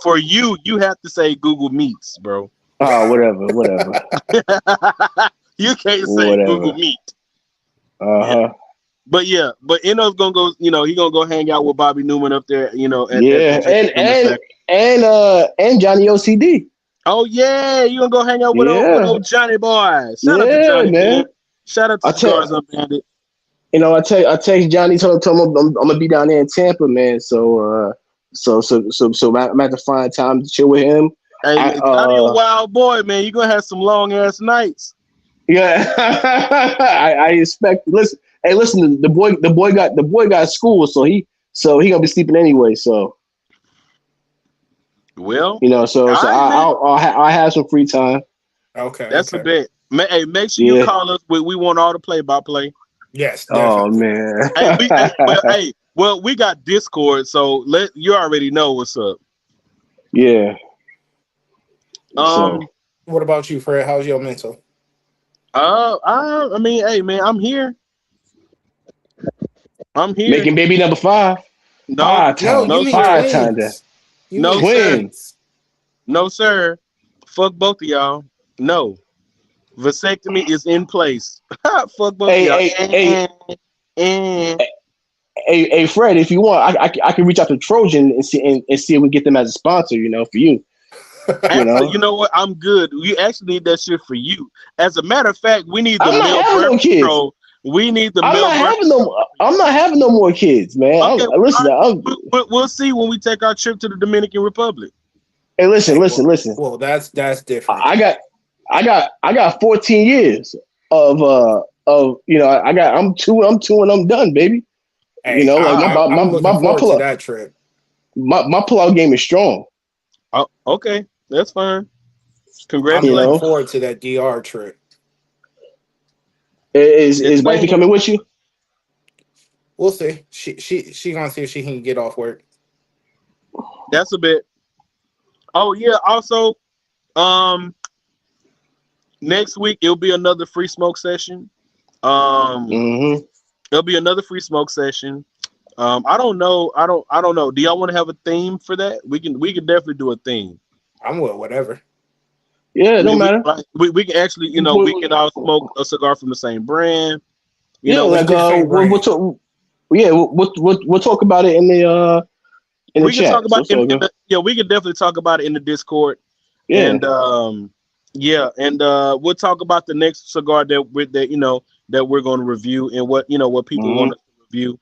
have to say Google Meets, bro. Oh, whatever. You can't say Google Meet. Yeah. But Eno's gonna go. He gonna go hang out with Bobby Newman up there. And Johnny OCD. Oh yeah, you gonna go hang out with old Johnny boy. Shout out to Johnny, man. Shout out to Cigars Unbanded. I text Johnny, told him I'm gonna be down there in Tampa, man. So I'm gonna have to find time to chill with him. Hey, Johnny, a wild boy, man. You gonna have some long ass nights. Yeah, I expect. Listen, the boy got school, so he gonna be sleeping anyway. So, well, I'll have some free time. Okay, that's a bet. Hey, make sure you call us. We want all the play-by-play. Yes. Definitely. Oh man. We got Discord, so you already know what's up. Yeah. What about you, Fred? How's your mental? I mean, hey, man, I'm here. Making baby number 5. No, twins. No, sir. Fuck both of y'all. No. Vasectomy is in place. Fuck both of Hey, y'all. hey, Eh. hey, Fred, if you want, I can reach out to Trojan and see if we get them as a sponsor. For you. Actually, you know what? I'm good. We actually need that shit for you. As a matter of fact, we need the I'm not male having birth no kids. control. We need the I'm male not birth having control. no. I'm not having no more kids, man. Okay, Listen, we'll see when we take our trip to the Dominican Republic. hey, listen, Hey, listen. well, that's different. I got 14 years of I'm two and I'm done, baby. Hey, Like I'm looking forward to that trip. my pullout game is strong. Oh, okay, that's fine. I'm You looking Congratulations. know, forward to that DR trip. is wifey coming with you? We'll see. She gonna see if she can get off work. That's a bit. Oh yeah. Also, um, next week it'll be another free smoke session. Um, Mm-hmm. it'll be another free smoke session. I don't know. I don't know. Do y'all want to have a theme for that? We can definitely do a theme. I'm with whatever. Yeah, I it don't mean, matter. we can actually, we can all smoke a cigar from the same brand. Yeah, We like What's the same we'll brand? talk. Yeah, we'll talk about it in the we can talk chat. So about it's all good. we can definitely talk about it in the Discord, Yeah. and yeah, and we'll talk about the next cigar that we're going to review and what people Mm-hmm. want us to review.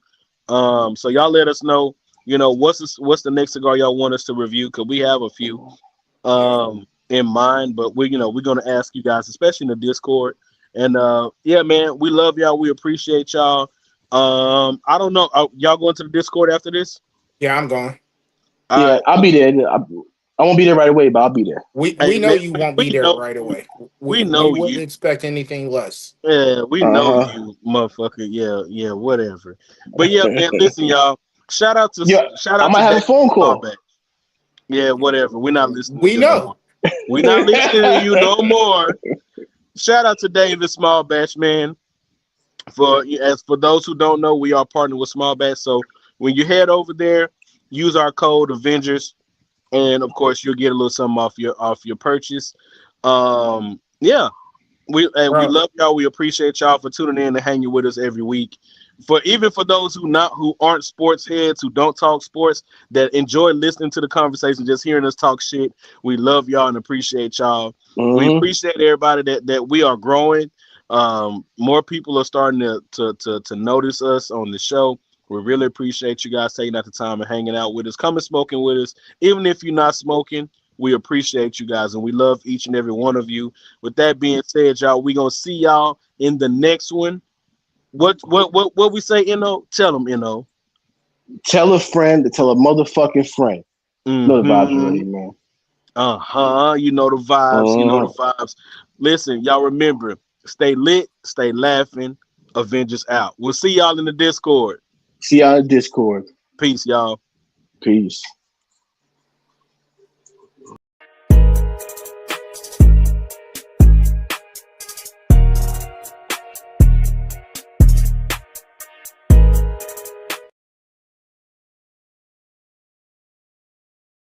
So y'all let us know. What's the next cigar y'all want us to review? Because we have a few in mind, but we're gonna ask you guys, especially in the Discord. And yeah, man, we love y'all. We appreciate y'all. I don't know. Y'all going to the Discord after this? Yeah, I'm going. All Yeah, right. I'll be there. I won't be there right away, but I'll be there. We Hey know man, you won't be we there know right away. we We know wouldn't you. expect anything less. Yeah, we Uh know huh. you, motherfucker. Yeah, yeah, whatever. But yeah, man, listen, y'all. Shout out to Yeah, shout I out to might have a David phone call. Smallback. Yeah, whatever. We're not listening to We you no know. more. We're not listening to you no more. Shout out to David Small Batch, man. For those who don't know, we are partnered with Small Batch. So when you head over there, use our code Avengers, and of course you'll get a little something off your purchase. Yeah, we Bro, love y'all. We appreciate y'all for tuning in and hanging with us every week. For those who aren't sports heads, who don't talk sports, that enjoy listening to the conversation, just hearing us talk shit, we love y'all and appreciate y'all. We Mm-hmm. appreciate everybody that we are growing. More people are starting to notice us on the show. We really appreciate you guys taking out the time and hanging out with us, coming smoking with us. Even if you're not smoking, we appreciate you guys and we love each and every one of you. With that being said, y'all, we gonna see y'all in the next one. What we say, Tell them, Tell a friend to tell a motherfucking friend. Know the vibes Mm-hmm. already, man. You know the vibes. You know the vibes. Listen, y'all remember, stay lit, stay laughing. Avengers out. We'll see y'all in the Discord. See y'all in Discord. Peace, y'all. Peace.